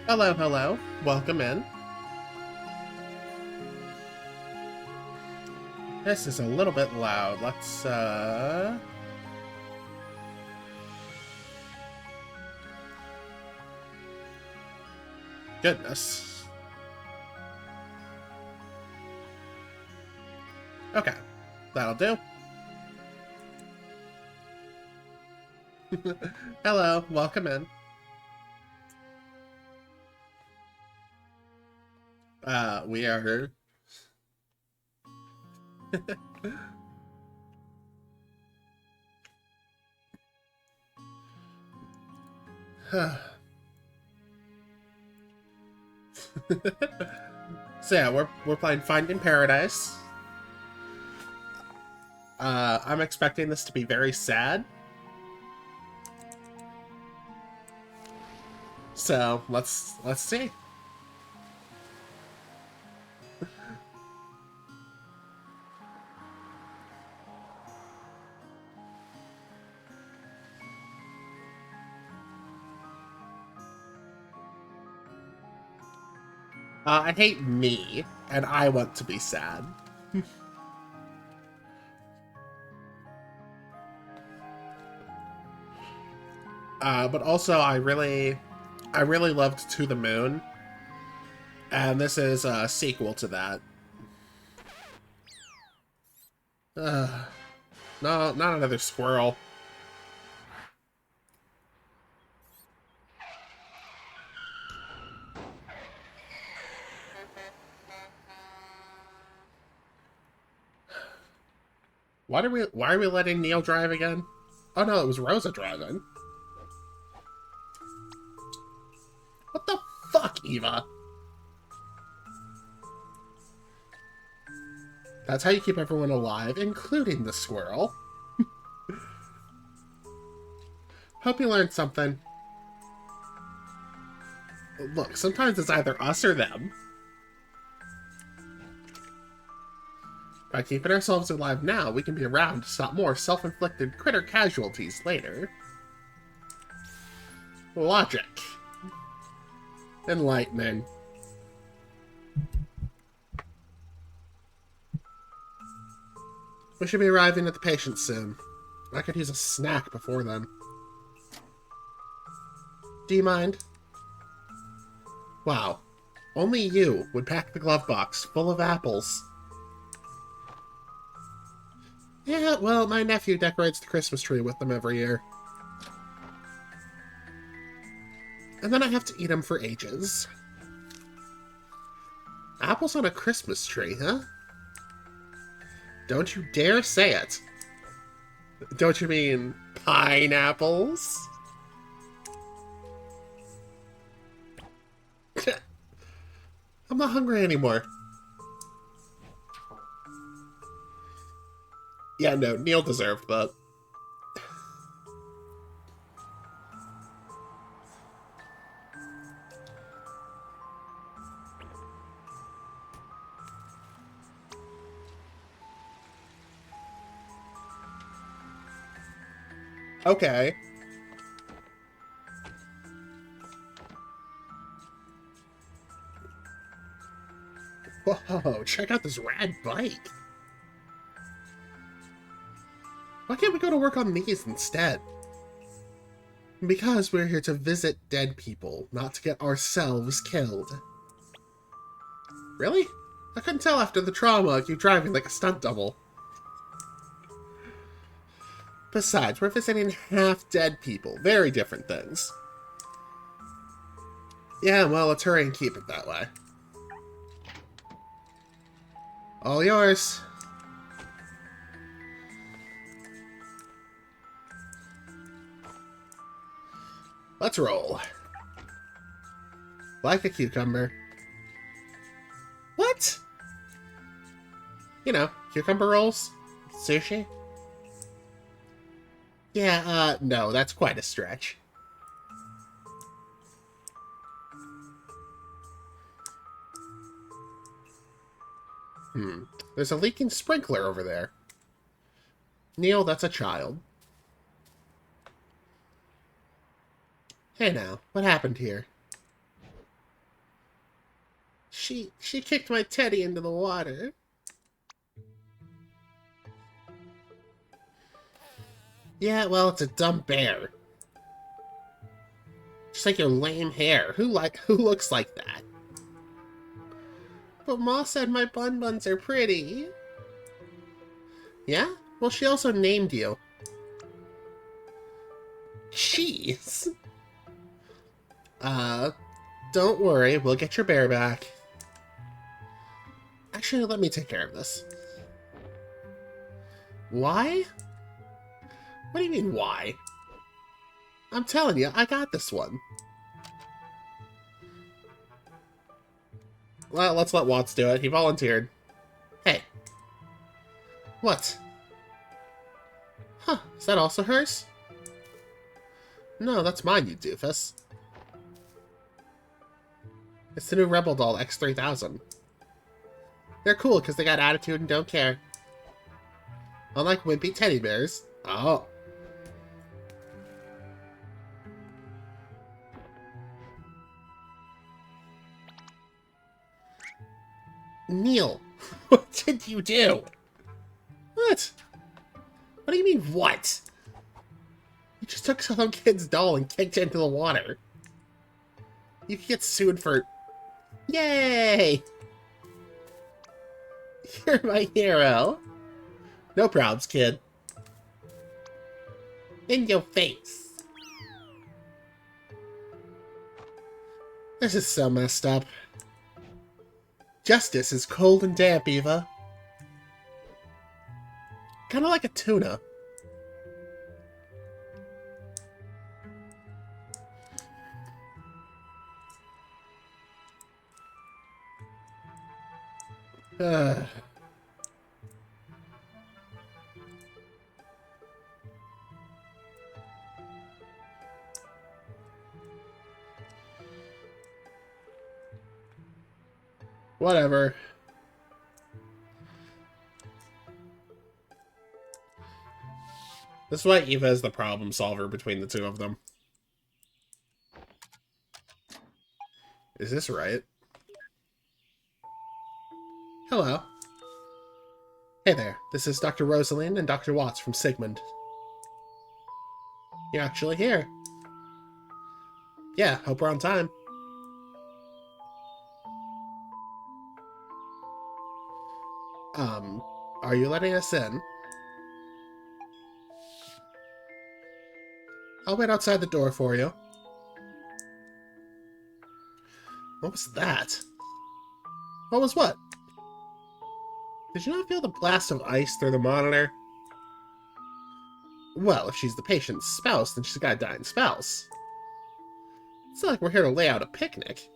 Hello, hello. Welcome in. This is a little bit loud. Let's. Goodness. Okay. That'll do. Hello, welcome in. We are... So yeah, we're playing Finding Paradise. I'm expecting this to be very sad. So let's see. I hate me, and I want to be sad. But also I really loved To the Moon, and this is a sequel to that. No, not another squirrel. Why are we letting Neil drive again? Oh no, it was Rosa driving. What the fuck, Eva? That's how you keep everyone alive, including the squirrel. Hope you learned something. Look, sometimes it's either us or them. By keeping ourselves alive now, we can be around to stop more self-inflicted critter casualties later. Logic. Enlightening. We should be arriving at the patient soon. I could use a snack before then. Do you mind? Wow. Only you would pack the glove box full of apples. Yeah, well, my nephew decorates the Christmas tree with them every year. And then I have to eat them for ages. Apples on a Christmas tree, huh? Don't you dare say it. Don't you mean pineapples? I'm not hungry anymore. Yeah, no, Neil deserved that. Okay. Whoa, check out this rad bike. Why can't we go to work on these instead? Because we're here to visit dead people, not to get ourselves killed. Really? I couldn't tell after the trauma of you driving like a stunt double. Besides, we're visiting half-dead people. Very different things. Yeah, well, let's hurry and keep it that way. All yours. Let's roll. Like a cucumber. What? You know, cucumber rolls? Sushi? Yeah, no, that's quite a stretch. There's a leaking sprinkler over there. Neil, that's a child. Hey now, what happened here? She kicked my teddy into the water. Yeah, well, it's a dumb bear. Just like your lame hair. Who looks like that? But Ma said my bun buns are pretty. Yeah? Well, she also named you. Jeez. Don't worry, we'll get your bear back. Actually, let me take care of this. Why? What do you mean, why? I'm telling you, I got this one. Well, let's let Watts do it. He volunteered. Hey. What? Huh, is that also hers? No, that's mine, you doofus. It's the new Rebel Doll X3000. They're cool because they got attitude and don't care. Unlike wimpy teddy bears. Oh. Neil, what did you do? What? What do you mean, what? You just took some kid's doll and kicked it into the water. You could get sued for... Yay! You're my hero. No probs, kid. In your face. This is so messed up. Justice is cold and damp, Eva. Kinda like a tuna. Whatever. This is why Eva is the problem solver between the two of them. Is this right? Hello. Hey there, this is Dr. Rosaline and Dr. Watts from Sigmund. You're actually here. Yeah, hope we're on time. Are you letting us in? I'll wait outside the door for you. What was that? What was what? Did you not feel the blast of ice through the monitor? Well, if she's the patient's spouse, then she's got a dying spouse. It's not like we're here to lay out a picnic.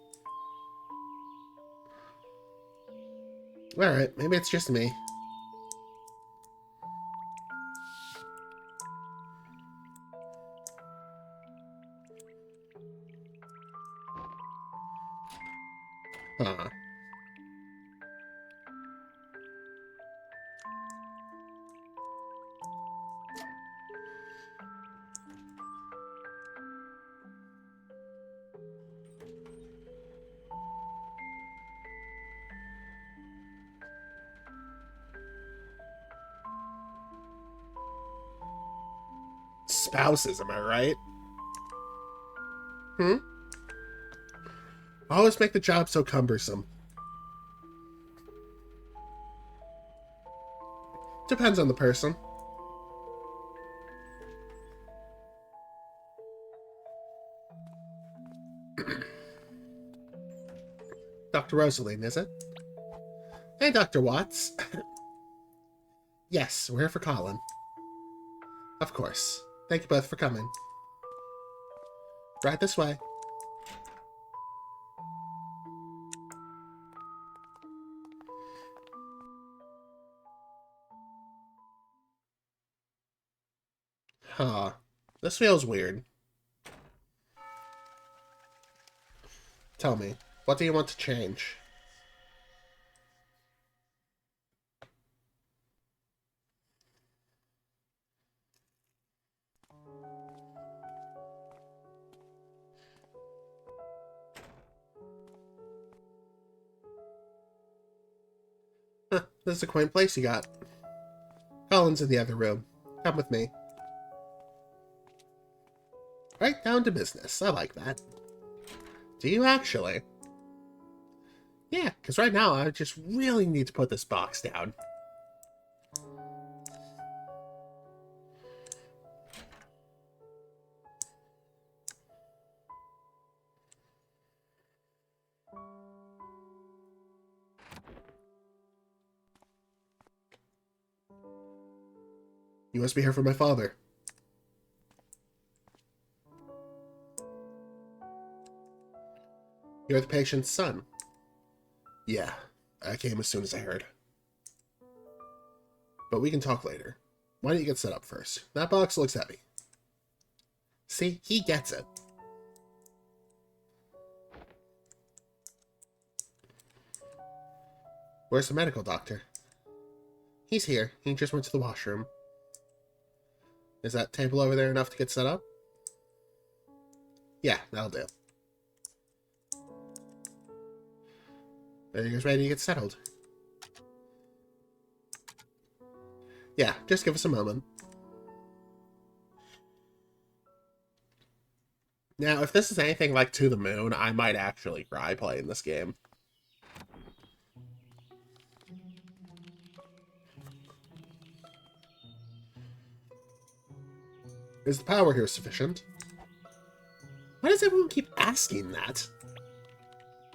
Alright, maybe it's just me. Huh. Spouses, am I right? Hmm? Always make the job so cumbersome. Depends on the person. Dr. Rosaline, is it? Hey, Dr. Watts. Yes, we're here for Colin. Of course. Thank you both for coming. Right this way. Huh. This feels weird. Tell me, what do you want to change? This is a quaint place you got. Colin's in the other room. Come with me. Right down to business. I like that. Do you actually? Yeah, because right now I just really need to put this box down. You must be here for my father. You're the patient's son. Yeah, I came as soon as I heard. But we can talk later. Why don't you get set up first? That box looks heavy. See, he gets it. Where's the medical doctor? He's here. He just went to the washroom. Is that table over there enough to get set up? Yeah, that'll do. Are you guys ready to get settled? Yeah, just give us a moment. Now, if this is anything like To the Moon, I might actually cry playing this game. Is the power here sufficient? Why does everyone keep asking that?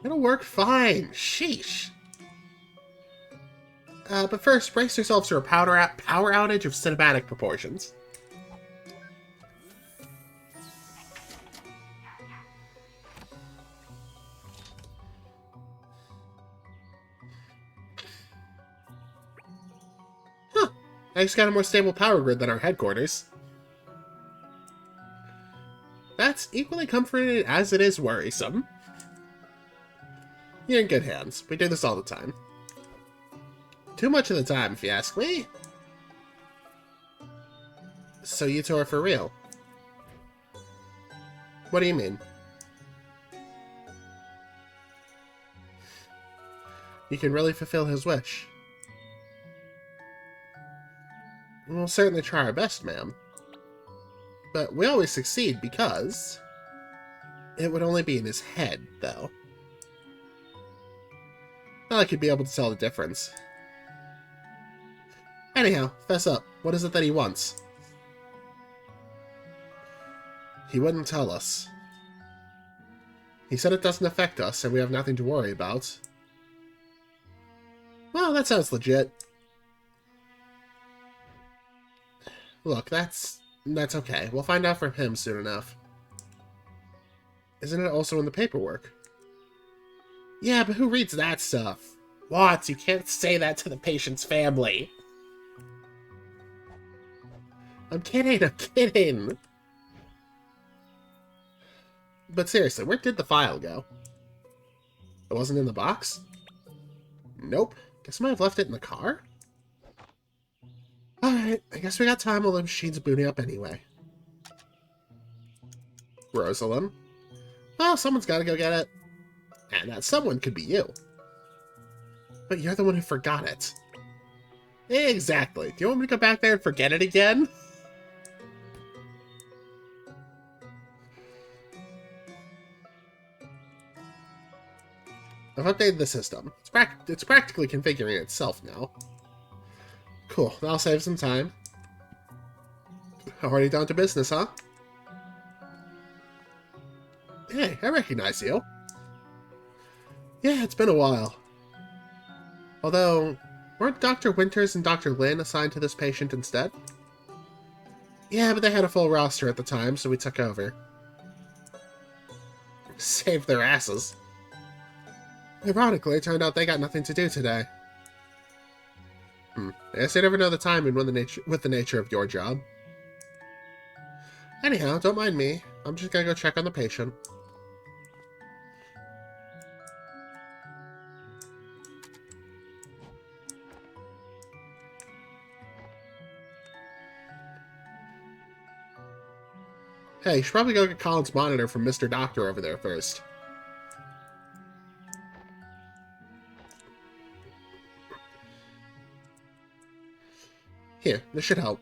It'll work fine. Sheesh. But first, brace yourselves for a power outage of cinematic proportions. Huh. I just got a more stable power grid than our headquarters. That's equally comforting as it is worrisome. You're in good hands. We do this all the time. Too much of the time, if you ask me. So you two are for real? What do you mean? You can really fulfill his wish. We'll certainly try our best, ma'am. But we always succeed because... it would only be in his head, though. Not like he'd be able to tell the difference. Anyhow, fess up. What is it that he wants? He wouldn't tell us. He said it doesn't affect us, and we have nothing to worry about. Well, that sounds legit. Look, that's okay. We'll find out from him soon enough. Isn't it also in the paperwork? Yeah, but who reads that stuff? What? You can't say that to the patient's family. I'm kidding. But seriously, where did the file go? It wasn't in the box? Nope. Guess I might have left it in the car? Alright, I guess we got time while the machine's booting up anyway. Rosalind? Well, someone's gotta go get it. And that someone could be you. But you're the one who forgot it. Exactly. Do you want me to go back there and forget it again? I've updated the system. It's practically configuring itself now. Cool, that'll save some time. Already down to business, huh? Hey, I recognize you. Yeah, it's been a while. Although, weren't Dr. Winters and Dr. Lin assigned to this patient instead? Yeah, but they had a full roster at the time, so we took over. Saved their asses. Ironically, it turned out they got nothing to do today. I guess you never know the timing with the nature of your job. Anyhow, don't mind me. I'm just gonna go check on the patient. Hey, you should probably go get Colin's monitor from Mr. Doctor over there first. Here, this should help.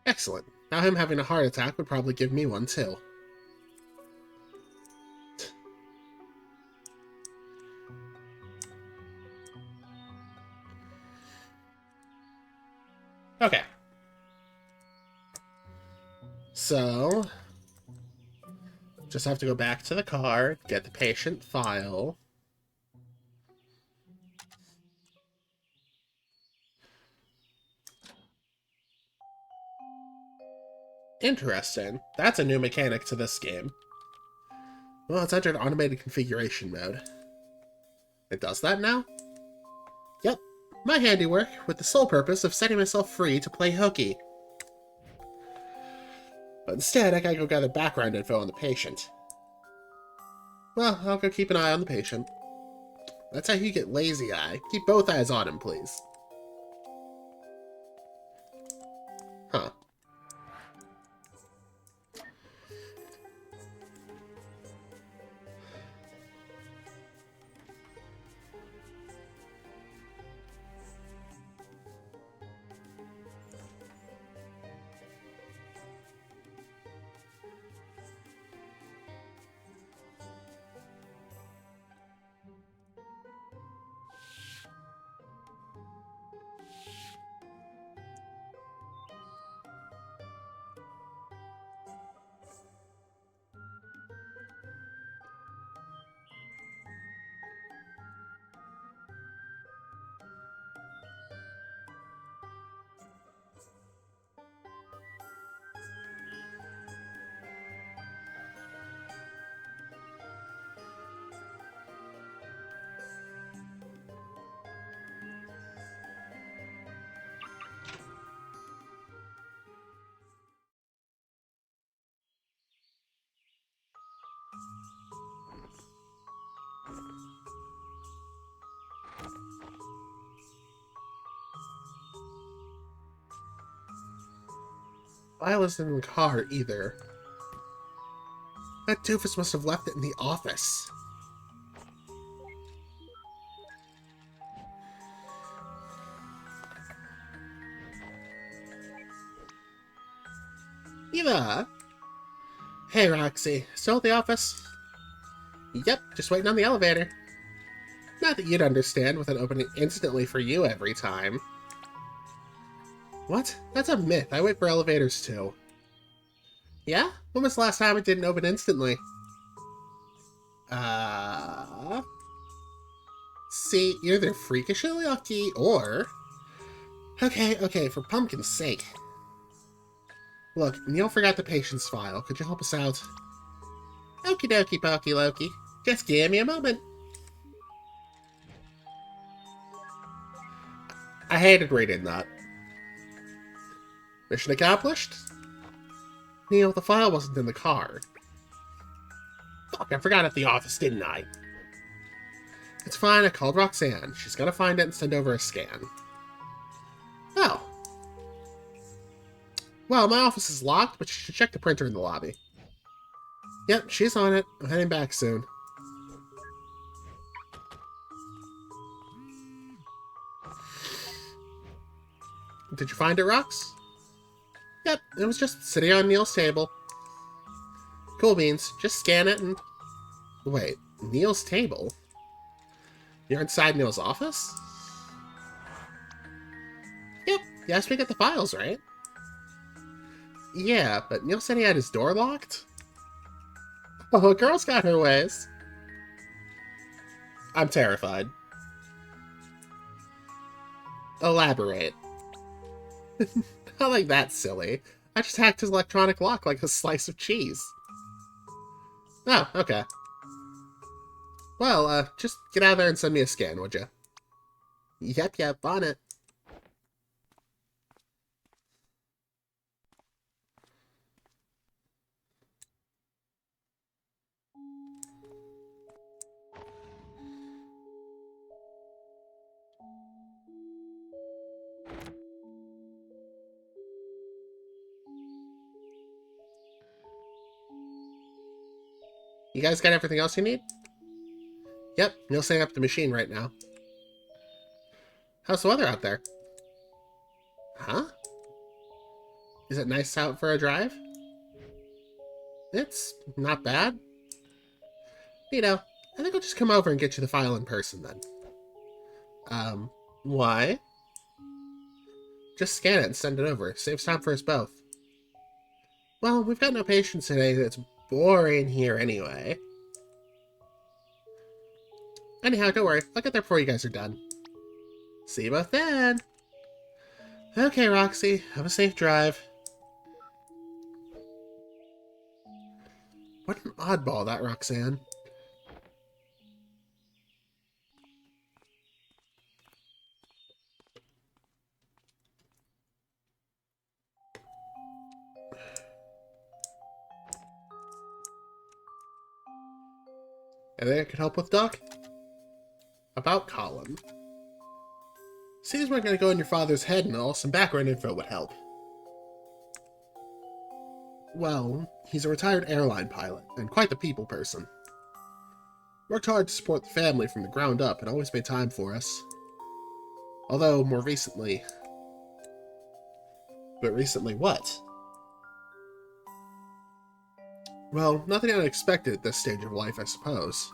Excellent. Now him having a heart attack would probably give me one too. Okay. So, just have to go back to the car, get the patient file. Interesting. That's a new mechanic to this game. Well, it's entered automated configuration mode. It does that now? Yep. My handiwork, with the sole purpose of setting myself free to play hooky. But instead, I gotta go gather background info on the patient. Well, I'll go keep an eye on the patient. That's how you get lazy eye. Keep both eyes on him, please. Huh. File isn't in the car, either. That doofus must have left it in the office. Eva! Hey, Roxy. Still at the office? Yep, just waiting on the elevator. Not that you'd understand with an opening instantly for you every time. What? That's a myth. I wait for elevators too. Yeah? When was the last time it didn't open instantly? See, you're either freakishly lucky or... Okay, for pumpkin's sake. Look, Neil forgot the patient's file. Could you help us out? Okie dokie, Pokey Loki. Just give me a moment. I hated reading that. Mission accomplished? Neil, the file wasn't in the car. Fuck, I forgot at the office, didn't I? It's fine, I called Roxanne. She's gonna find it and send over a scan. Oh. Well, my office is locked, but you should check the printer in the lobby. Yep, she's on it. I'm heading back soon. Did you find it, Rox? Yep, it was just sitting on Neil's table. Cool beans. Just scan it and... Wait, Neil's table? You're inside Neil's office? Yep, you asked me to get the files, right? Yeah, but Neil said he had his door locked? Oh, a girl's got her ways. I'm terrified. Elaborate. Not like that silly. I just hacked his electronic lock like a slice of cheese. Oh, okay. Well, just get out of there and send me a scan, would you? Yep, on it. You guys got everything else you need? Yep, Neil's setting up the machine right now. How's the weather out there? Huh? Is it nice out for a drive? It's not bad. You know, I think I'll just come over and get you the file in person then. Why? Just scan it and send it over. Saves time for us both. Well, we've got no patients today. It's boring here anyway. Anyhow, don't worry. I'll get there before you guys are done. See you both then. Okay, Roxy. Have a safe drive. What an oddball, that Roxanne. Anything I could help with, Doc? About Colin. Seems we're gonna go in your father's head and all. Some background info would help. Well, he's a retired airline pilot, and quite the people person. Worked hard to support the family from the ground up and always made time for us. Although, more recently... But recently what? Well, nothing unexpected at this stage of life, I suppose.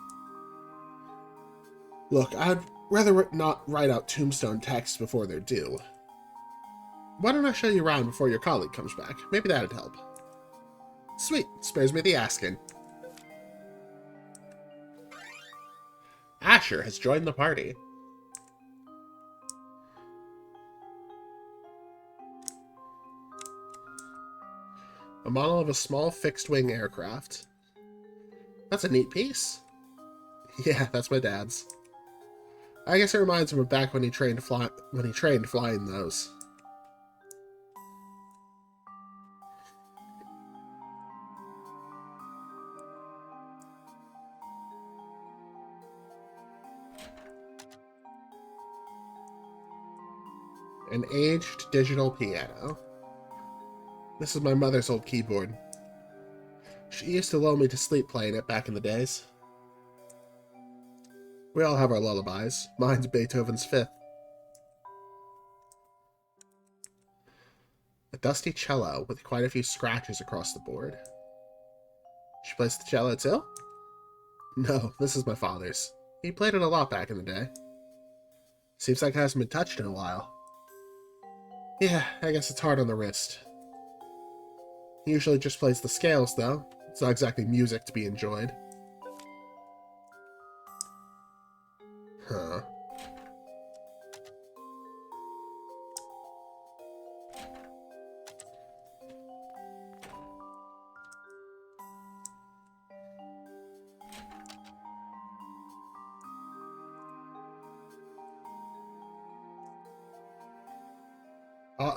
Look, I'd rather not write out tombstone texts before they're due. Why don't I show you around before your colleague comes back? Maybe that'd help. Sweet, spares me the asking. Asher has joined the party. A model of a small fixed-wing aircraft. That's a neat piece. Yeah, that's my dad's. I guess it reminds him of back when he trained flying those. An aged digital piano. This is my mother's old keyboard. She used to lull me to sleep playing it back in the days. We all have our lullabies. Mine's Beethoven's Fifth. A dusty cello with quite a few scratches across the board. She plays the cello too? No, this is my father's. He played it a lot back in the day. Seems like it hasn't been touched in a while. Yeah, I guess it's hard on the wrist. He usually just plays the scales, though. It's not exactly music to be enjoyed. Huh.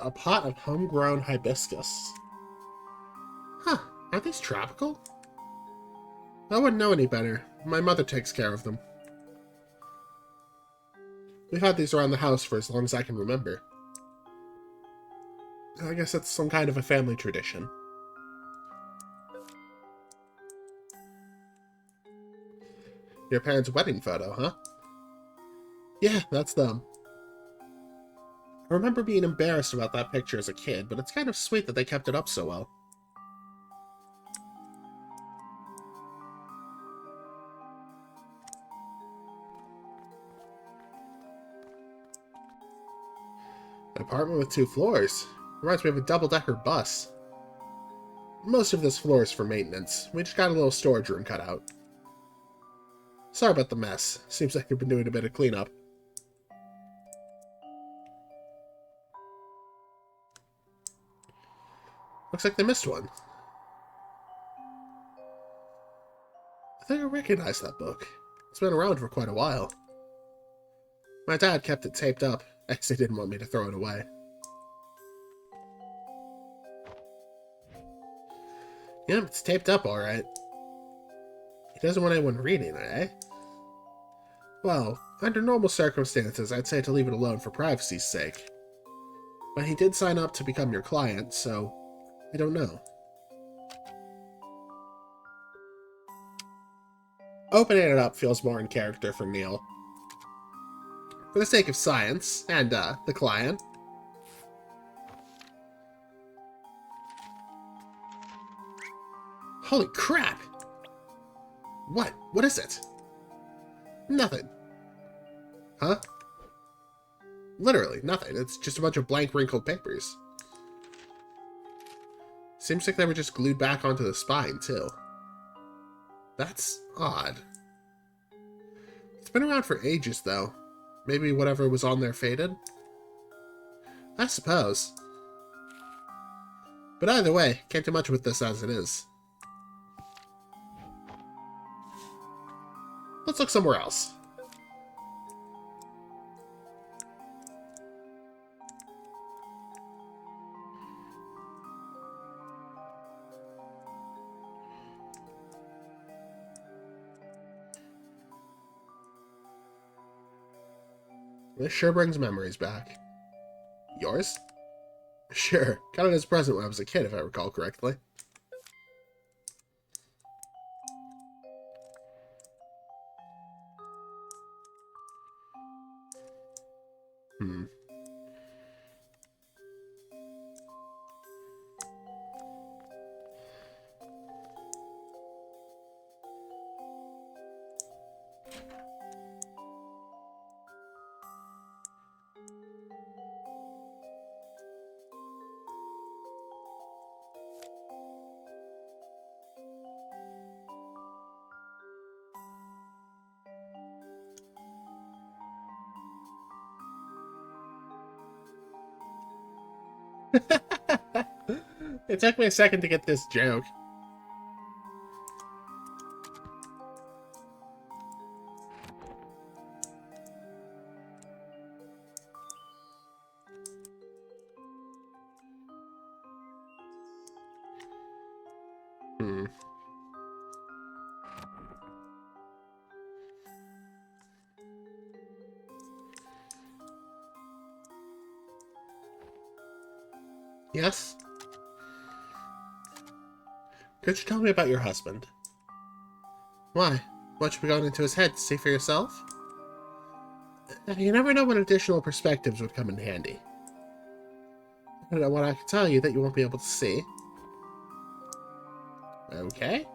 A pot of homegrown hibiscus. Huh, aren't these tropical? I wouldn't know any better. My mother takes care of them. We've had these around the house for as long as I can remember. I guess it's some kind of a family tradition. Your parents' wedding photo, huh? Yeah, that's them. I remember being embarrassed about that picture as a kid, but it's kind of sweet that they kept it up so well. An apartment with 2 floors. Reminds me of a double-decker bus. Most of this floor is for maintenance. We just got a little storage room cut out. Sorry about the mess. Seems like you've been doing a bit of cleanup. Looks like they missed one. I think I recognize that book. It's been around for quite a while. My dad kept it taped up, as he didn't want me to throw it away. Yep, it's taped up alright. He doesn't want anyone reading it, eh? Well, under normal circumstances, I'd say to leave it alone for privacy's sake. But he did sign up to become your client, so I don't know. Opening it up feels more in character for Neil. For the sake of science and the client. Holy crap! What? What is it? Nothing. Huh? Literally, nothing. It's just a bunch of blank, wrinkled papers. Seems like they were just glued back onto the spine, too. That's odd. It's been around for ages, though. Maybe whatever was on there faded? I suppose. But either way, can't do much with this as it is. Let's look somewhere else. This sure brings memories back. Yours? Sure. Got it as a present when I was a kid, if I recall correctly. It took me a second to get this joke. Yes? Could you tell me about your husband? Why? What should be going into his head to see for yourself? You never know when additional perspectives would come in handy. I don't know what I can tell you that you won't be able to see. Okay.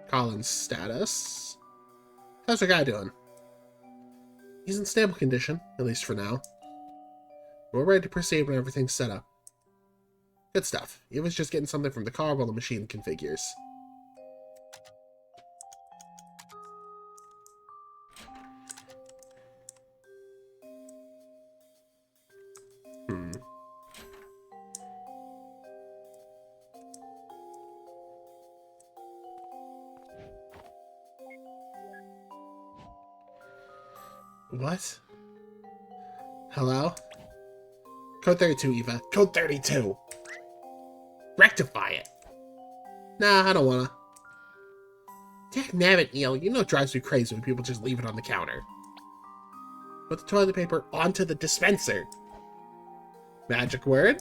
Colin's status. How's the guy doing? He's in stable condition, at least for now. We're ready to proceed when everything's set up. Good stuff. He was just getting something from the car while the machine configures. What? Hello? Code 32, Eva. Code 32! Rectify it! Nah, I don't wanna. Dagnabbit, Neil. You know it drives me crazy when people just leave it on the counter. Put the toilet paper onto the dispenser. Magic word?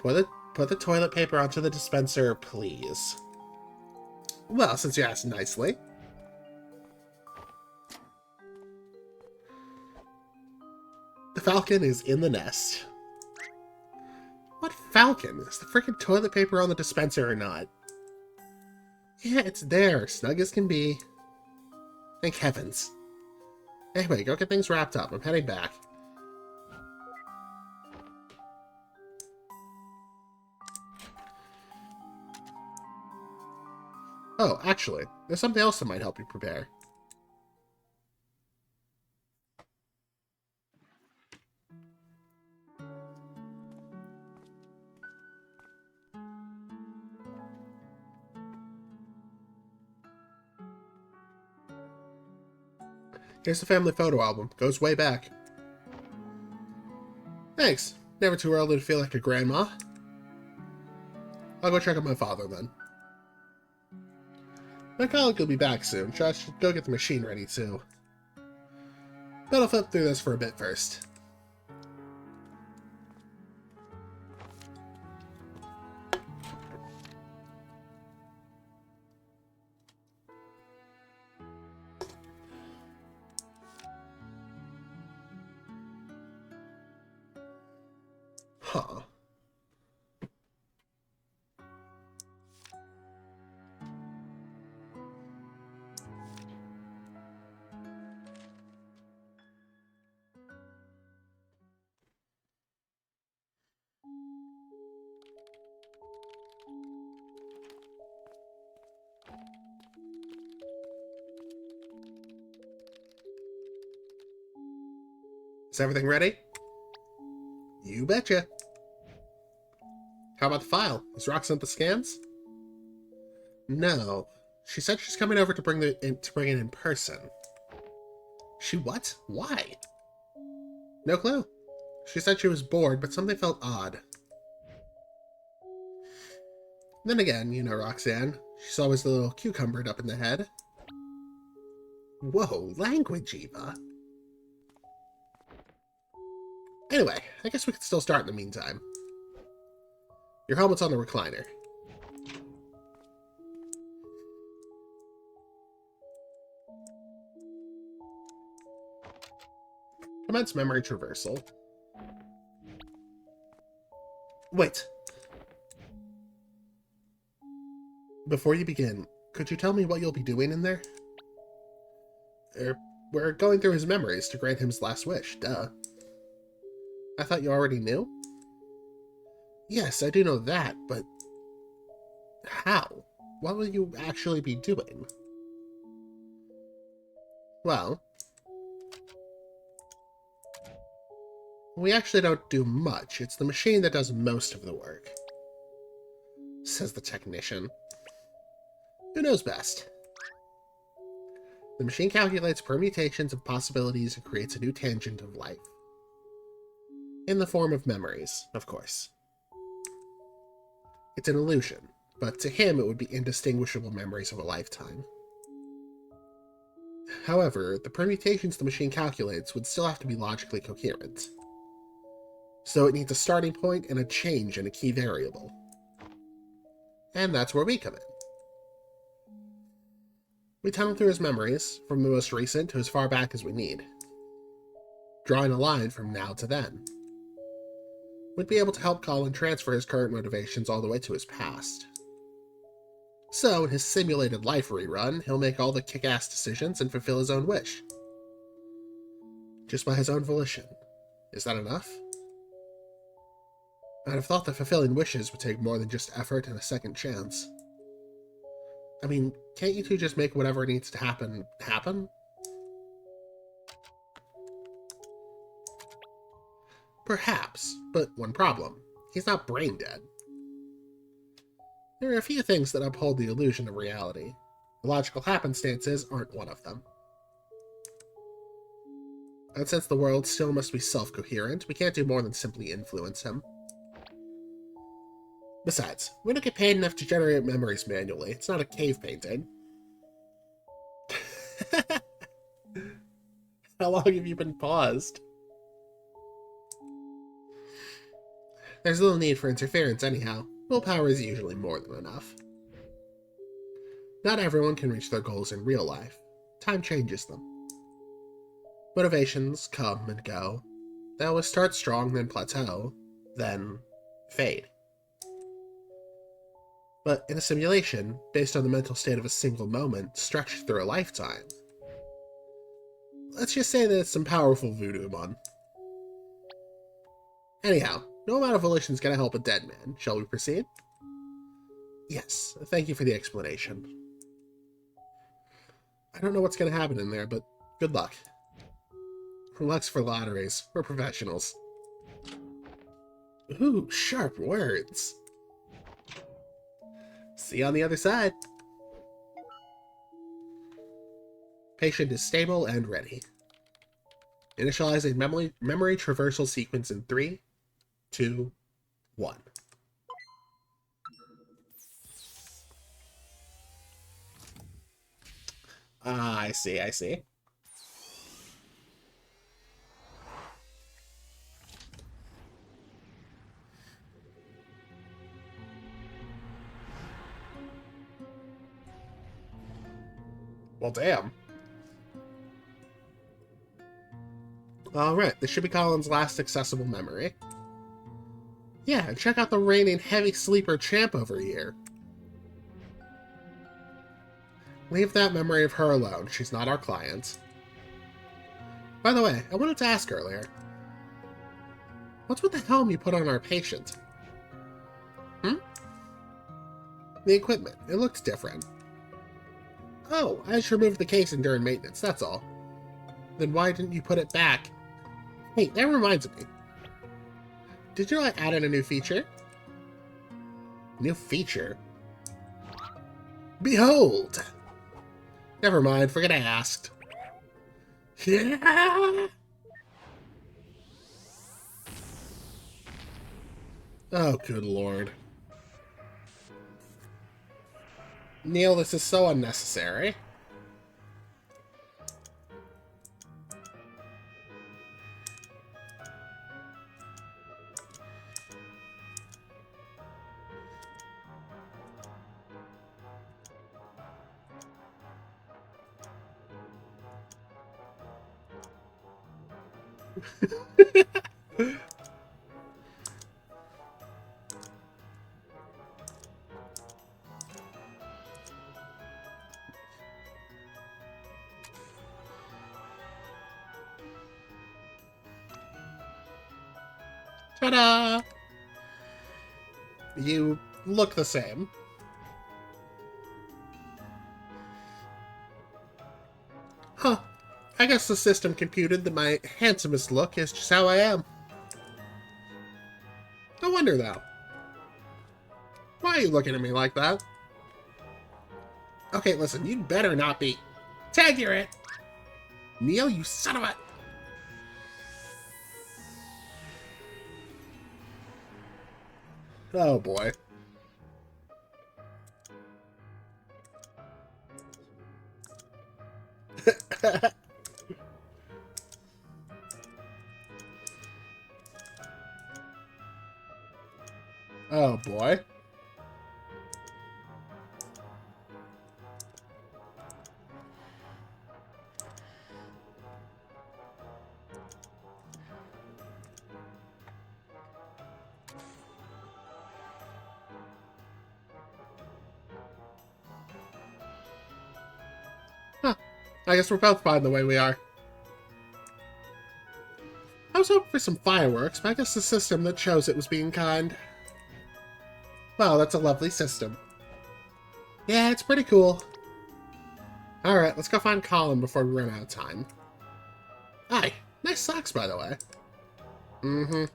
Put the toilet paper onto the dispenser, please. Well, since you asked nicely. The falcon is in the nest. What falcon? Is the freaking toilet paper on the dispenser or not? Yeah, it's there, snug as can be. Thank heavens. Anyway, go get things wrapped up. I'm heading back. Oh, actually, there's something else that might help you prepare. Here's the family photo album. Goes way back. Thanks. Never too early to feel like a grandma. I'll go check on my father then. My colleague will be back soon. So I should go get the machine ready too. But I'll flip through this for a bit first. Is everything ready? You betcha. How about the file? Is Rox sent the scans? No. She said she's coming over to bring it in person. She what? Why? No clue. She said she was bored, but something felt odd. Then again, you know Roxanne. She's always a little cucumbered up in the head. Whoa, language, Eva. Anyway, I guess we could still start in the meantime. Your helmet's on the recliner. Commence memory traversal. Wait. Before you begin, could you tell me what you'll be doing in there? We're going through his memories to grant him his last wish, duh. I thought you already knew? Yes, I do know that, but... how? What will you actually be doing? Well... we actually don't do much. It's the machine that does most of the work. Says the technician. Who knows best? The machine calculates permutations of possibilities and creates a new tangent of life. In the form of memories, of course. It's an illusion, but to him it would be indistinguishable memories of a lifetime. However, the permutations the machine calculates would still have to be logically coherent. So it needs a starting point and a change in a key variable. And that's where we come in. We tunnel through his memories, from the most recent to as far back as we need, drawing a line from now to then. We'd be able to help Colin transfer his current motivations all the way to his past. So, in his simulated life rerun, he'll make all the kick-ass decisions and fulfill his own wish. Just by his own volition. Is that enough? I'd have thought that fulfilling wishes would take more than just effort and a second chance. I mean, can't you two just make whatever needs to happen, happen? Perhaps, but one problem. He's not brain dead. There are a few things that uphold the illusion of reality. The logical happenstances aren't one of them. And since the world still must be self-coherent, we can't do more than simply influence him. Besides, we don't get paid enough to generate memories manually. It's not a cave painting. How long have you been paused? There's little need for interference anyhow. Willpower is usually more than enough. Not everyone can reach their goals in real life. Time changes them. Motivations come and go. They always start strong, then plateau, then fade. But in a simulation, based on the mental state of a single moment, stretched through a lifetime, let's just say that it's some powerful voodoo, man. Anyhow, no amount of volition is going to help a dead man. Shall we proceed? Yes, thank you for the explanation. I don't know what's going to happen in there, but good luck. Luck's for lotteries. We're professionals. Ooh, sharp words. See you on the other side. Patient is stable and ready. Initializing memory traversal sequence in 3, 2, 1. Ah, I see, I see. Well, damn. Alright, this should be Colin's last accessible memory. Yeah, and check out the reigning heavy sleeper champ over here. Leave that memory of her alone. She's not our client. By the way, I wanted to ask earlier. What's with the helm you put on our patient? The equipment. It looks different. Oh, I just removed the casing during maintenance, that's all. Then why didn't you put it back? Hey, that reminds me. Did you know I added a new feature? New feature? Behold! Never mind, forget I asked. Yeah! Oh, good lord. Neil, this is so unnecessary. Ta-da! You look the same. Huh. I guess the system computed that my handsomest look is just how I am. No wonder, though. Why are you looking at me like that? Okay, listen, you'd better not be. Tag, you're it! Neil, you son of a... Oh, boy. Oh, boy. Huh. I guess we're both fine the way we are. I was hoping for some fireworks, but I guess the system that chose it was being kind. Well, that's a lovely system. Yeah, it's pretty cool. Alright, let's go find Colin before we run out of time. Hi. Nice socks, by the way. Mm-hmm.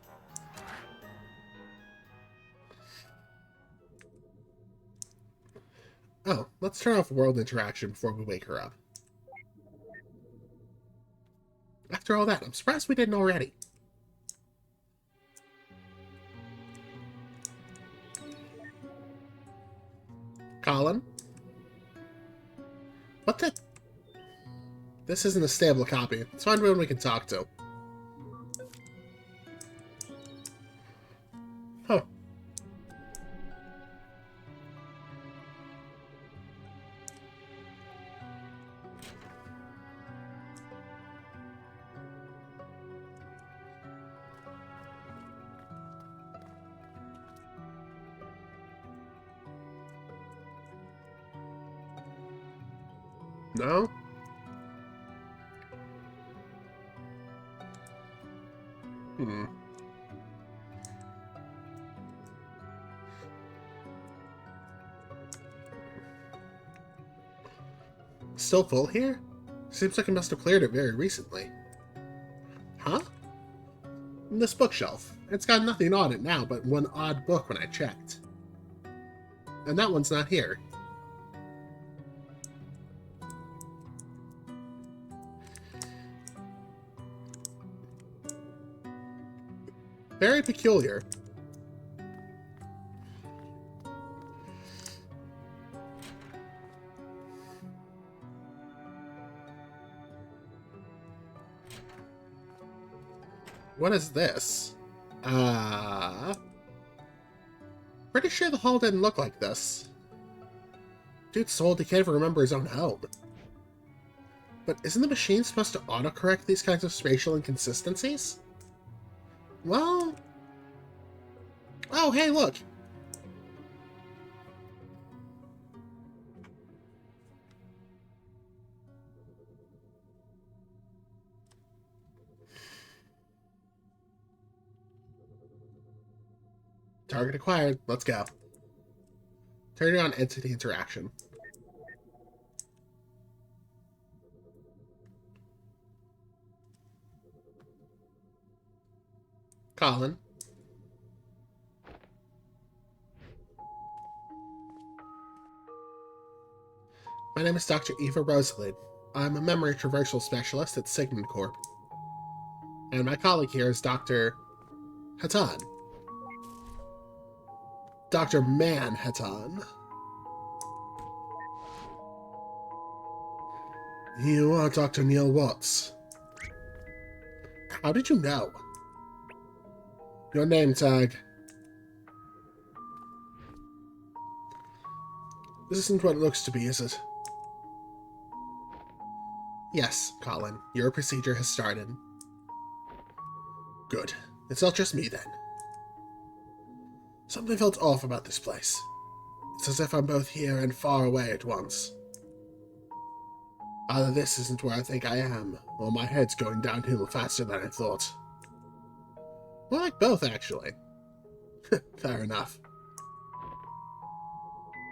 Oh, let's turn off world interaction before we wake her up. After all that, I'm surprised we didn't already. Colin? What the... This isn't a stable copy. Let's find one we can talk to. Huh. No? Hmm. Still full here? Seems like I must have cleared it very recently. Huh? This bookshelf. It's got nothing on it now but one odd book when I checked. And that one's not here. Very peculiar. What is this? Pretty sure the hall didn't look like this. Dude's so old he can't even remember his own home. But isn't the machine supposed to autocorrect these kinds of spatial inconsistencies? Well... Oh, hey, look! Target acquired. Let's go. Turning on entity interaction. Colin. My name is Dr. Eva Rosalind. I'm a memory traversal specialist at Sigmund Corp. And my colleague here is Dr. Hatan. Dr. Manhattan. You are Dr. Neil Watts. How did you know? Your name tag. This isn't what it looks to be, is it? Yes, Colin. Your procedure has started. Good. It's not just me, then. Something felt off about this place. It's as if I'm both here and far away at once. Either this isn't where I think I am, or my head's going downhill faster than I thought. More like both, actually. Fair enough.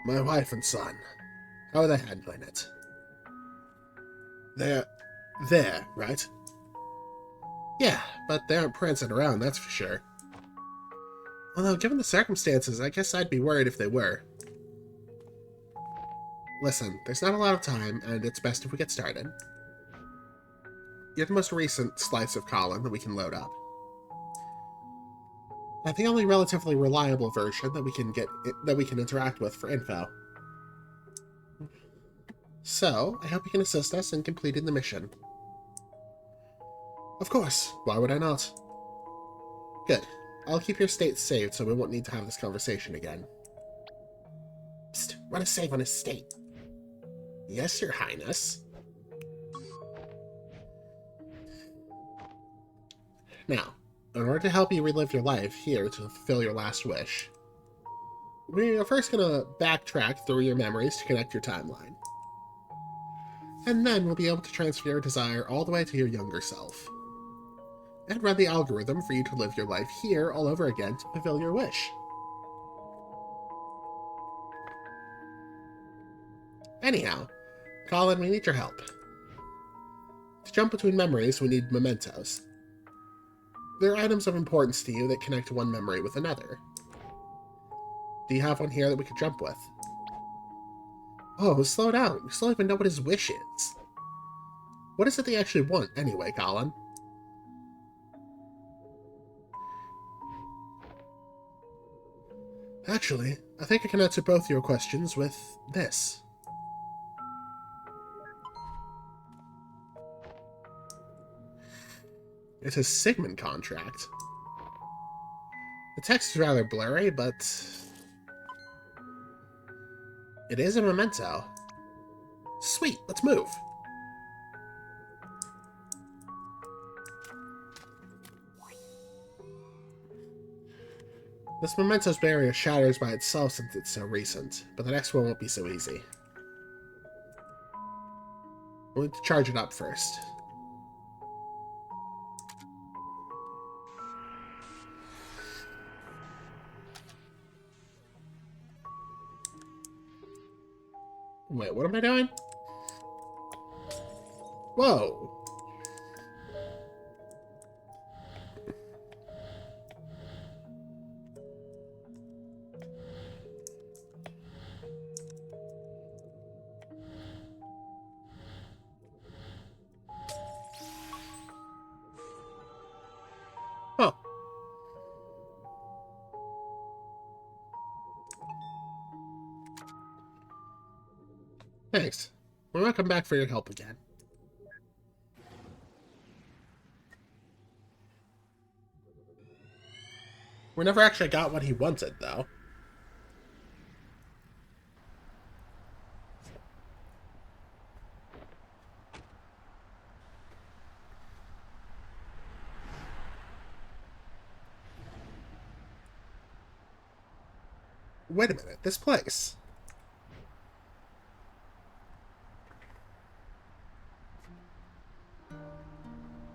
My wife and son. How are they handling it? They're there, right? Yeah, but they aren't prancing around, that's for sure. Although, given the circumstances, I guess I'd be worried if they were. Listen, there's not a lot of time, and it's best if we get started. You're the most recent slice of Colin that we can load up. And the only relatively reliable version that we can interact with for info. So, I hope you can assist us in completing the mission. Of course, why would I not? Good. I'll keep your state saved so we won't need to have this conversation again. Psst, run a save on his state. Yes, Your Highness. Now, in order to help you relive your life here to fulfill your last wish, we are first going to backtrack through your memories to connect your timeline. And then we'll be able to transfer your desire all the way to your younger self. And run the algorithm for you to live your life here all over again to fulfill your wish. Anyhow, Colin, we need your help. To jump between memories, we need mementos. They're items of importance to you that connect one memory with another. Do you have one here that we could jump with? Oh, slow down. You still don't even know what his wish is. What is it they actually want, anyway, Colin? Actually, I think I can answer both your questions with this. It's a Sigmund contract. The text is rather blurry, but it is a memento. Sweet, let's move. This memento's barrier shatters by itself since it's so recent, but the next one won't be so easy. We'll need to charge it up first. Wait, what am I doing? Whoa! Oh. Thanks. We might come back for your help again. We never actually got what he wanted, though. Wait a minute, this place.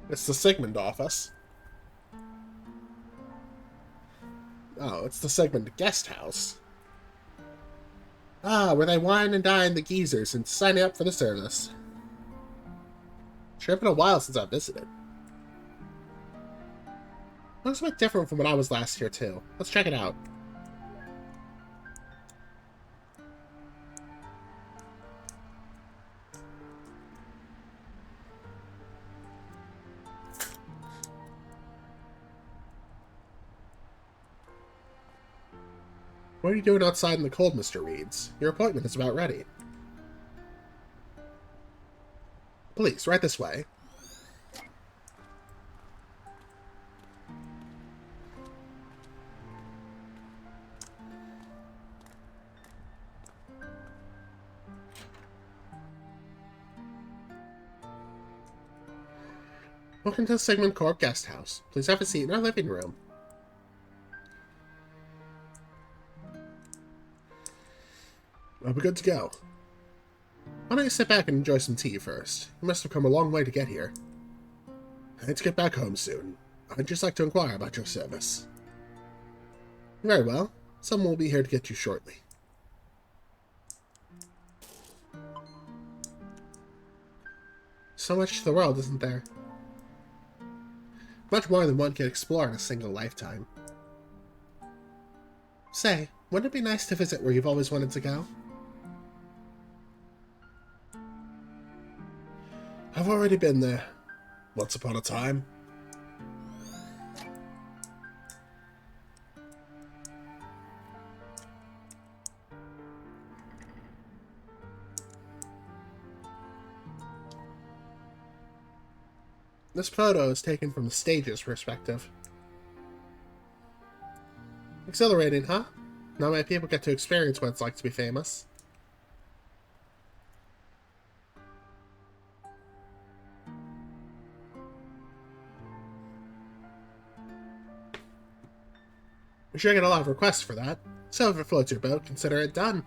It's the Sigmund office. Oh, it's the Sigmund guest house. Ah, where they wine and dine the geezers and sign up for the service. Sure been a while since I visited. Looks a bit different from when I was last here, too. Let's check it out. What are you doing outside in the cold, Mr. Reeds? Your appointment is about ready. Please, right this way. Welcome to the Sigmund Corp Guest House. Please have a seat in our living room. Well, we're good to go. Why don't you sit back and enjoy some tea first? You must have come a long way to get here. I need to get back home soon. I'd just like to inquire about your service. Very well. Someone will be here to get you shortly. So much to the world, isn't there? Much more than one can explore in a single lifetime. Say, wouldn't it be nice to visit where you've always wanted to go? I've already been there. Once upon a time. This photo is taken from the stage's perspective. Exhilarating, huh? Not many people get to experience what it's like to be famous. We sure get a lot of requests for that, so if it floats your boat, consider it done.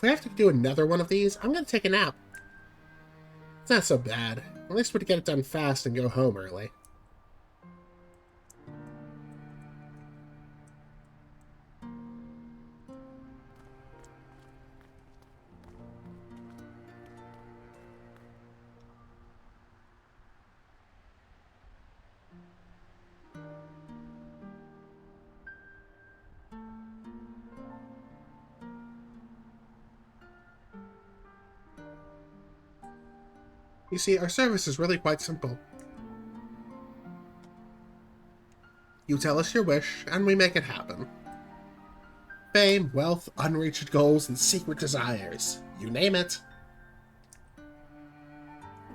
If we have to do another one of these, I'm gonna take a nap. It's not so bad. At least we'd get it done fast and go home early. You see, our service is really quite simple. You tell us your wish, and we make it happen. Fame, wealth, unreached goals, and secret desires. You name it.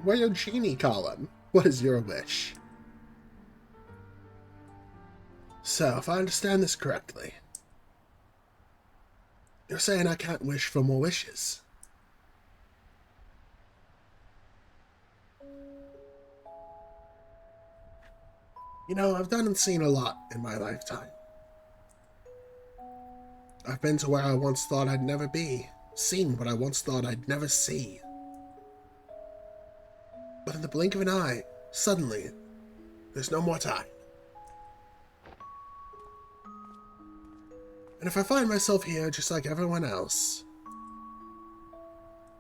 We're your genie, Colin. What is your wish? So, if I understand this correctly, you're saying I can't wish for more wishes. You know, I've done and seen a lot in my lifetime. I've been to where I once thought I'd never be, seen what I once thought I'd never see. But in the blink of an eye, suddenly, there's no more time. And if I find myself here just like everyone else,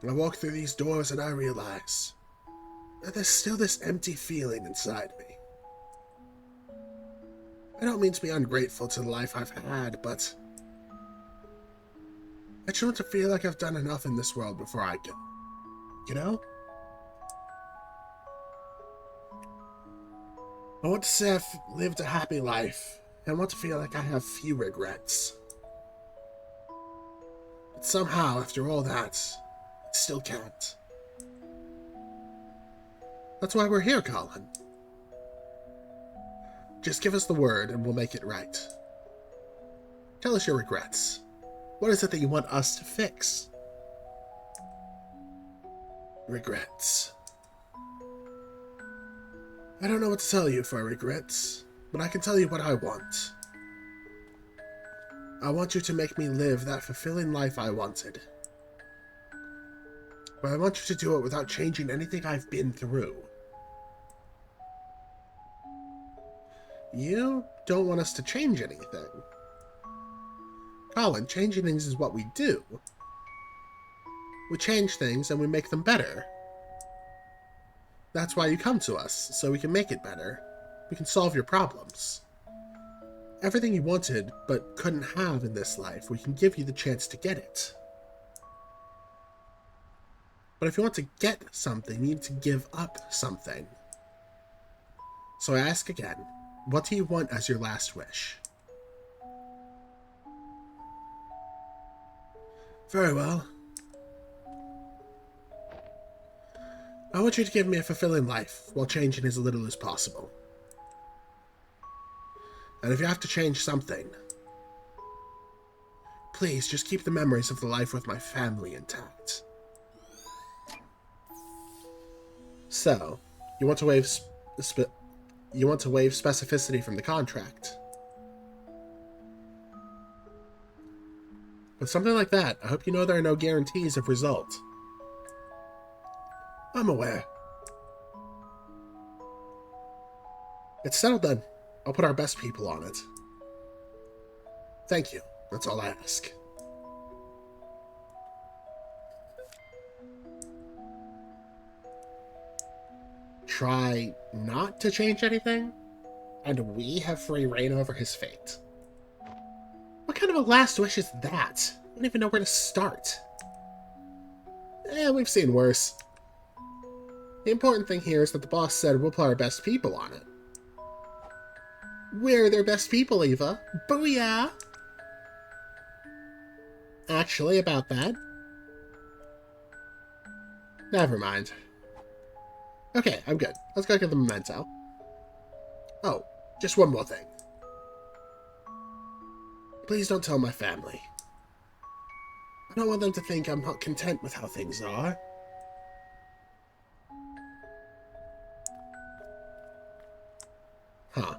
I walk through these doors and I realize that there's still this empty feeling inside me. I don't mean to be ungrateful to the life I've had, but I just want to feel like I've done enough in this world before I go. You know? I want to say I've lived a happy life, and I want to feel like I have few regrets. But somehow, after all that, I still can't. That's why we're here, Colin. Just give us the word and we'll make it right. Tell us your regrets. What is it that you want us to fix? Regrets. I don't know what to tell you for regrets, but I can tell you what I want. I want you to make me live that fulfilling life I wanted. But I want you to do it without changing anything I've been through. You don't want us to change anything. Colin, changing things is what we do. We change things and we make them better. That's why you come to us, so we can make it better. We can solve your problems. Everything you wanted but couldn't have in this life, we can give you the chance to get it. But if you want to get something, you need to give up something. So I ask again, what do you want as your last wish? Very well. I want you to give me a fulfilling life while changing as little as possible. And if you have to change something, please just keep the memories of the life with my family intact. So, you want to waive specificity from the contract. With something like that, I hope you know there are no guarantees of result. I'm aware. It's settled then. I'll put our best people on it. Thank you. That's all I ask. Try not to change anything, and we have free reign over his fate. What kind of a last wish is that? I don't even know where to start. We've seen worse. The important thing here is that the boss said we'll put our best people on it. We're their best people, Eva. Booyah! Actually, about that... Never mind. Okay, I'm good. Let's go get the memento. Oh, just one more thing. Please don't tell my family. I don't want them to think I'm not content with how things are. Huh.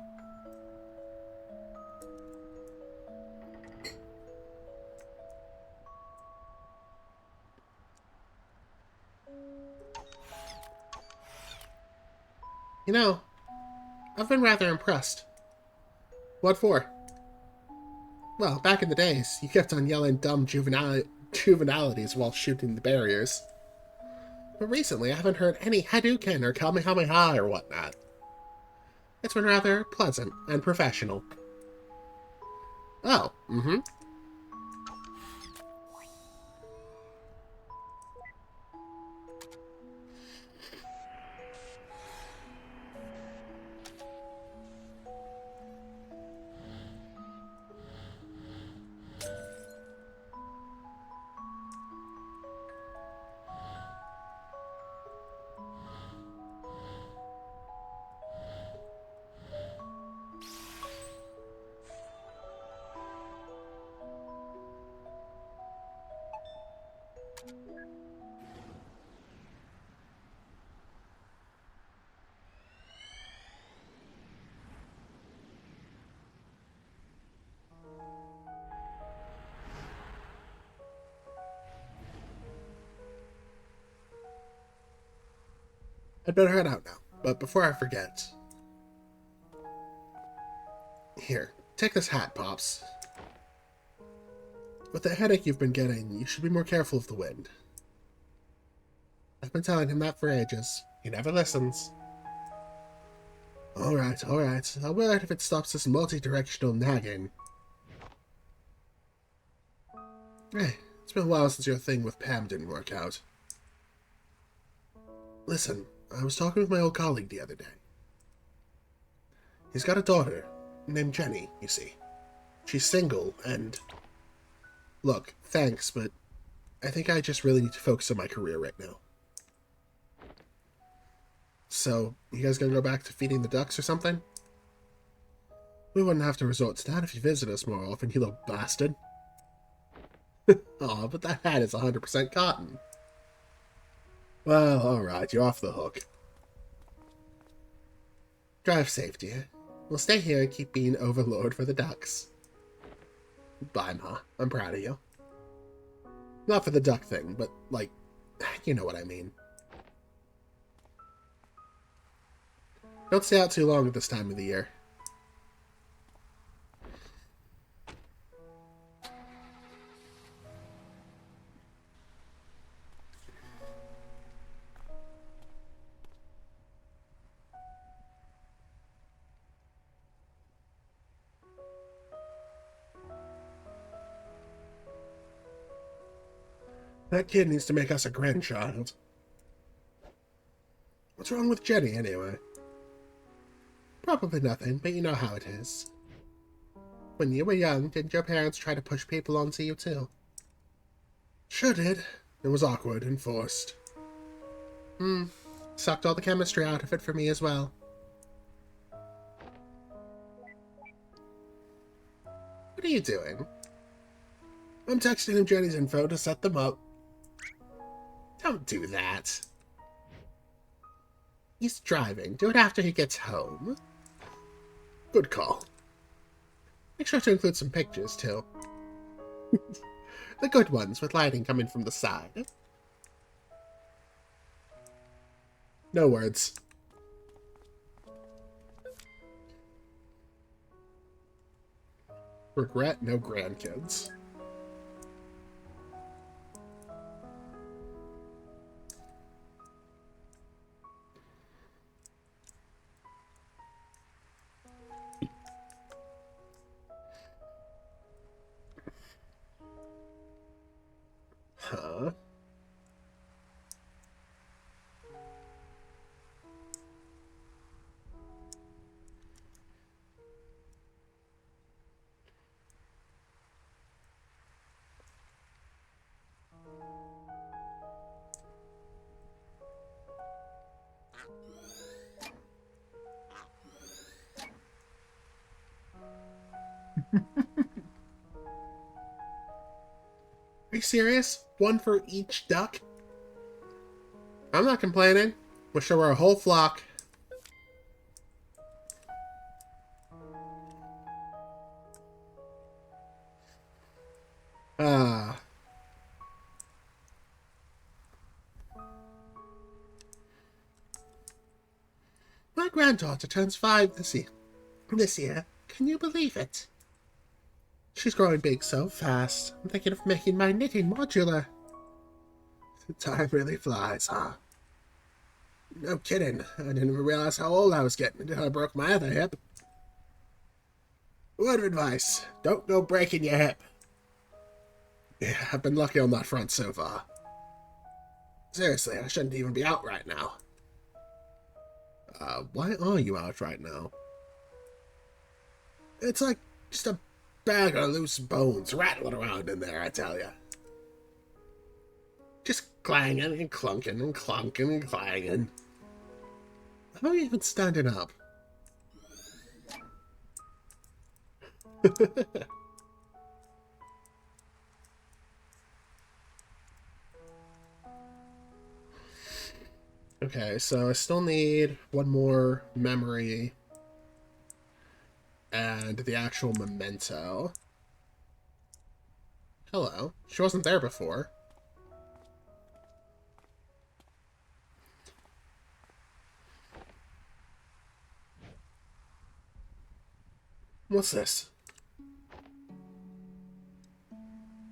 You know, I've been rather impressed. What for? Well, back in the days, you kept on yelling dumb juvenilities while shooting the barriers. But recently, I haven't heard any Hadouken or Kamehameha or whatnot. It's been rather pleasant and professional. Oh, mm-hmm. I'd better head out now, but before I forget... Here, take this hat, Pops. With the headache you've been getting, you should be more careful of the wind. I've been telling him that for ages. He never listens. Alright. I'll wear it if it stops this multi-directional nagging. Hey, it's been a while since your thing with Pam didn't work out. Listen, I was talking with my old colleague the other day. He's got a daughter named Jenny, you see. She's single, and... Look, thanks, but I think I just really need to focus on my career right now. So, you guys gonna go back to feeding the ducks or something? We wouldn't have to resort to that if you visit us more often, you little bastard. Aw, but that hat is 100% cotton. Well, alright, you're off the hook. Drive safe, dear. We'll stay here and keep being overlord for the ducks. Bye, Ma. I'm proud of you. Not for the duck thing, but, like, you know what I mean. Don't stay out too long at this time of the year. That kid needs to make us a grandchild. What's wrong with Jenny, anyway? Probably nothing, but you know how it is. When you were young, didn't your parents try to push people onto you, too? Sure did. It was awkward and forced. Sucked all the chemistry out of it for me as well. What are you doing? I'm texting him Jenny's info to set them up. Don't do that. He's driving. Do it after he gets home. Good call. Make sure to include some pictures, too. The good ones, with lighting coming from the side. No words. Regret no grandkids. Huh? Are you serious? One for each duck? I'm not complaining. Wish there were a whole flock. Ah. My granddaughter turns 5 this year. Can you believe it? She's growing big so fast. I'm thinking of making my knitting modular. Time really flies, huh? No kidding. I didn't even realize how old I was getting until I broke my other hip. Word of advice. Don't go breaking your hip. Yeah, I've been lucky on that front so far. Seriously, I shouldn't even be out right now. Why are you out right now? It's like just a bag of loose bones rattling around in there, I tell ya. Just clanging and clunking and clunking and clanging. How are you even standing up? Okay, so I still need one more memory and the actual memento. Hello. She wasn't there before. What's this?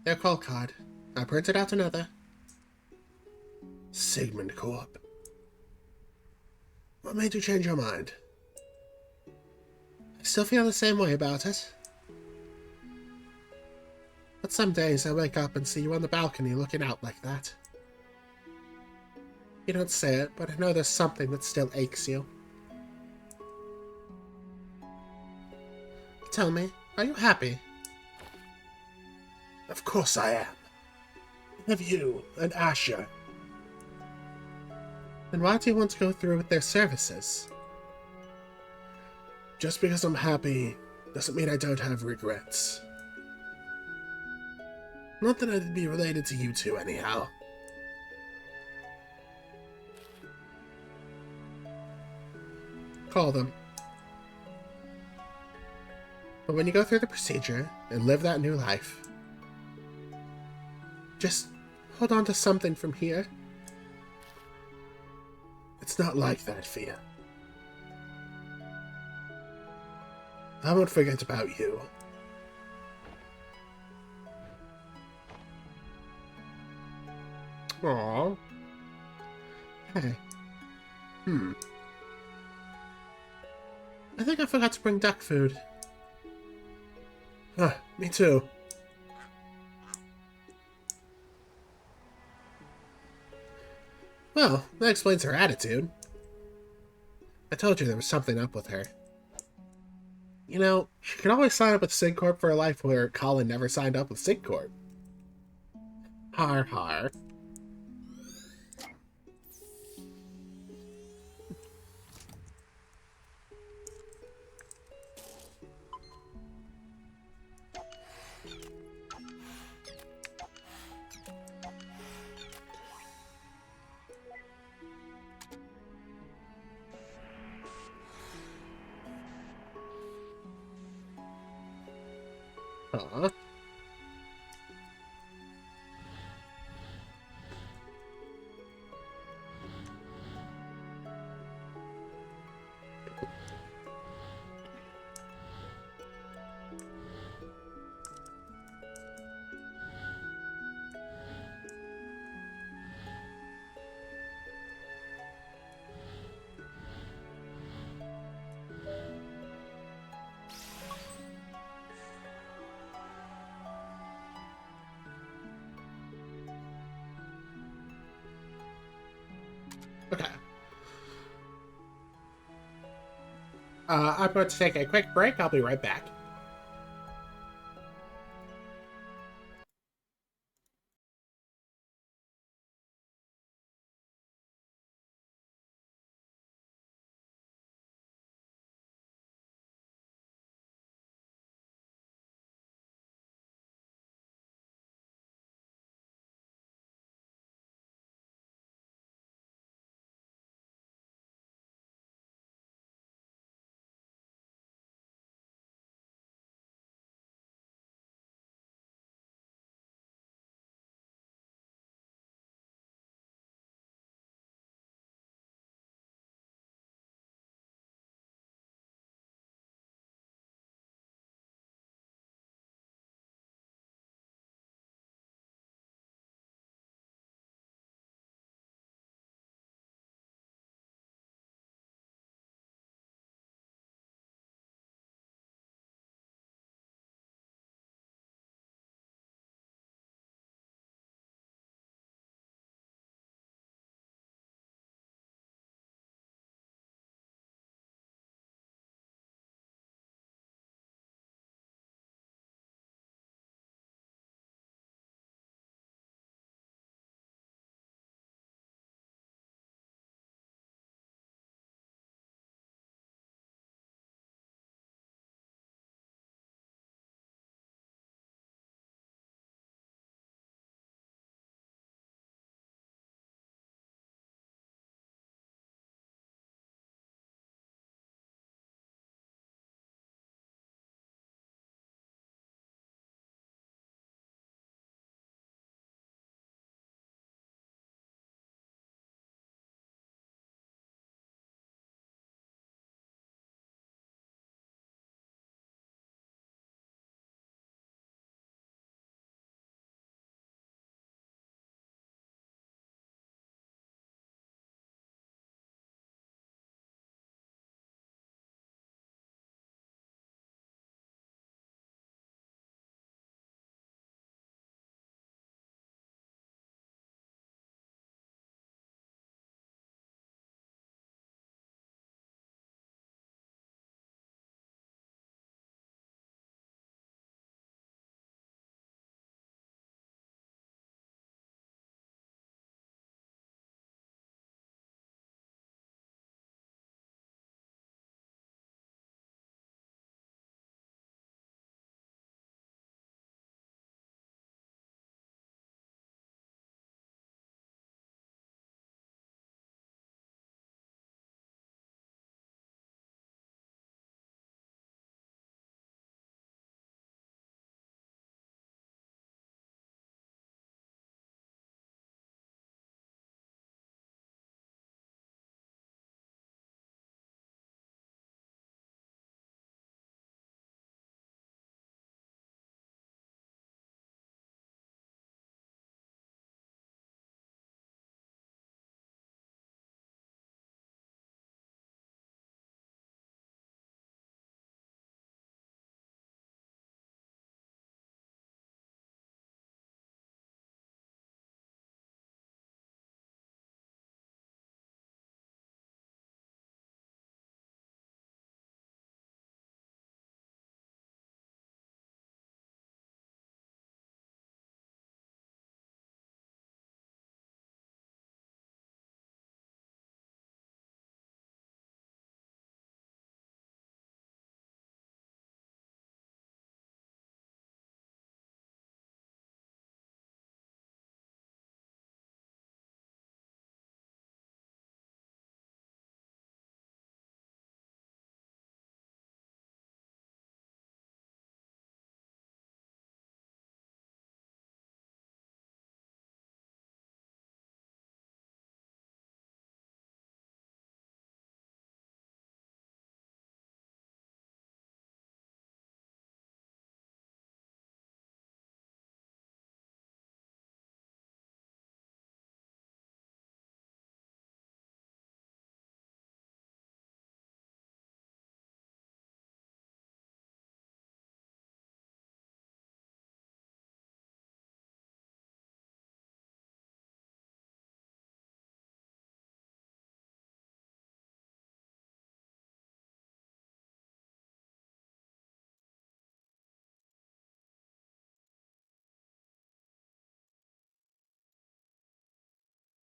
Their call card. I printed out another. Sigmund Corp. What made you change your mind? I still feel the same way about it. But some days I wake up and see you on the balcony looking out like that. You don't say it, but I know there's something that still aches you. Tell me, are you happy? Of course I am. I have you and Asher. Then why do you want to go through with their services? Just because I'm happy doesn't mean I don't have regrets. Not that I'd be related to you two anyhow. Call them. But when you go through the procedure and live that new life, just hold on to something from here. It's not like that, Fia. I won't forget about you. Aww. Hey. I think I forgot to bring duck food. Me too. Well, that explains her attitude. I told you there was something up with her. You know, she could always sign up with SigCorp for a life where Colin never signed up with SigCorp. Har har. Huh. Okay. I'm going to take a quick break. I'll be right back.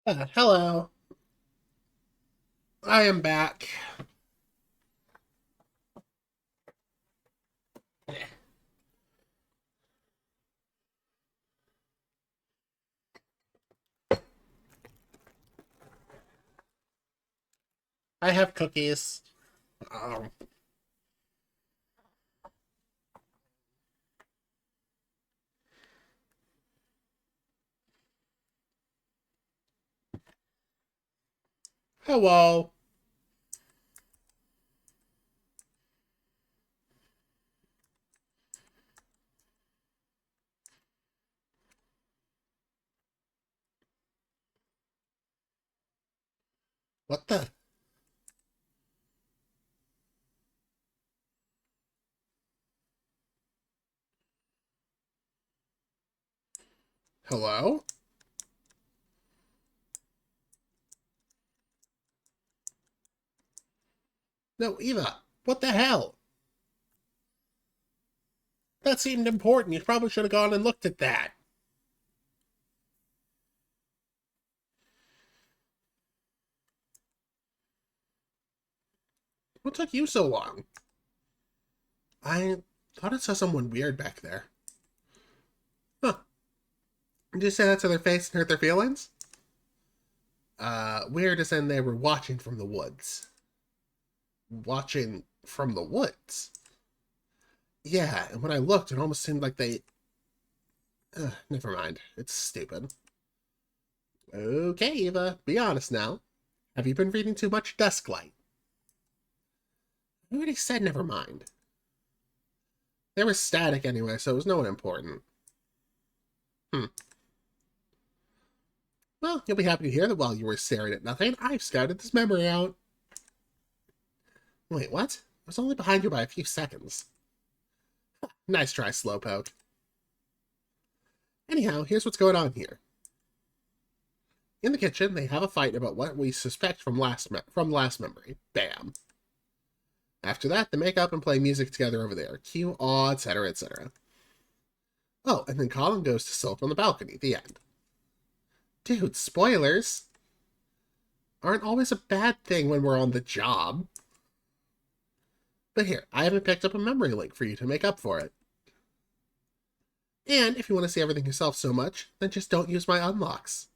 Hello. I am back. I have cookies. Um, Hello. What the? Hello? No, Eva. What the hell? That seemed important. You probably should have gone and looked at that. What took you so long? I thought I saw someone weird back there. Huh. Did you say that to their face and hurt their feelings? Weird as in they were watching from the woods. Watching from the woods? Yeah, and when I looked, it almost seemed like they... never mind. It's stupid. Okay, Eva, be honest now. Have you been reading too much Dusklight? I already said never mind. They were static anyway, so it was no one important. Hmm. Well, you'll be happy to hear that while you were staring at nothing, I've scouted this memory out. Wait, what? I was only behind you by a few seconds. Nice try, Slowpoke. Anyhow, here's what's going on here. In the kitchen, they have a fight about what we suspect from last memory. Bam. After that, they make up and play music together over there. Cue, awe, etc., etc. Oh, and then Colin goes to Silk on the balcony. The end. Dude, spoilers aren't always a bad thing when we're on the job. But here, I haven't picked up a memory link for you to make up for it. And if you want to see everything yourself so much, then just don't use my unlocks.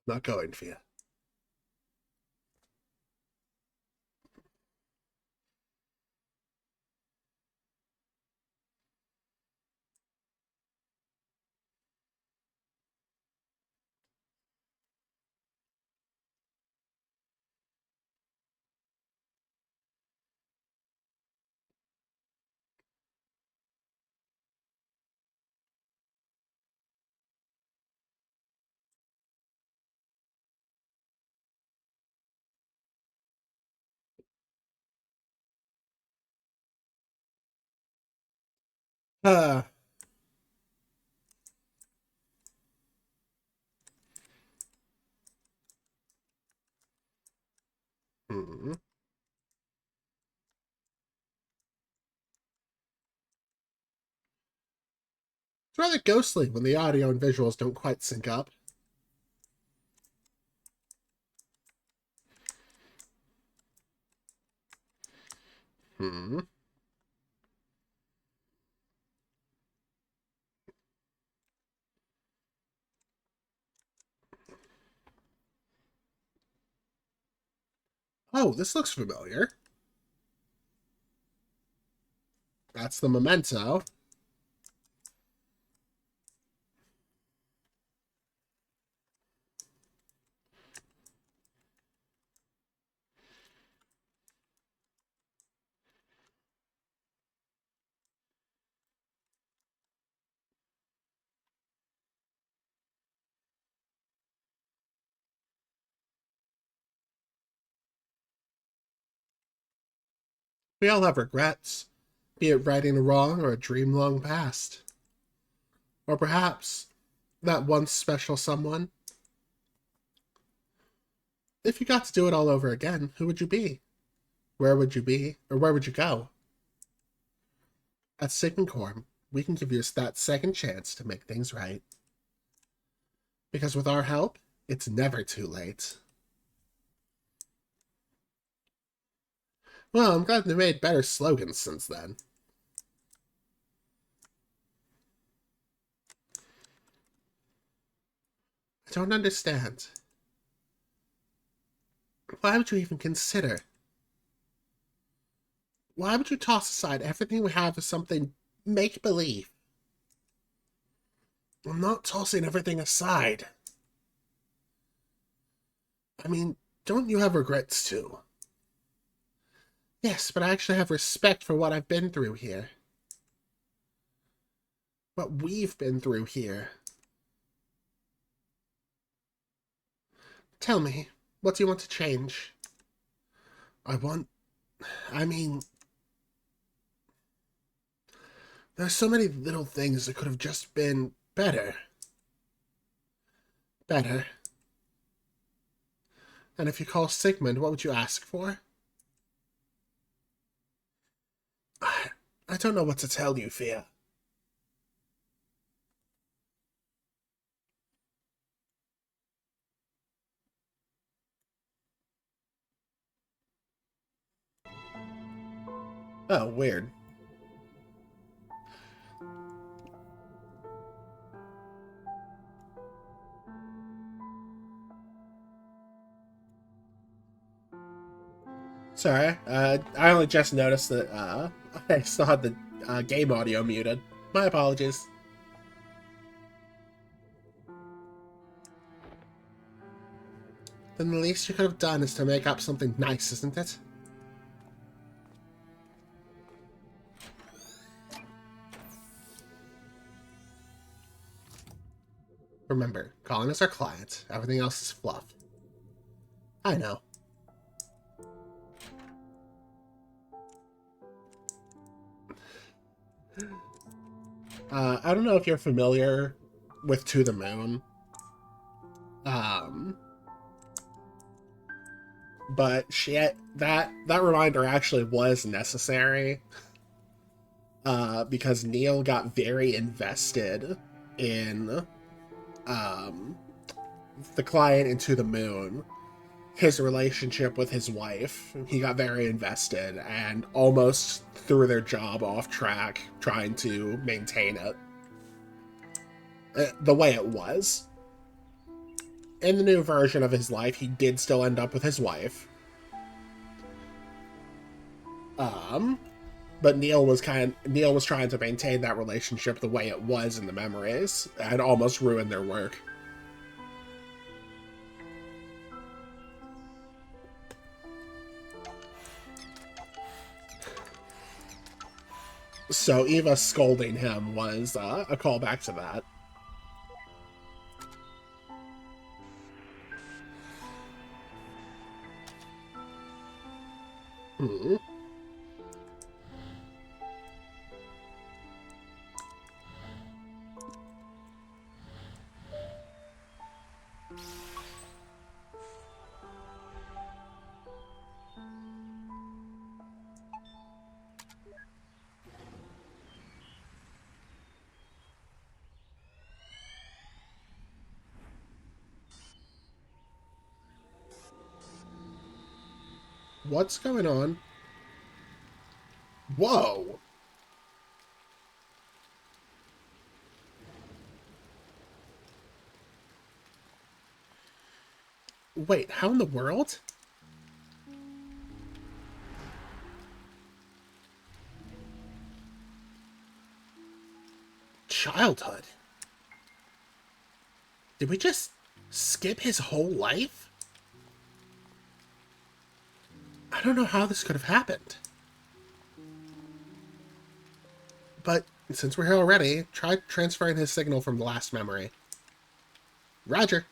I'm not going for you. Uh, hmm. It's rather ghostly when the audio and visuals don't quite sync up. Hmm. Oh, this looks familiar. That's the memento. We all have regrets, be it righting a wrong or a dream long past. Or perhaps that one special someone. If you got to do it all over again, who would you be? Where would you be? Or where would you go? At Sigmund Corp, we can give you that second chance to make things right. Because with our help, it's never too late. Well, I'm glad they made better slogans since then. I don't understand. Why would you even consider? Why would you toss aside everything we have as something make-believe? I'm not tossing everything aside. I mean, don't you have regrets too? Yes, but I actually have respect for what I've been through here. What we've been through here. Tell me, what do you want to change? I mean, there's so many little things that could have just been better. Better. And if you call Sigmund, what would you ask for? I don't know what to tell you, Fia. Oh, weird. Sorry, I only just noticed that, I still had the game audio muted. My apologies. Then the least you could have done is to make up something nice, isn't it? Remember, calling us our client. Everything else is fluff. I know. I don't know if you're familiar with To the Moon. But that reminder actually was necessary. Because Neil got very invested in the client and To the Moon. His relationship with his wife. He got very invested and almost threw their job off track trying to maintain it the way it was. In the new version of his life, he did still end up with his wife. But Neil was trying to maintain that relationship the way it was in the memories and almost ruined their work. So Eva scolding him was a callback to that. Hmm. What's going on? Whoa! Wait, how in the world? Childhood? Did we just skip his whole life? I don't know how this could have happened. But since we're here already, try transferring his signal from the last memory. Roger.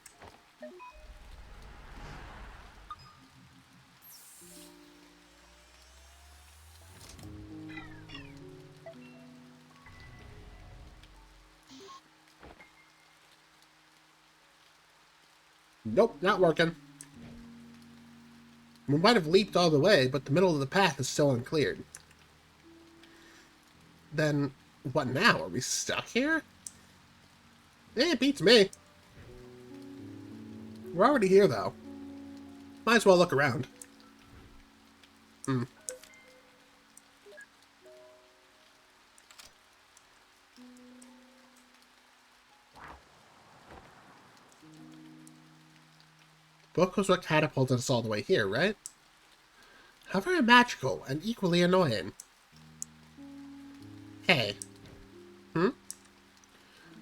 Nope, not working. We might have leaped all the way, but the middle of the path is still uncleared. Then, what now? Are we stuck here? Eh, it beats me. We're already here, though. Might as well look around. Book was what catapulted us all the way here, right? How very magical and equally annoying. Hey.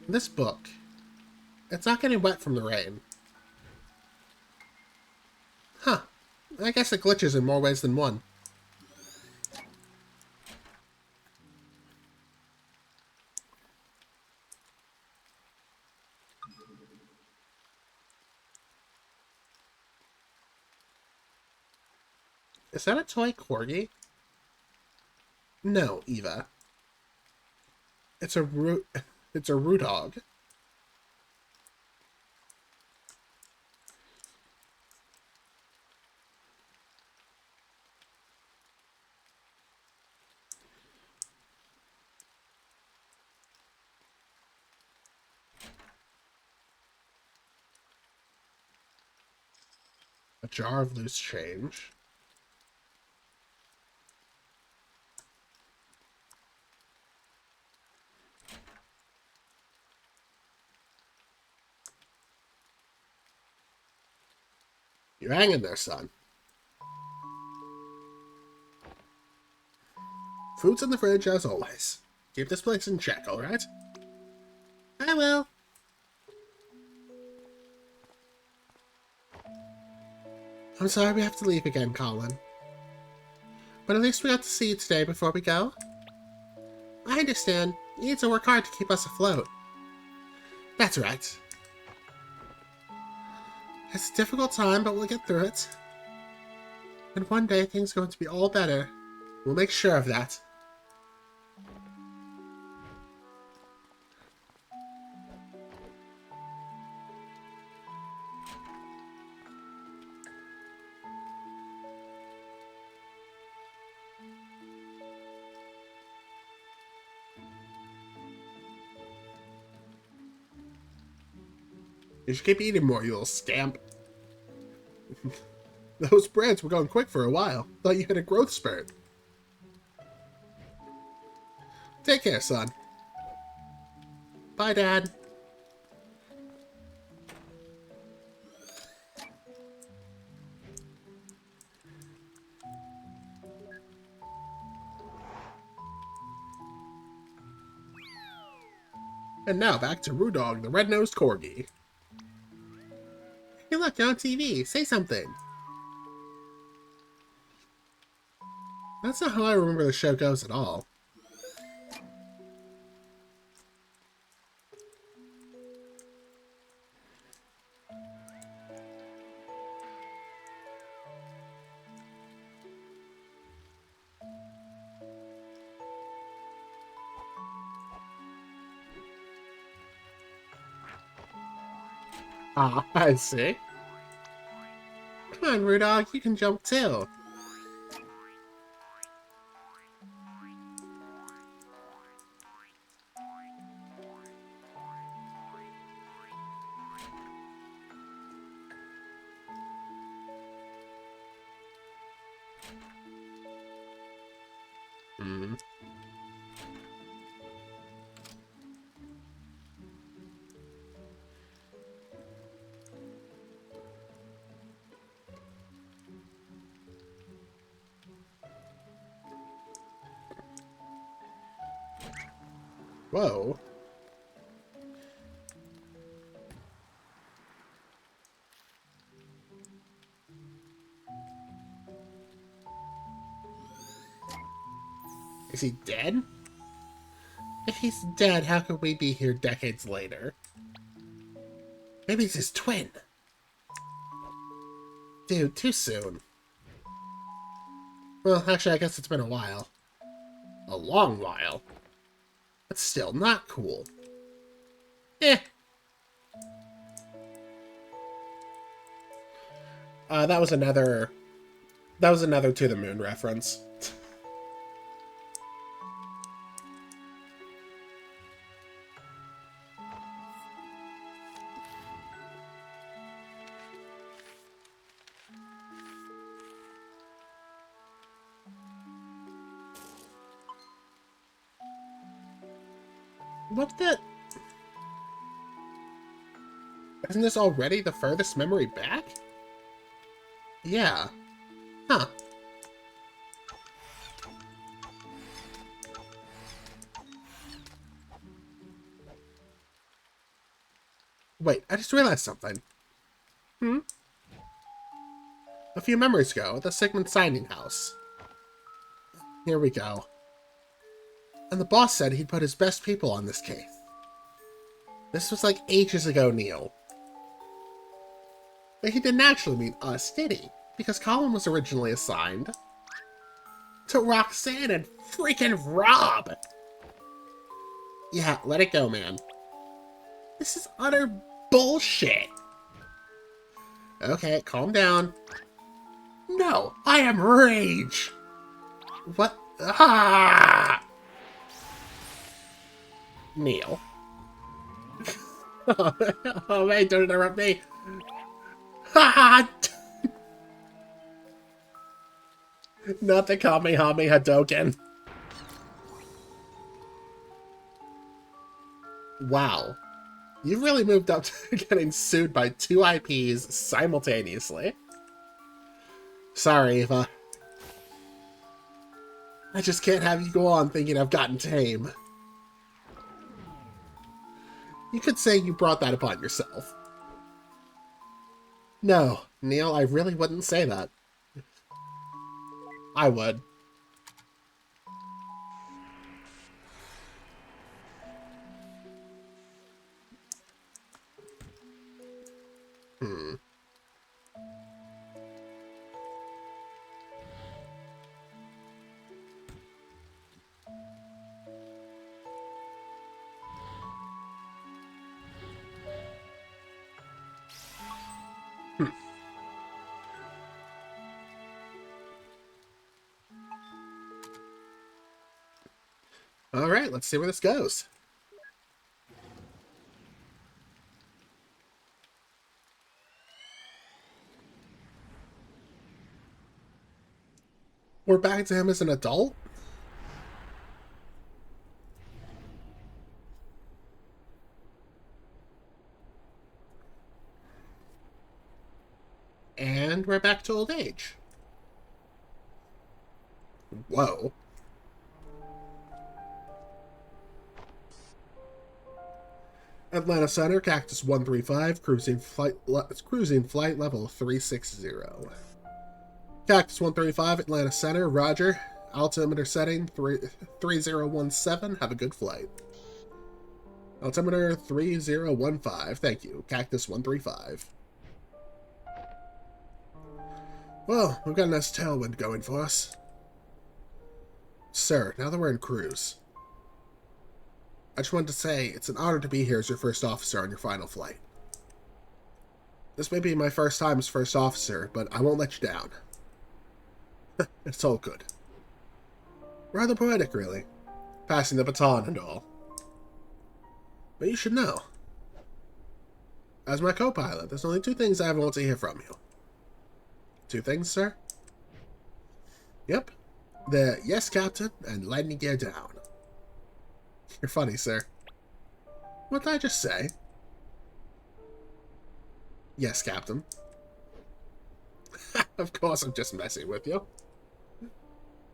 This book. It's not getting wet from the rain. Huh. I guess it glitches in more ways than one. Is that a toy corgi? No, Eva. It's a Rudog. A jar of loose change. You're hanging there, son. Food's in the fridge, as always. Keep this place in check, alright? I will. I'm sorry we have to leave again, Colin. But at least we got to see you today before we go. I understand. You need to work hard to keep us afloat. That's right. It's a difficult time, but we'll get through it. And one day things are going to be all better. We'll make sure of that. You should keep eating more, you little scamp. Those breads were going quick for a while. Thought you had a growth spurt. Take care, son. Bye, Dad. And now back to Rudog, the red-nosed corgi. Hey look, you're on TV. Say something. That's not how I remember the show goes at all. Ah, I see. Come on, Rudog, you can jump too. Whoa. Is he dead? If he's dead, how could we be here decades later? Maybe it's his twin. Dude, too soon. Well, actually, I guess it's been a while. A long while. But still, not cool. Eh. That was another... That was another To the Moon reference. What the... Isn't this already the furthest memory back? Yeah. Huh. Wait, I just realized something. A few memories ago, at the Sigmund Signing House. Here we go. And the boss said he'd put his best people on this case. This was like ages ago, Neil. But he didn't actually mean us, did he? Because Colin was originally assigned to Roxanne and freaking Rob! Yeah, let it go, man. This is utter bullshit. Okay, calm down. No, I am rage! What? Ah! Neil. Oh, man, don't interrupt me. Ha! Not the Kamehameha Hadouken. Wow. You've really moved up to getting sued by 2 IPs simultaneously. Sorry, Eva. I just can't have you go on thinking I've gotten tame. You could say you brought that upon yourself. No, Neil, I really wouldn't say that. I would. Alright, let's see where this goes. We're back to him as an adult? And we're back to old age. Whoa. Atlanta Center, Cactus 135, cruising flight level 360. Cactus 135, Atlanta Center, roger. Altimeter setting 3017, have a good flight. Altimeter 3015, thank you. Cactus 135. Well, we've got a nice tailwind going for us. Sir, now that we're in cruise, I just wanted to say it's an honor to be here as your first officer on your final flight. This may be my first time as first officer, but I won't let you down. It's all good. Rather poetic, really. Passing the baton and all. But you should know. As my co-pilot, there's only 2 things I ever want to hear from you. 2 things, sir? Yep. The yes, Captain, and landing gear down. You're funny, sir. What did I just say? Yes, Captain. Of course, I'm just messing with you.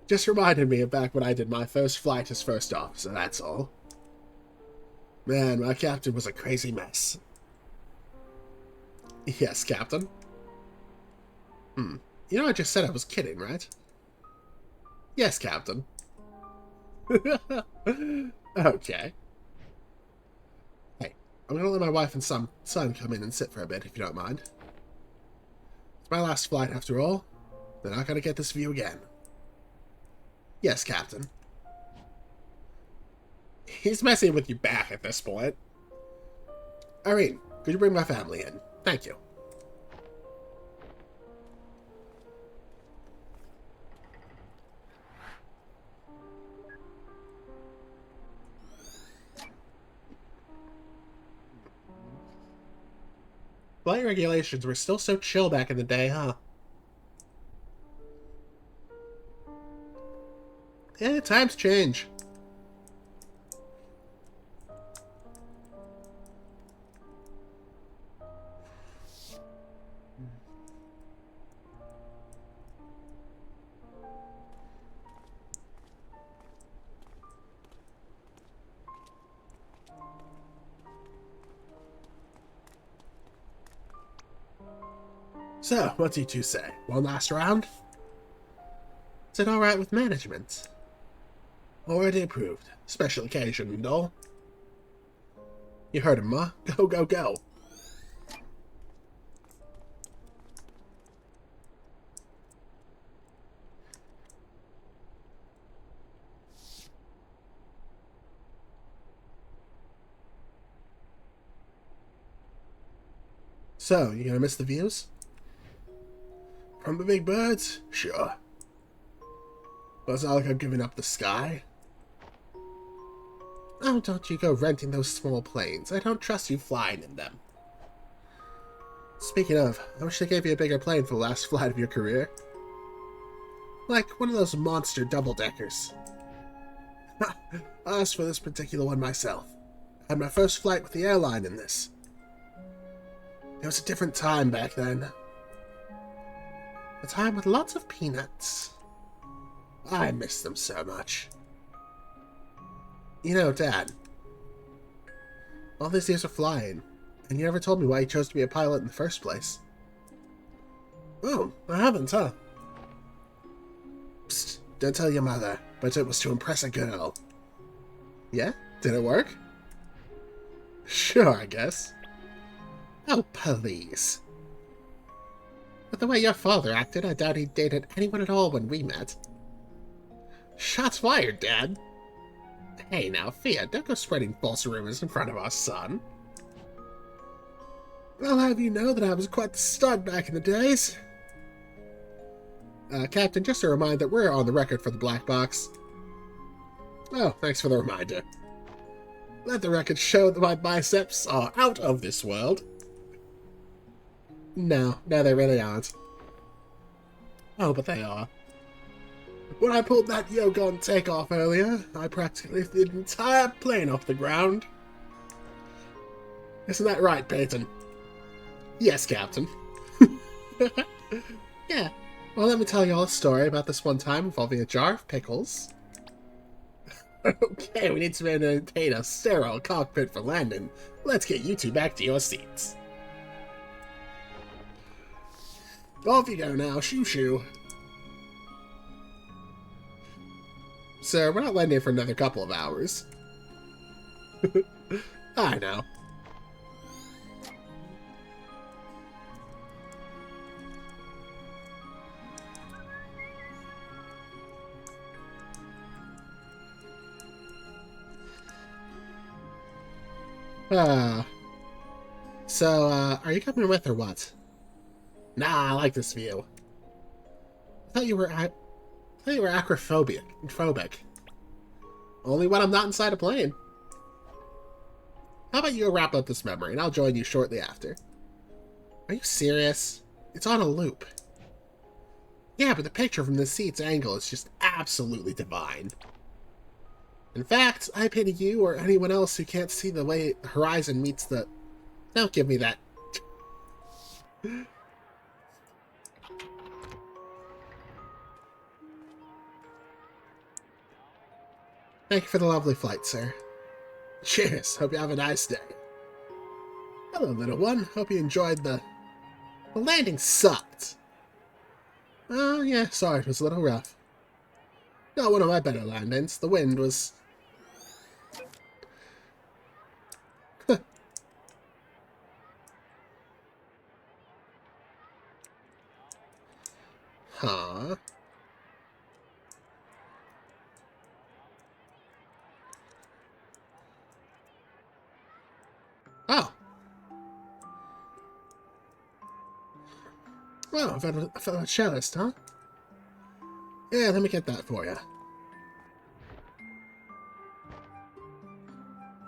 Just reminded me of back when I did my first flight as first officer, that's all. Man, my captain was a crazy mess. Yes, Captain. You know I just said I was kidding, right? Yes, Captain. Okay. Hey, I'm gonna let my wife and son come in and sit for a bit, if you don't mind. It's my last flight, after all. They're not gonna get this view again. Yes, Captain. He's messing with you back at this point. Irene, could you bring my family in? Thank you. Flight regulations were still so chill back in the day, huh? Yeah, times change. So, what do you two say? One last round? Is it alright with management? Already approved. Special occasion and all. You heard him, Ma. Go, go, go. So, you gonna miss the views? From the big birds? Sure. But it's not like I'm giving up the sky. Oh, don't you go renting those small planes. I don't trust you flying in them. Speaking of, I wish they gave you a bigger plane for the last flight of your career. Like one of those monster double-deckers. I asked for this particular one myself. I had my first flight with the airline in this. It was a different time back then. A time with lots of peanuts. I miss them so much. You know, Dad, all these years of flying, and you never told me why you chose to be a pilot in the first place. Oh, I haven't, huh? Psst, don't tell your mother, but it was to impress a girl. Yeah? Did it work? Sure, I guess. Oh, please. But the way your father acted, I doubt he dated anyone at all when we met. Shots fired, Dad. Hey now, Fia, don't go spreading false rumors in front of our son. I'll have you know that I was quite the stud back in the days. Captain, just a reminder that we're on the record for the black box. Oh, thanks for the reminder. Let the record show that my biceps are out of this world. No, they really aren't. Oh, but they are. When I pulled that yoga on takeoff earlier, I practically lifted the entire plane off the ground. Isn't that right, Peyton? Yes, Captain. Yeah. Well, let me tell you all a story about this one time involving a jar of pickles. Okay, we need to maintain a sterile cockpit for landing. Let's get you two back to your seats. Off you go now, shoo-shoo. Sir, we're not landing for another couple of hours. I know. So, are you coming with or what? Nah, I like this view. I thought you were acrophobic. Only when I'm not inside a plane. How about you wrap up this memory, and I'll join you shortly after. Are you serious? It's on a loop. Yeah, but the picture from the seat's angle is just absolutely divine. In fact, I pity you or anyone else who can't see the way the horizon meets the... Don't give me that. Thank you for the lovely flight, sir. Cheers. Hope you have a nice day. Hello, little one. Hope you enjoyed the landing sucked. Oh, yeah, sorry, it was a little rough. Not one of my better landings. The wind was... Huh? Oh. Well, a fellow cellist, huh? Yeah, let me get that for you.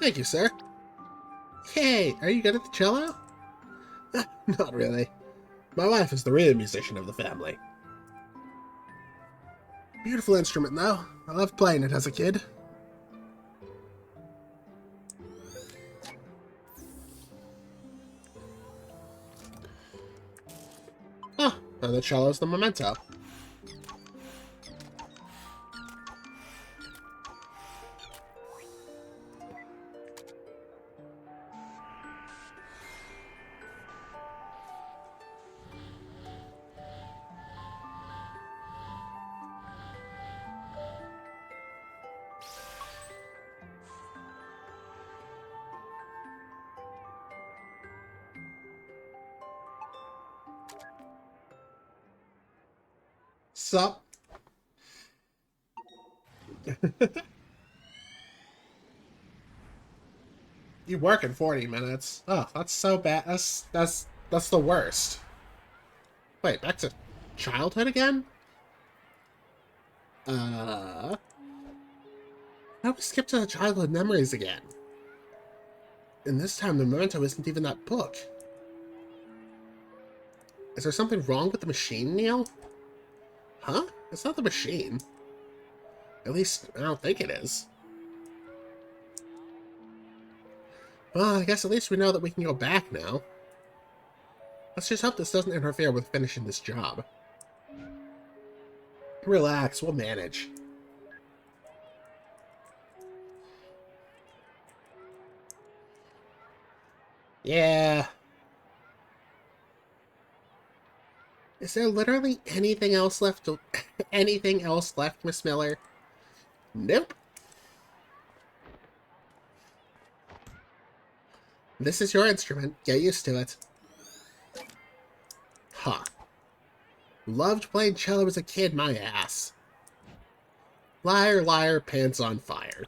Thank you, sir. Hey, are you good at the cello? Not really. My wife is the real musician of the family. Beautiful instrument, though. I loved playing it as a kid. Oh, and the cello's the memento. Sup? You work in 40 minutes. Oh, that's so bad. That's the worst. Wait, back to childhood again? How we skip to the childhood memories again? And this time the memento isn't even that book. Is there something wrong with the machine, Neil? Huh? It's not the machine. At least, I don't think it is. Well, I guess at least we know that we can go back now. Let's just hope this doesn't interfere with finishing this job. Relax, we'll manage. Yeah. Is there literally anything else left? Anything else left, Miss Miller? Nope. This is your instrument. Get used to it. Huh. Loved playing cello as a kid, my ass. Liar, liar, pants on fire.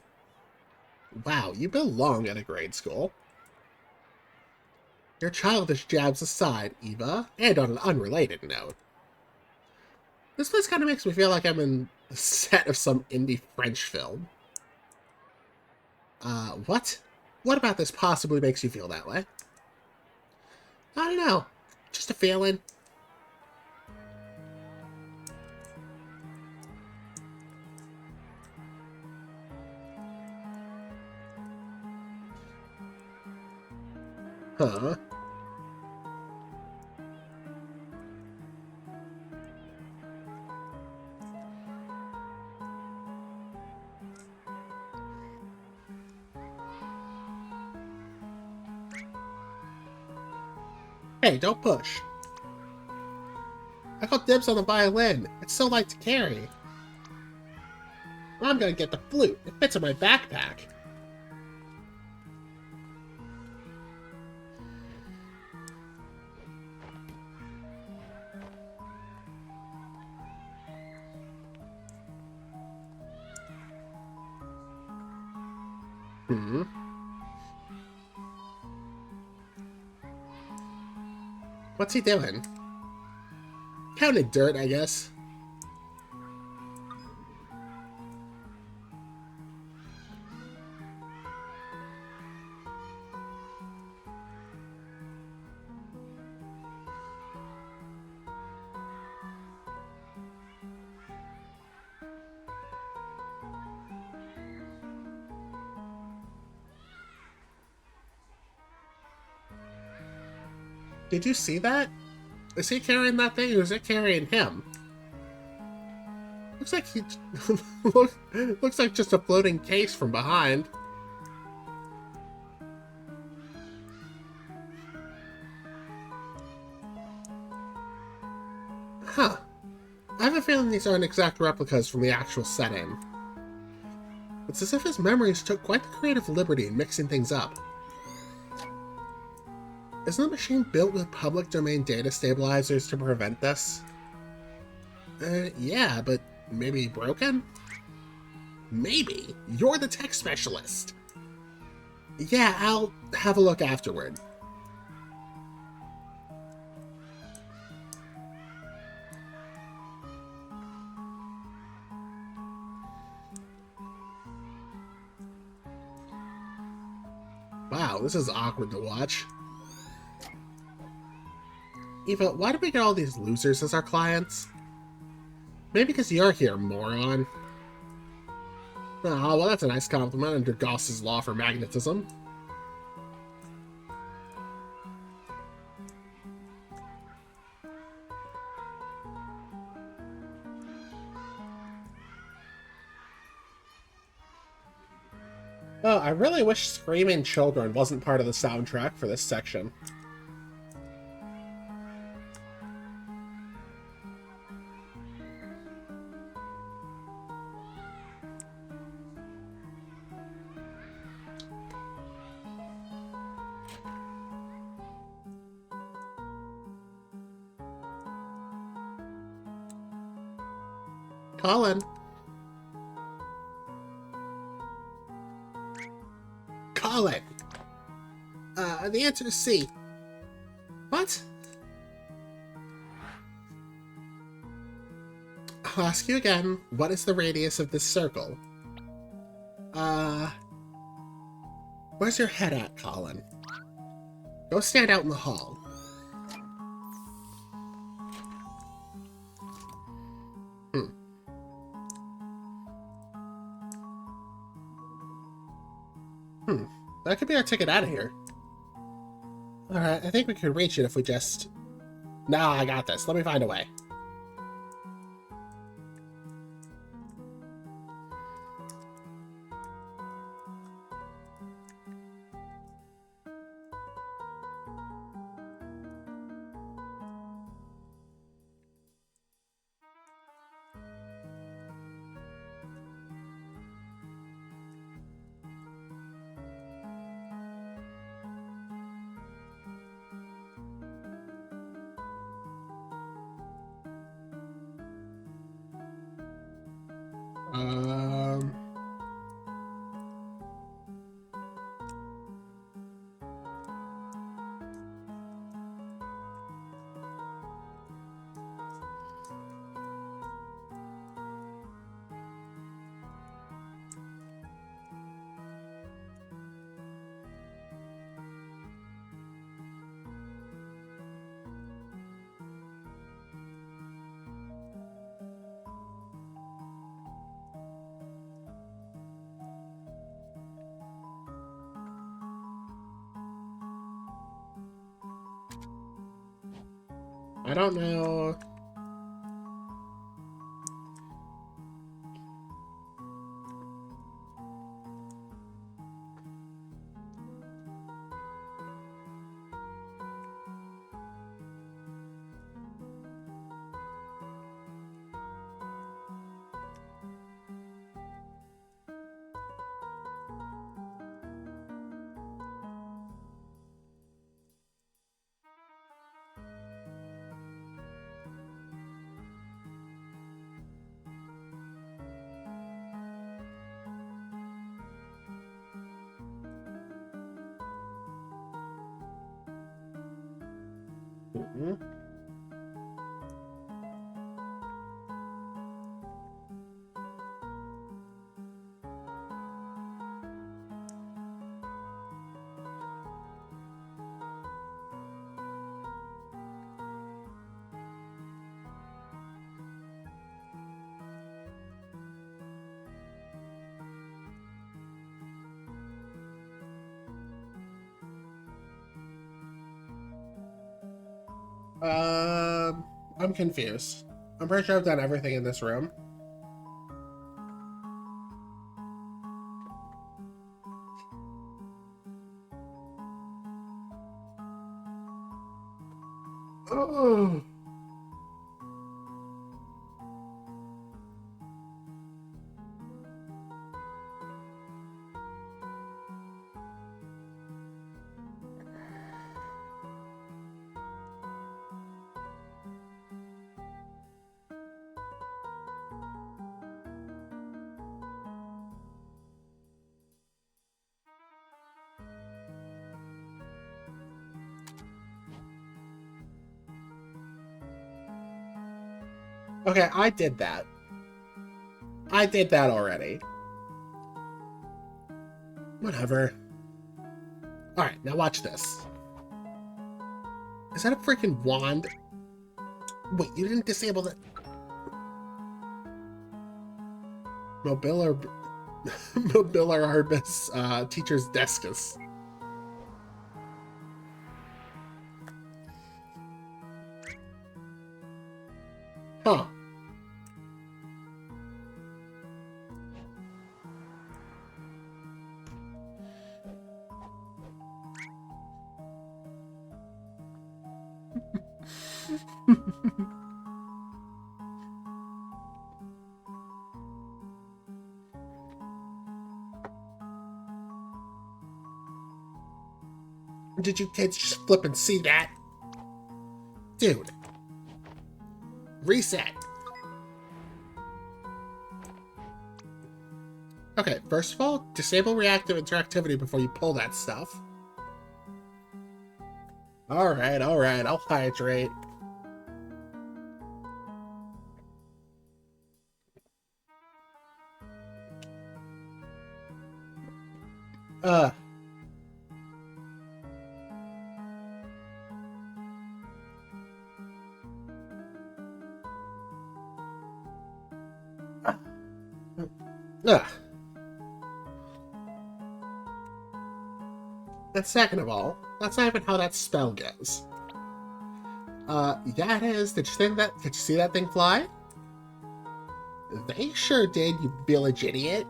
Wow, you belong at a grade school. Your childish jabs aside, Eva, and on an unrelated note. This place kind of makes me feel like I'm in the set of some indie French film. What? What about this possibly makes you feel that way? I don't know. Just a feeling. Huh? Hey, don't push. I got dibs on the violin. It's so light to carry. I'm gonna get the flute. It fits in my backpack. Hmm. What's he doing? Counting dirt, I guess. Did you see that? Is he carrying that thing, or is it carrying him? Looks like he... looks like just a floating case from behind. Huh. I have a feeling these aren't exact replicas from the actual setting. It's as if his memories took quite the creative liberty in mixing things up. Isn't the machine built with public domain data stabilizers to prevent this? Yeah, but maybe broken? Maybe. You're the tech specialist. Yeah, I'll have a look afterward. Wow, this is awkward to watch. Eva, why do we get all these losers as our clients? Maybe because you're here, moron. Oh, well, that's a nice compliment under Gauss's law for magnetism. Oh, I really wish Screaming Children wasn't part of the soundtrack for this section. Colin. Colin! The answer is C. What? I'll ask you again, what is the radius of this circle? Where's your head at, Colin? Go stand out in the hall. That could be our ticket out of here. Alright, I think we could reach it if we just... Nah, I got this. Let me find a way. Um... I don't know. Mm-hmm. I'm confused. I'm pretty sure I've done everything in this room. Oh. Okay, I did that. I did that already. Whatever. Alright, now watch this. Is that a freaking wand? Wait, you didn't disable the... Mobilar... Mobilar Arbus, Teacher's Descus. Huh. Did you kids just flip and see that? Dude. Reset. Okay, first of all, disable reactive interactivity before you pull that stuff. Alright, I'll hydrate. Uh. And second of all, that's not even how that spell goes. Yeah, it is. Did you see that thing fly? They sure did, you village idiot.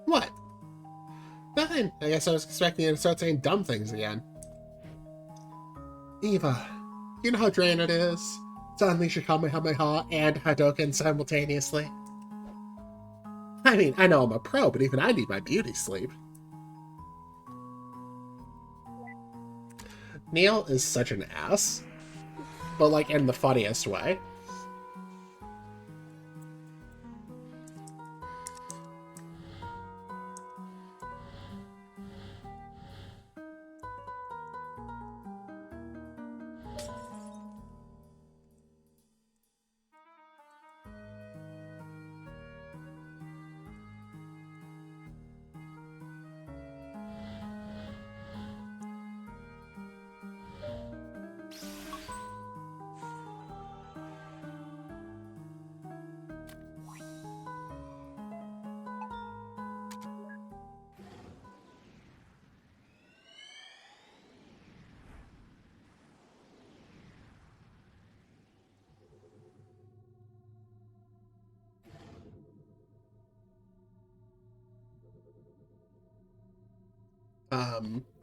What? Nothing. I guess I was expecting you to start saying dumb things again. Eva, you know how draining it is to unleash your Kamehameha and Hadouken simultaneously? I mean, I know I'm a pro, but even I need my beauty sleep. Neil is such an ass, but like in the funniest way.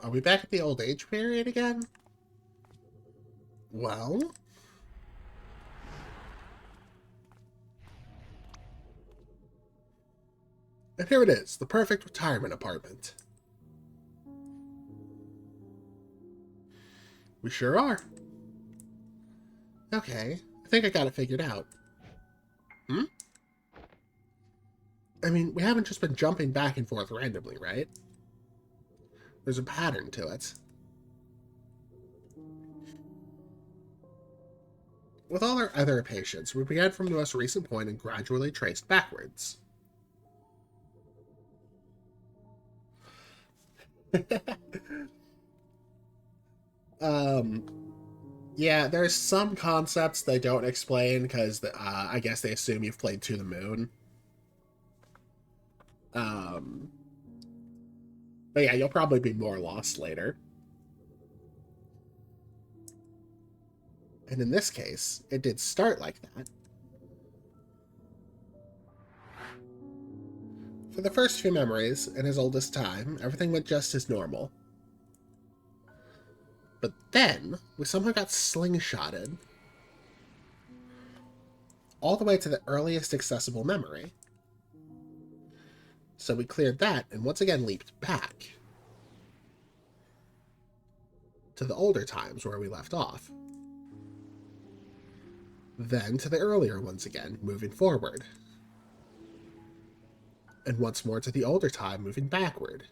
Are we back at the old age period again? Well... And here it is, the perfect retirement apartment. We sure are. Okay, I think I got it figured out. I mean, we haven't just been jumping back and forth randomly, right? There's a pattern to it. With all our other patients, we began from the most recent point and gradually traced backwards. Yeah, there's some concepts they don't explain because I guess they assume you've played To the Moon. But yeah, you'll probably be more lost later. And in this case, it did start like that. For the first few memories, in his oldest time, everything went just as normal. But then, we somehow got slingshotted. All the way to the earliest accessible memory. So we cleared that, and once again leaped back. To the older times where we left off. Then to the earlier ones again, moving forward. And once more to the older time, moving backward.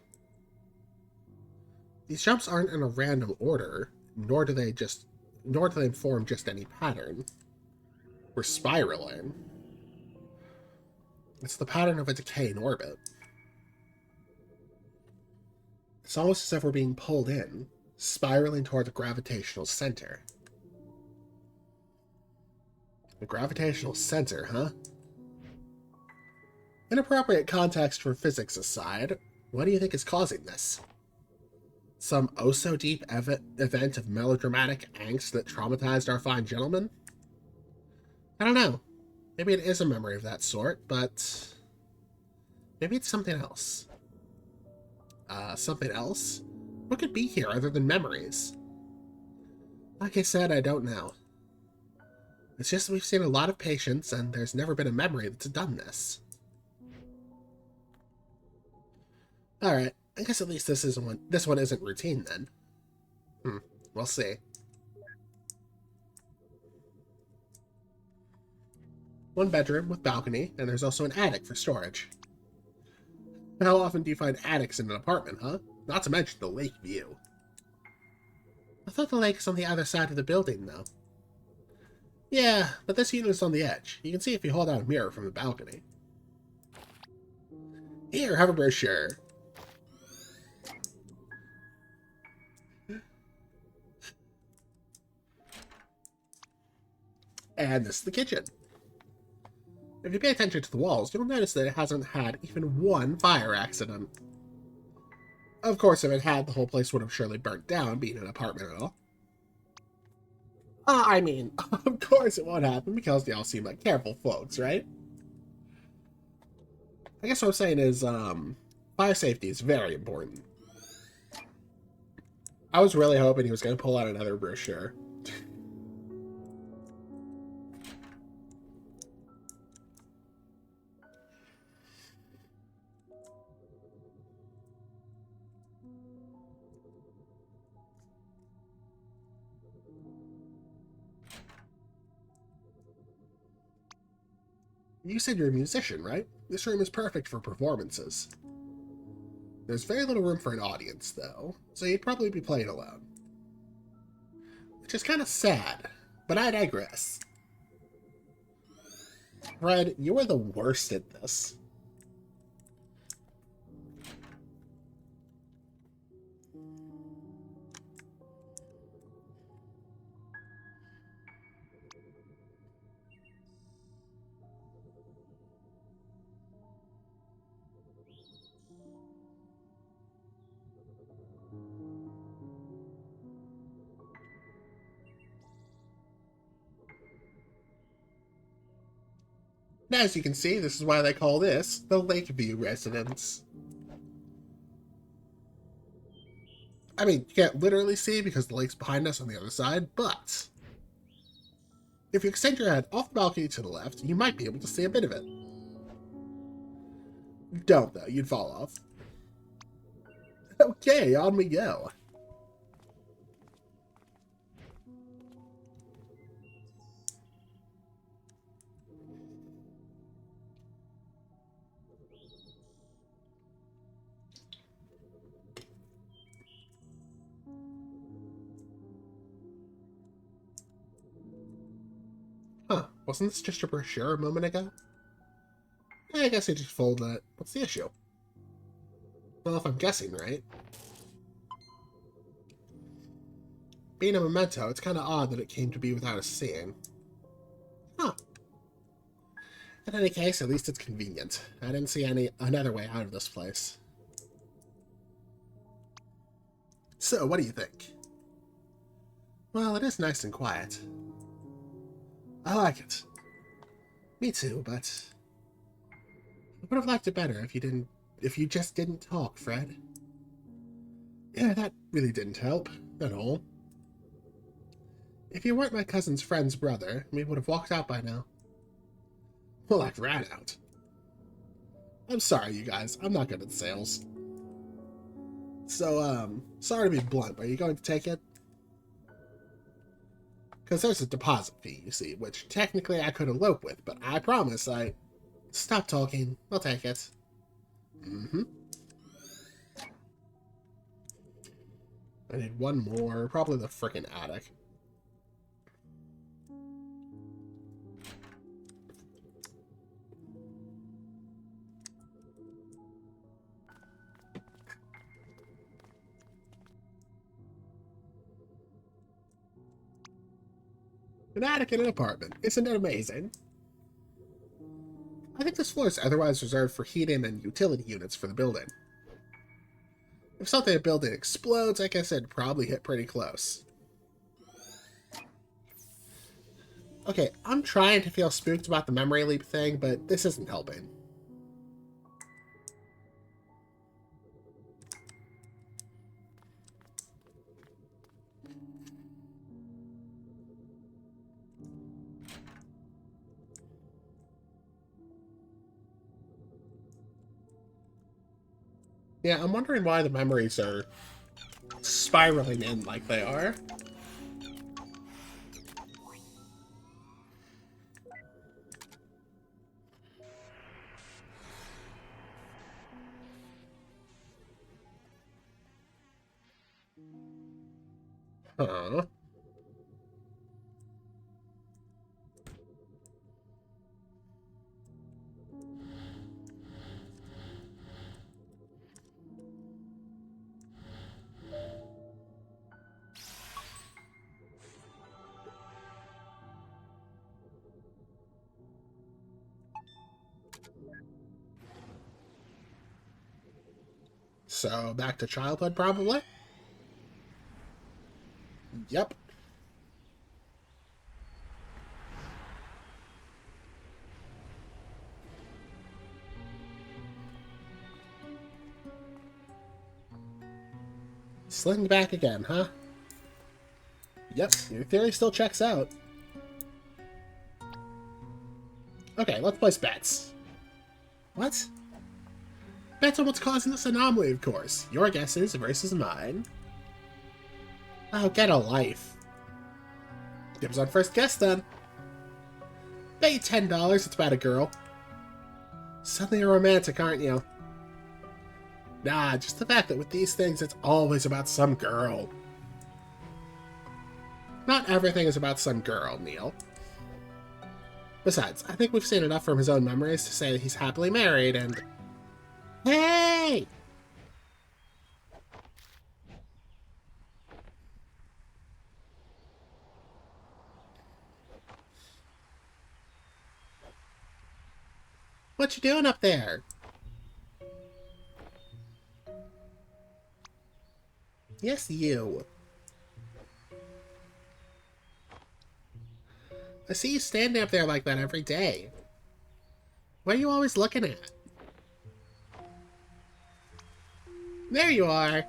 These jumps aren't in a random order, nor do they just nor do they form just any pattern. We're spiraling. It's the pattern of a decay in orbit. It's almost as if we're being pulled in, spiraling toward the gravitational center. The gravitational center, huh? Inappropriate context for physics aside, what do you think is causing this? Some oh-so-deep event of melodramatic angst that traumatized our fine gentleman? I don't know. Maybe it is a memory of that sort, but maybe it's something else. Something else? What could be here other than memories? Like I said, I don't know. It's just we've seen a lot of patients, and there's never been a memory that's done this. Alright, I guess at least this one isn't routine then. We'll see. One bedroom with balcony, and there's also an attic for storage. How often do you find attics in an apartment, huh? Not to mention the lake view. I thought the lake is on the other side of the building, though. Yeah, but this unit is on the edge. You can see if you hold out a mirror from the balcony. Here, have a brochure. And this is the kitchen. If you pay attention to the walls, you'll notice that it hasn't had even one fire accident. Of course, if it had, the whole place would have surely burnt down, being an apartment and all. I mean, of course it won't happen, because y'all seem like careful folks, right? I guess what I'm saying is, fire safety is very important. I was really hoping he was going to pull out another brochure. You said you're a musician, right? This room is perfect for performances. There's very little room for an audience, though, so you'd probably be playing alone. Which is kind of sad, but I digress. Fred, you are the worst at this. As you can see, this is why they call this the Lakeview Residence. I mean, you can't literally see because the lake's behind us on the other side, but if you extend your head off the balcony to the left, you might be able to see a bit of it. Don't, though. You'd fall off. Okay, on we go. Huh, wasn't this just a brochure a moment ago? I guess I just folded it. What's the issue? Well, if I'm guessing right. Being a memento, it's kind of odd that it came to be without us seeing. Huh. In any case, at least it's convenient. I didn't see another way out of this place. So, what do you think? Well, it is nice and quiet. I like it. Me too, but I would have liked it better if you just didn't talk, Fred. Yeah, that really didn't help at all. If you weren't my cousin's friend's brother, we would have walked out by now. Well, I ran out. I'm sorry, you guys. I'm not good at sales. So, sorry to be blunt, but are you going to take it? Because there's a deposit fee, you see, which technically I could elope with, but I promise I... Stop talking. I'll take it. I need one more. Probably the frickin' attic. An attic in an apartment. Isn't it amazing? I think this floor is otherwise reserved for heating and utility units for the building. If something in the building explodes, I guess it'd probably hit pretty close. Okay, I'm trying to feel spooked about the memory leap thing, but this isn't helping. Yeah, I'm wondering why the memories are spiraling in like they are. Huh. So, back to childhood, probably? Yep. Sling back again, huh? Yep, your theory still checks out. Okay, let's place bets. What? Bets on what's causing this anomaly, of course. Your guesses versus mine. Oh, get a life. Dibs on first guess, then. Bet you $10 it's about a girl. Suddenly you're romantic, aren't you? Nah, just the fact that with these things, it's always about some girl. Not everything is about some girl, Neil. Besides, I think we've seen enough from his own memories to say that he's happily married and... Hey! What you doing up there? Yes, you. I see you standing up there like that every day. What are you always looking at? There you are.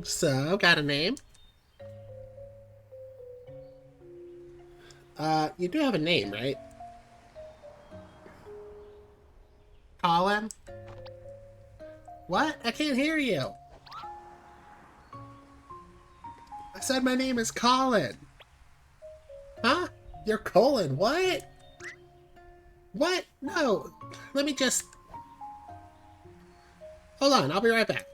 So, got a name? You do have a name, right? Colin? What? I can't hear you. I said my name is Colin. Huh? You're Colin, what? What? No. Let me just... Hold on, I'll be right back.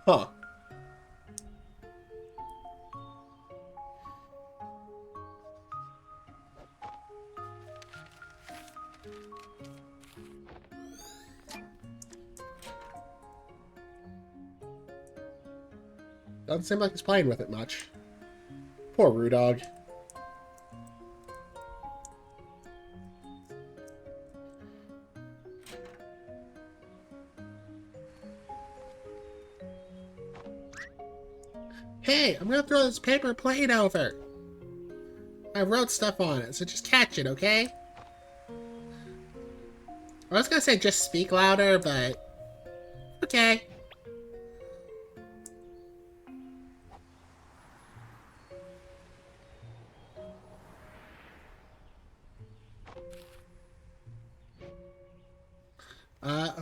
Huh. Doesn't seem like he's playing with it much. Poor Rudog. Hey, I'm gonna throw this paper plate over. I wrote stuff on it, so just catch it, okay? I was gonna say just speak louder, but... Okay.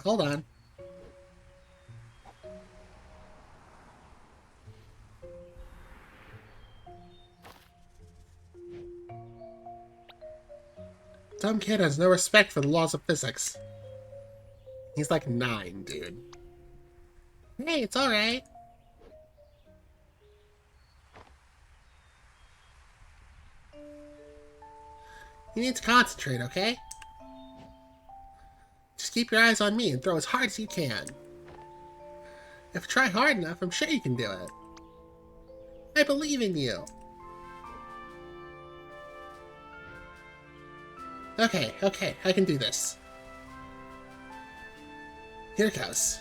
Hold on. Dumb kid has no respect for the laws of physics. He's like 9, dude. Hey, it's alright. You need to concentrate, okay? Just keep your eyes on me and throw as hard as you can. If you try hard enough, I'm sure you can do it. I believe in you. Okay, I can do this. Here goes.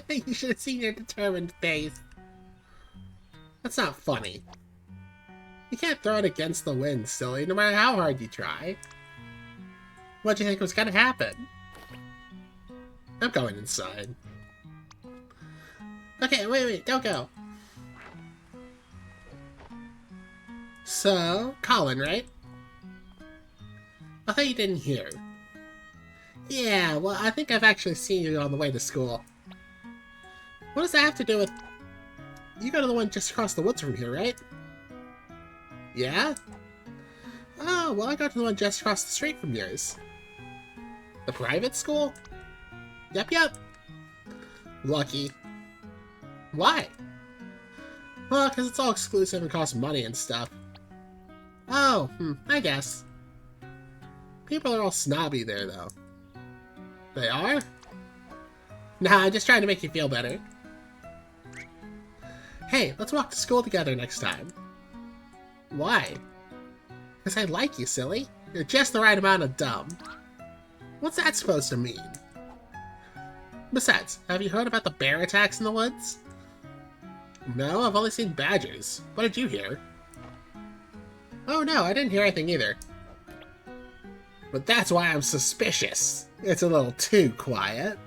You should have seen your determined face. That's not funny. You can't throw it against the wind, silly, no matter how hard you try. What do you think was gonna happen? I'm going inside. Okay, wait, don't go. So, Colin, right? I thought you didn't hear. Yeah, well, I think I've actually seen you on the way to school. What does that have to do with... You go to the one just across the woods from here, right? Yeah? Oh, well, I go to the one just across the street from yours. The private school? Yep. Lucky. Why? Well, because it's all exclusive and costs money and stuff. Oh, I guess. People are all snobby there, though. They are? Nah, I'm just trying to make you feel better. Hey, let's walk to school together next time. Why? Because I like you, silly. You're just the right amount of dumb. What's that supposed to mean? Besides, have you heard about the bear attacks in the woods? No, I've only seen badgers. What did you hear? Oh no, I didn't hear anything either. But that's why I'm suspicious. It's a little too quiet.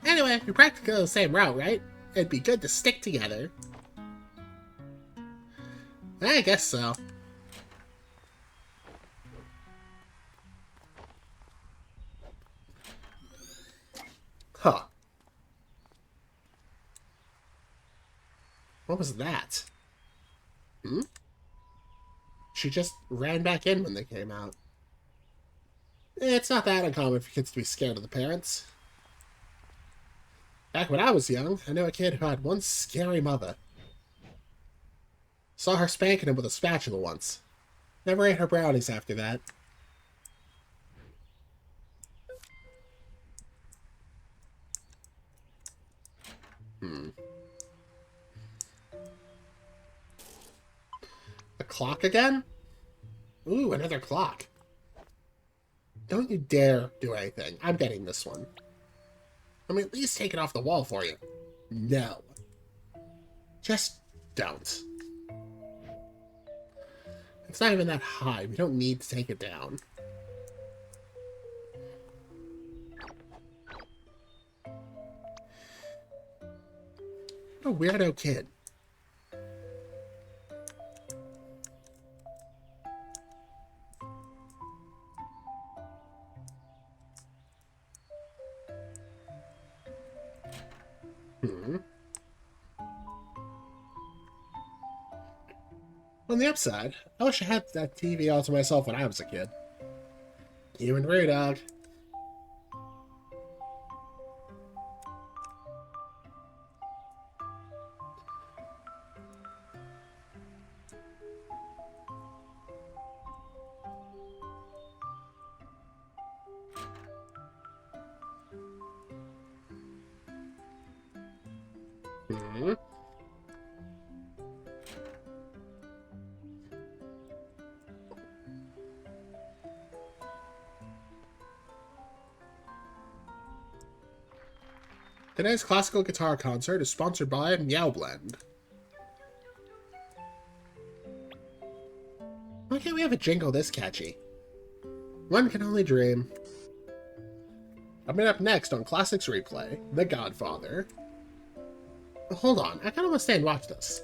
Anyway, we practically go the same route, right? It'd be good to stick together. I guess so. Huh. What was that? She just ran back in when they came out. It's not that uncommon for kids to be scared of the parents. Back when I was young, I knew a kid who had one scary mother. Saw her spanking him with a spatula once. Never ate her brownies after that. A clock again? Ooh, another clock. Don't you dare do anything. I'm getting this one. Let me at least take it off the wall for you. No. Just don't. It's not even that high. We don't need to take it down. What a weirdo kid. On the upside, I wish I had that TV all to myself when I was a kid. You and Ray Dog. Today's classical guitar concert is sponsored by Meowblend. Why can't we have a jingle this catchy? One can only dream. Coming up next on Classics Replay, The Godfather. Hold on, I kinda wanna stay and watch this.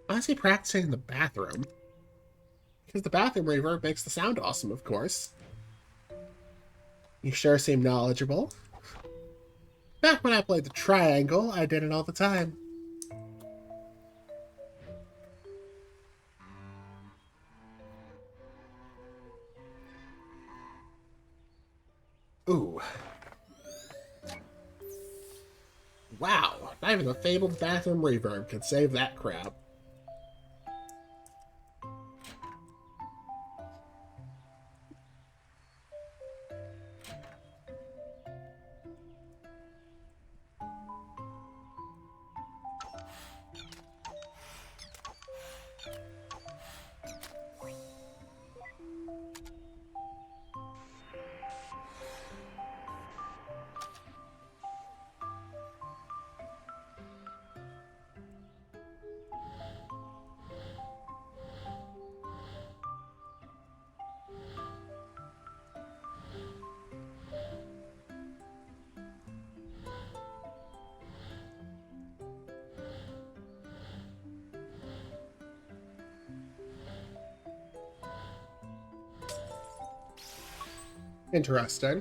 Why is he practicing in the bathroom? Because the bathroom reverb makes the sound awesome, of course. You sure seem knowledgeable. Back when I played the triangle, I did it all the time. Ooh. Wow, not even the fabled bathroom reverb could save that crap. Interesting.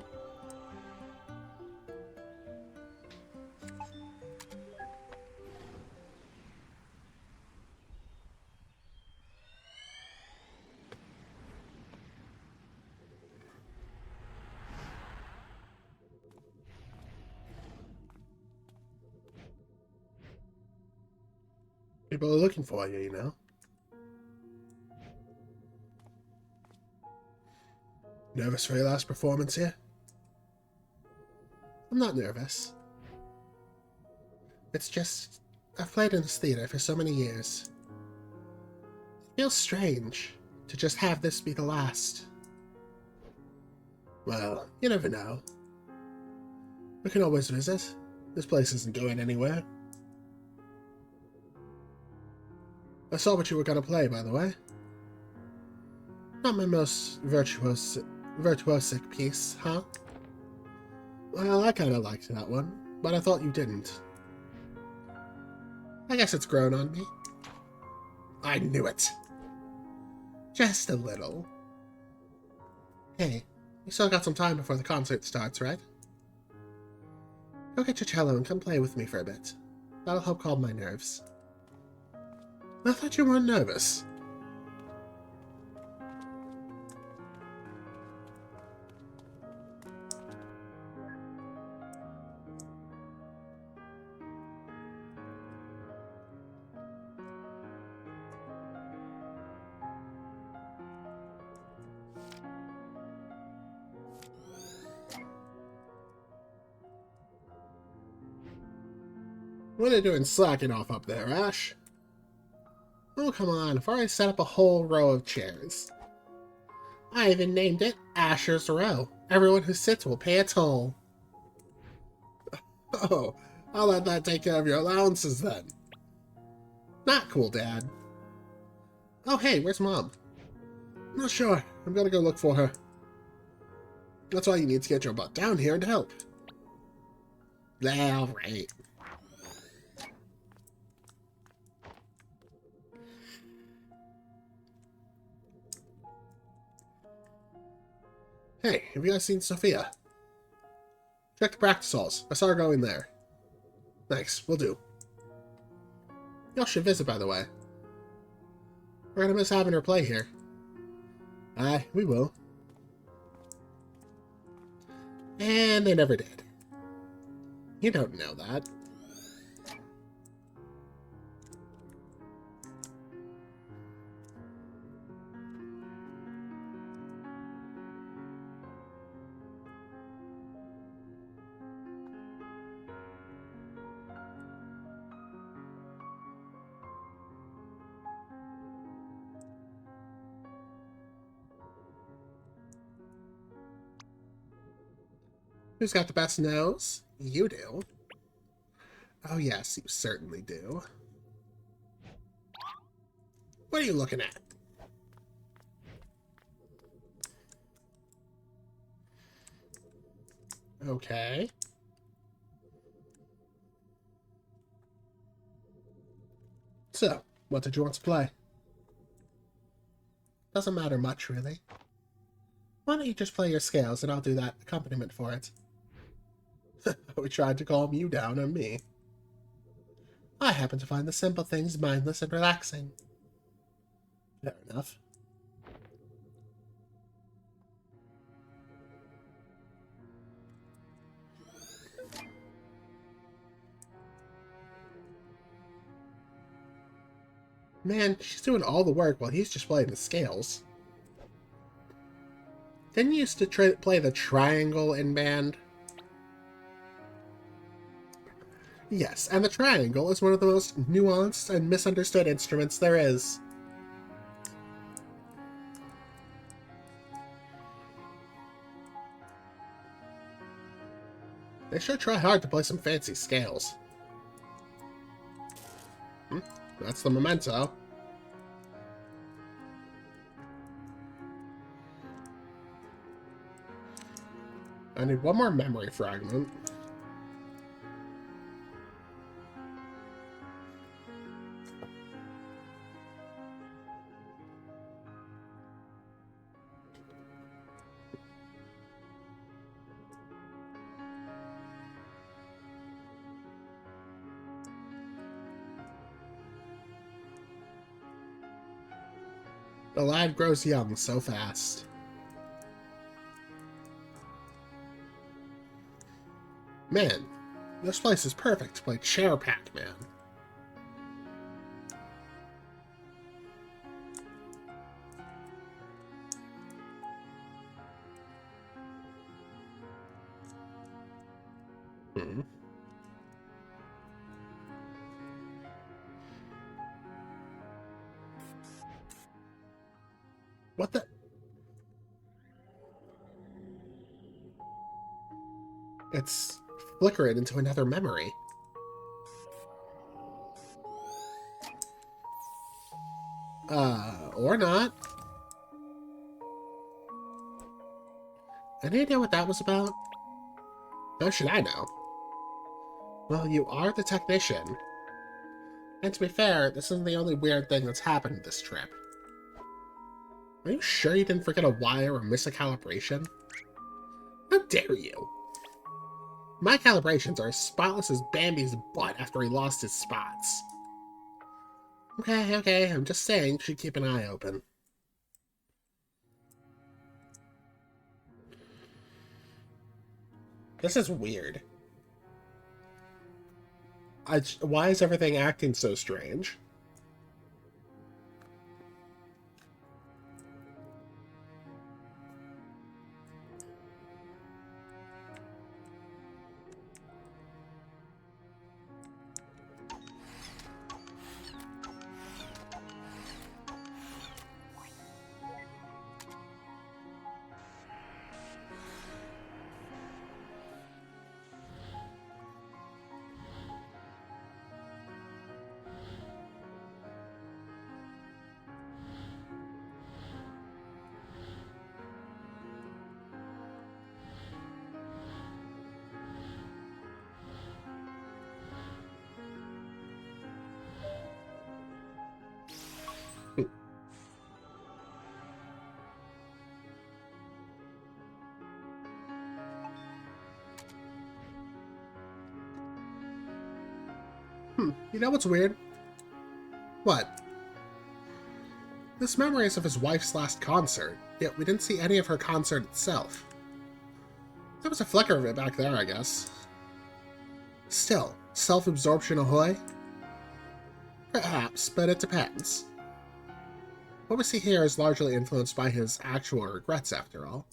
People are looking for you, you know? Nervous for your last performance here? I'm not nervous. It's just, I've played in this theater for so many years. It feels strange to just have this be the last. Well, you never know. We can always visit. This place isn't going anywhere. I saw what you were going to play, by the way. Not my most virtuosic piece, huh? Well, I kind of liked that one, but I thought you didn't. I guess it's grown on me. I knew it. Just a little. Hey, you still got some time before the concert starts, right? Go get your cello and come play with me for a bit. That'll help calm my nerves. I thought you weren't nervous. What are you doing slacking off up there, Ash? Oh, come on, I've already set up a whole row of chairs. I even named it Asher's Row. Everyone who sits will pay a toll. Oh, I'll let that take care of your allowances then. Not cool, Dad. Oh, hey, where's Mom? Not sure. I'm gonna go look for her. That's why you need to get your butt down here and help. Alright. Hey, have you guys seen Sophia? Check the practice halls. I saw her go in there. Thanks, will do. Y'all should visit, by the way. We're gonna miss having her play here. Aye, we will. And they never did. You don't know that. Who's got the best nose? You do. Oh yes, you certainly do. What are you looking at? Okay. So, what did you want to play? Doesn't matter much, really. Why don't you just play your scales and I'll do that accompaniment for it? We tried to calm you down and me. I happen to find the simple things mindless and relaxing. Fair enough. Man, she's doing all the work while he's just playing the scales. Didn't you used to play the triangle in band? Yes, and the triangle is one of the most nuanced and misunderstood instruments there is. They sure try hard to play some fancy scales. That's the memento. I need one more memory fragment. The lad grows young so fast. Man, this place is perfect to play Chair Pac-Man. What the? It's flickering into another memory. Or not. Any idea what that was about? How should I know? Well, you are the technician. And to be fair, this isn't the only weird thing that's happened this trip. Are you sure you didn't forget a wire or miss a calibration? How dare you? My calibrations are as spotless as Bambi's butt after he lost his spots. Okay, I'm just saying you should keep an eye open. This is weird. Why is everything acting so strange? You know what's weird? What? This memory is of his wife's last concert, yet we didn't see any of her concert itself. There was a flicker of it back there, I guess. Still, self-absorption ahoy? Perhaps, but it depends. What we see here is largely influenced by his actual regrets, after all.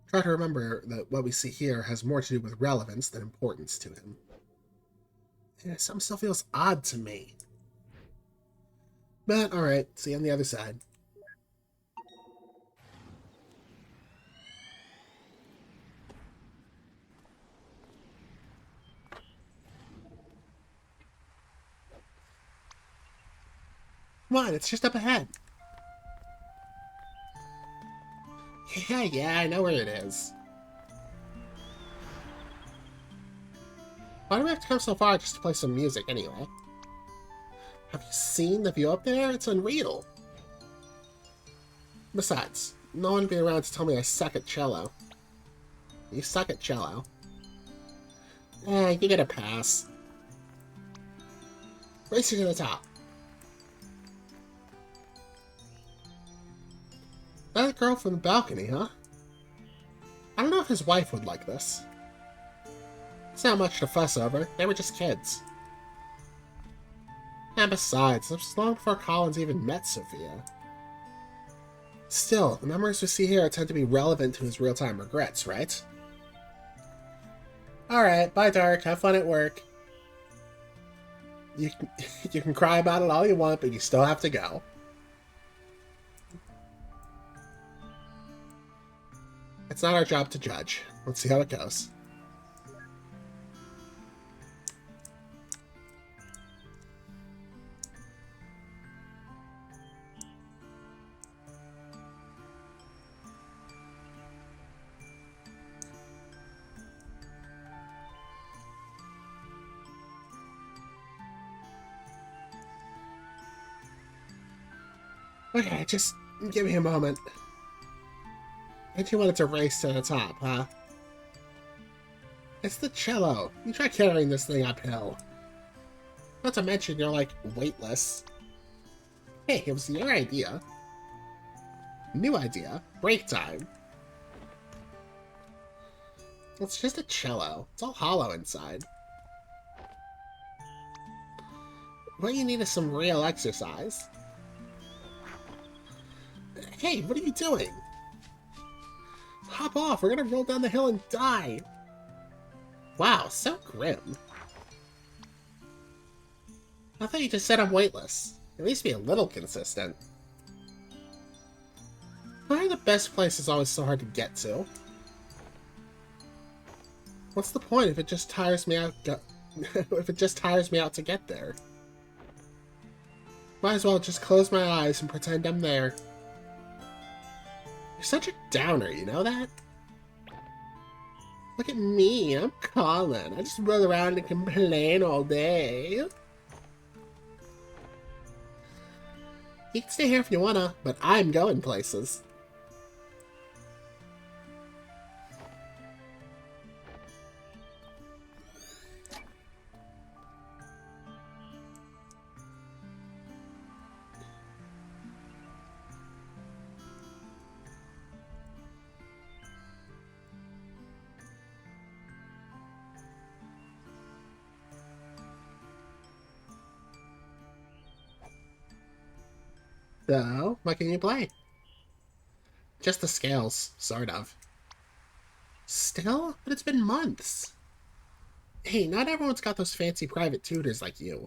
Try to remember that what we see here has more to do with relevance than importance to him. Something still feels odd to me. But, alright, see you on the other side. Come on, it's just up ahead. Yeah, I know where it is. Why do we have to come so far just to play some music anyway? Have you seen the view up there? It's unreal. Besides, no one be around to tell me I suck at cello. You suck at cello. You get a pass. Race you to the top. That girl from the balcony, huh? I don't know if his wife would like this. It's not much to fuss over. They were just kids. And besides, it was long before Collins even met Sophia. Still, the memories we see here tend to be relevant to his real-time regrets, right? Alright, bye Dark, have fun at work. You can cry about it all you want, but you still have to go. It's not our job to judge. Let's see how it goes. Okay, just give me a moment. And you wanted to race to the top, huh? It's the cello. You try carrying this thing uphill. Not to mention you're, like, weightless. Hey, it was your idea. New idea. Break time. It's just a cello. It's all hollow inside. What you need is some real exercise. Hey, what are you doing? Hop off, we're gonna roll down the hill and die! Wow, so grim. I thought you just said I'm weightless. At least be a little consistent. Why are the best places always so hard to get to? What's the point if it just tires me out if it just tires me out to get there? Might as well just close my eyes and pretend I'm there. You're such a downer, you know that? Look at me, I'm Colin. I just roll around and complain all day. You can stay here if you wanna, but I'm going places. So, what can you play? Just the scales, sort of. Still? But it's been months. Hey, not everyone's got those fancy private tutors like you.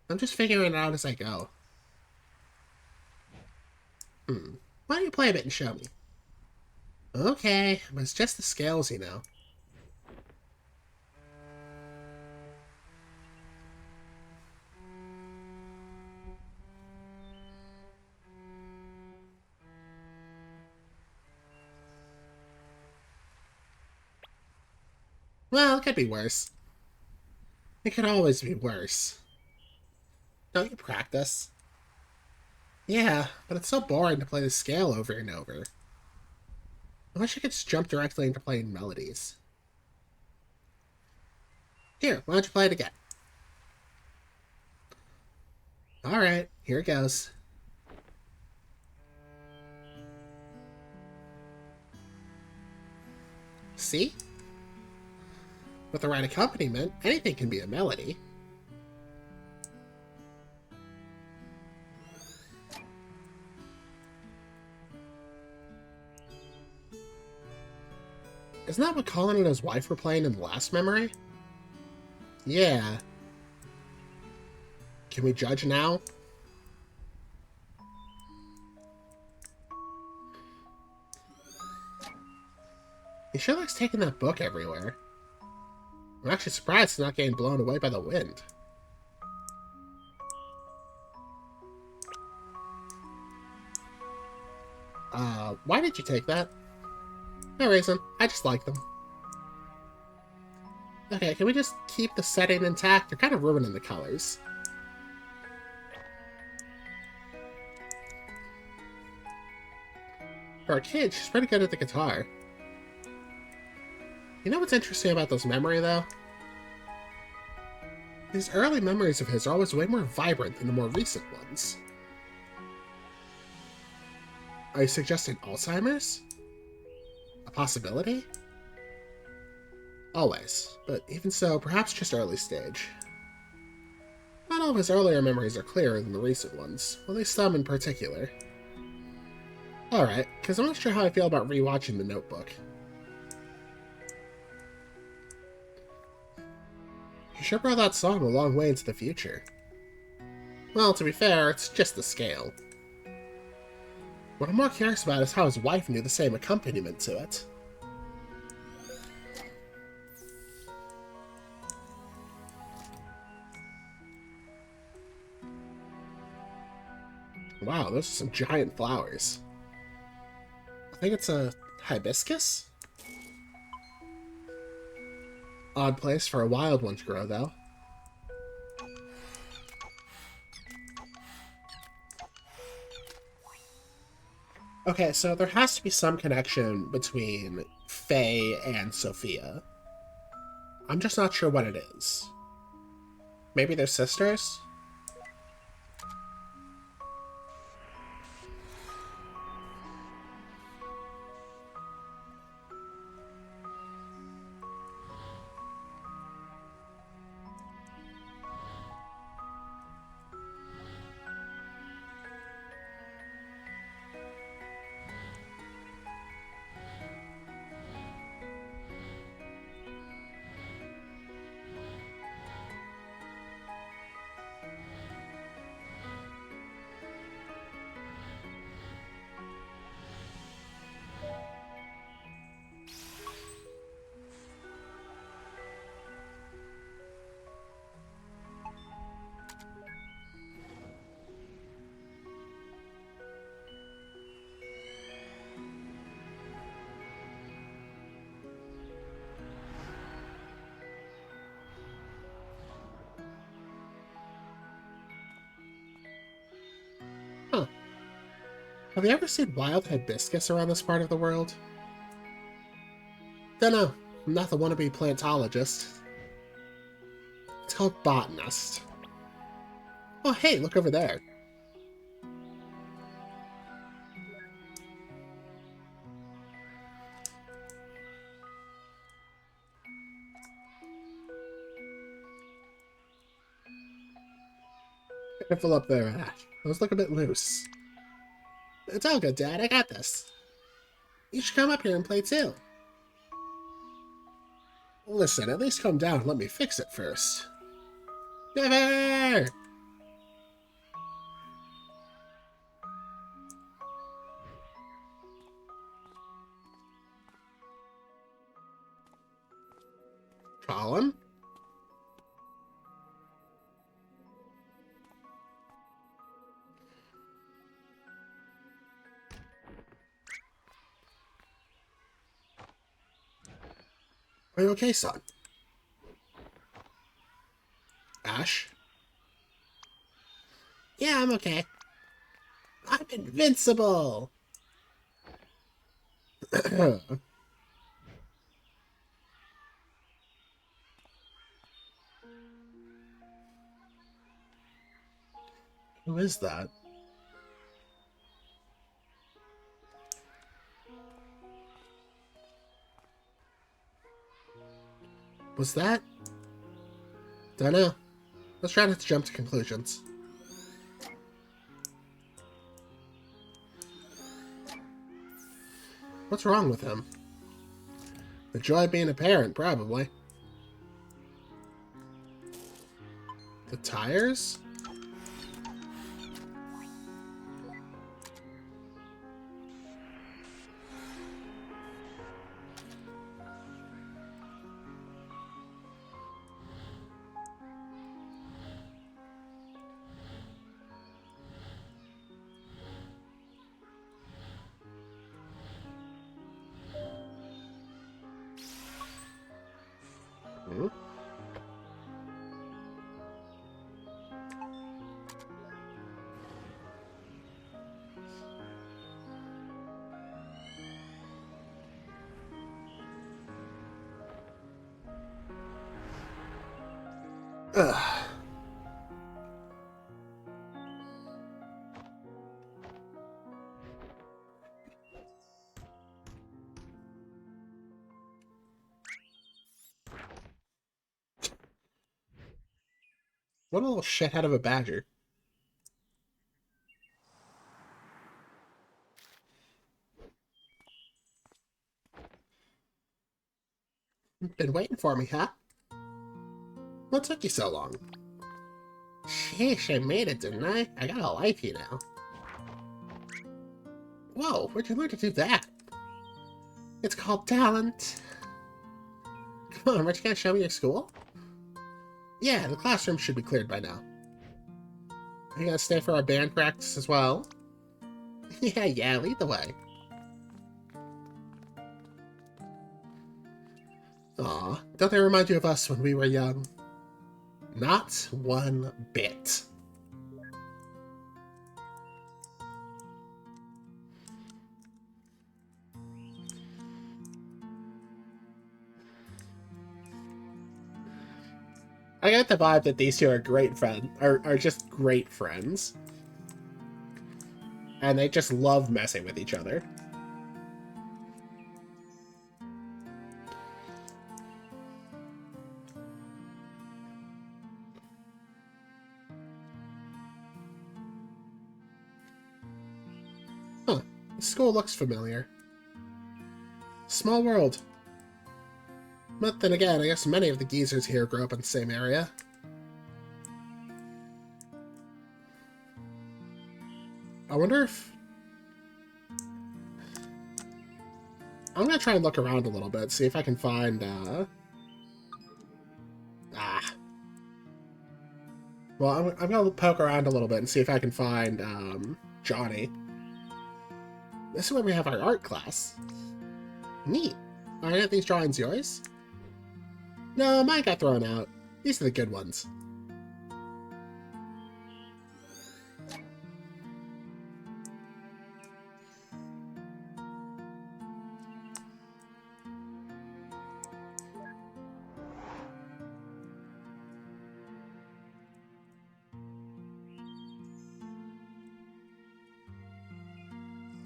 I'm just figuring it out as I go. Why don't you play a bit and show me? Okay, but it's just the scales, you know. Well, it could be worse. It could always be worse. Don't you practice? Yeah, but it's so boring to play the scale over and over. I wish I could just jump directly into playing melodies. Here, why don't you play it again? Alright, here it goes. See? With the right accompaniment, anything can be a melody. Isn't that what Colin and his wife were playing in the last memory? Yeah. Can we judge now? He sure likes taking that book everywhere. I'm actually surprised it's not getting blown away by the wind. Why did you take that? No reason. I just like them. Okay, can we just keep the setting intact? They're kind of ruining the colors. For a kid, she's pretty good at the guitar. You know what's interesting about this memory, though? These early memories of his are always way more vibrant than the more recent ones. Are you suggesting Alzheimer's? A possibility? Always, but even so, perhaps just early stage. Not all of his earlier memories are clearer than the recent ones, at least some in particular. Alright, because I'm not sure how I feel about rewatching The Notebook. You sure brought that song a long way into the future. Well, to be fair, it's just the scale. What I'm more curious about is how his wife knew the same accompaniment to it. Wow, those are some giant flowers. I think it's a hibiscus? Odd place for a wild one to grow, though. Okay, so there has to be some connection between Faye and Sophia. I'm just not sure what it is. Maybe they're sisters? Huh. Have you ever seen wild hibiscus around this part of the world? Dunno. I'm not the wannabe plantologist. It's called botanist. Oh, hey, look over there. Careful up there, Ash. Those look a bit loose. It's all good, Dad. I got this. You should come up here and play too. Listen, at least calm down and let me fix it first. Never! Colin? Are you okay, son? Ash? Yeah, I'm okay. I'm invincible! Who is that? Was that? Dunno. Let's try not to jump to conclusions. What's wrong with him? The joy of being a parent, probably. The tires? Hmm? Ugh. What a little shithead of a badger. Been waiting for me, huh? What took you so long? Sheesh, I made it, didn't I? I gotta like you now. Whoa, where'd you learn to do that? It's called talent. Come on, aren't you gonna show me your school? Yeah, the classroom should be cleared by now. Are you gonna stay for our band practice as well? Yeah, lead the way. Aw, don't they remind you of us when we were young? Not one bit. I got the vibe that these two are great friends, are just great friends. And they just love messing with each other. Huh, the school looks familiar. Small world. But then again, I guess many of the geezers here grew up in the same area. I wonder if... I'm gonna try and look around a little bit, see if I can find, Well, I'm gonna poke around a little bit and see if I can find, Johnny. This is where we have our art class. Neat. Are any of these drawings yours? No, mine got thrown out. These are the good ones.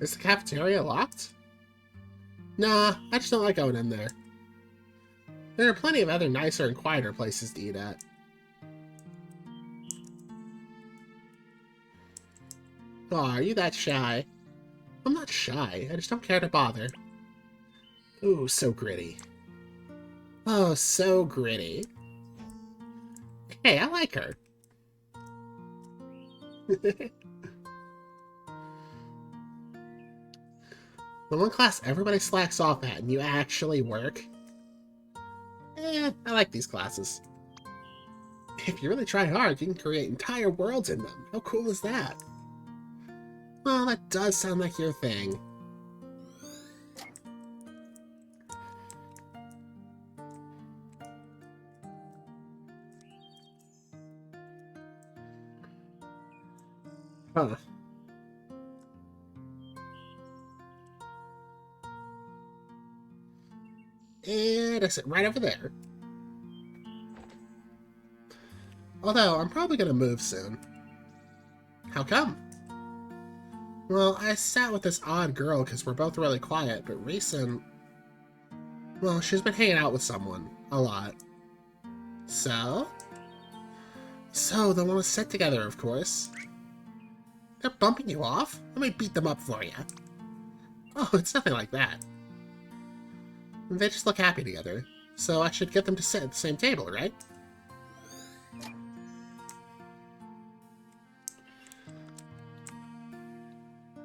Is the cafeteria locked? Nah, I just don't like going in there. There are plenty of other nicer and quieter places to eat at. Oh, are you that shy? I'm not shy, I just don't care to bother. Ooh, so gritty. Oh, so gritty. Hey, I like her. The one class everybody slacks off at and you actually work? I like these classes. If you really try hard, you can create entire worlds in them. How cool is that? Well, that does sound like your thing. Huh. And I sit right over there. Although, I'm probably gonna move soon. How come? Well, I sat with this odd girl because we're both really quiet, but well, she's been hanging out with someone. A lot. So? So, they want to sit together, of course. They're bumping you off? Let me beat them up for you. Oh, it's nothing like that. They just look happy together. So I should get them to sit at the same table, right?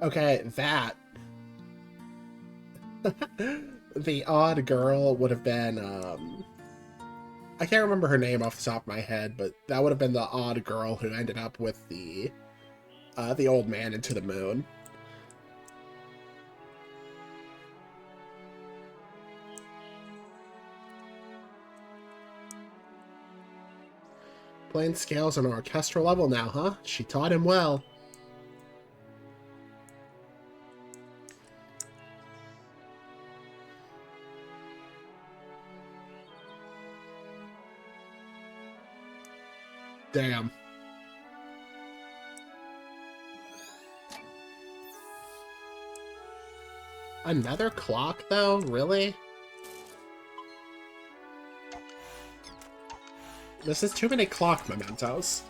Okay, that. The odd girl would have been, I can't remember her name off the top of my head, but that would have been the odd girl who ended up with the old man into the moon. Playing scales on an orchestral level now, huh? She taught him well. Damn. Another clock, though? Really? This is too many clock mementos.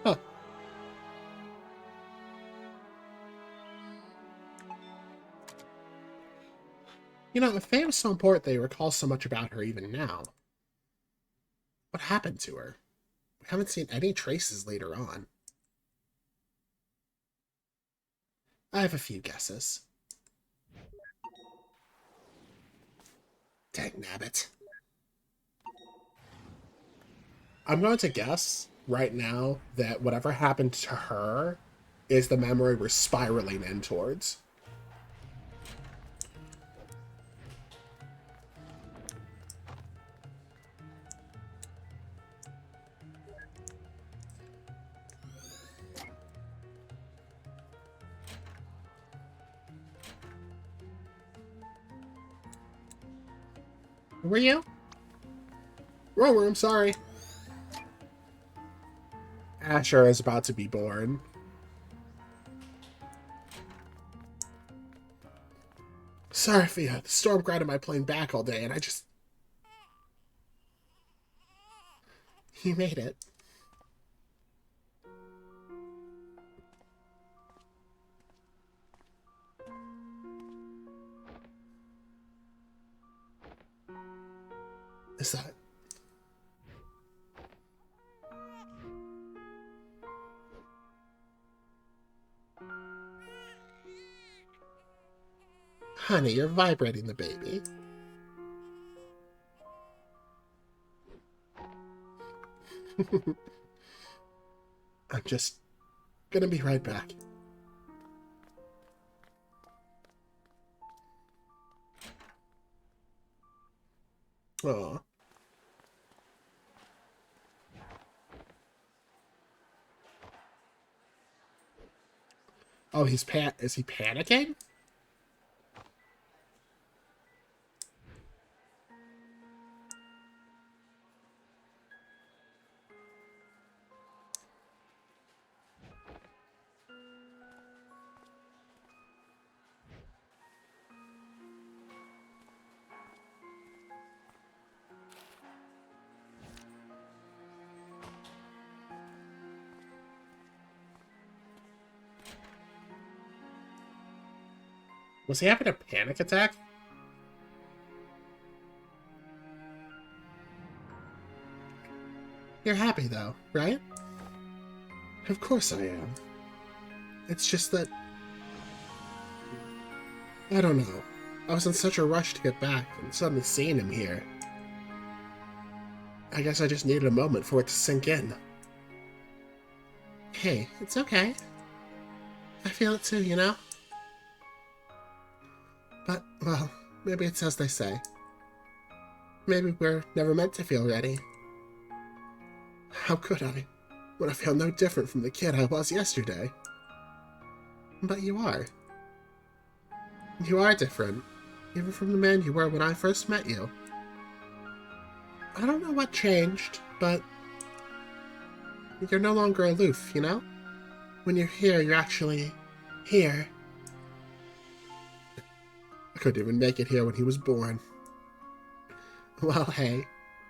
Huh. You know, if Faye was so important they recall so much about her even now, what happened to her? We haven't seen any traces later on. I have a few guesses. Dagnabbit. I'm going to guess right now that whatever happened to her is the memory we're spiraling in towards. Were you? Rower, I'm sorry. Asher is about to be born. Sorry, Fia. The storm grounded my plane back all day, and I just... You made it. Is that... Honey, you're vibrating the baby. I'm just gonna be right back. Aw. Oh, is he panicking? Was he having a panic attack? You're happy, though, right? Of course I am. It's just that... I don't know. I was in such a rush to get back, and suddenly seeing him here. I guess I just needed a moment for it to sink in. Hey, it's okay. I feel it too, you know? But, well, maybe it's as they say. Maybe we're never meant to feel ready. How could I, when I feel no different from the kid I was yesterday? But you are. You are different, even from the man you were when I first met you. I don't know what changed, but you're no longer aloof, you know? When you're here, you're actually here. I couldn't even make it here when he was born. Well, hey,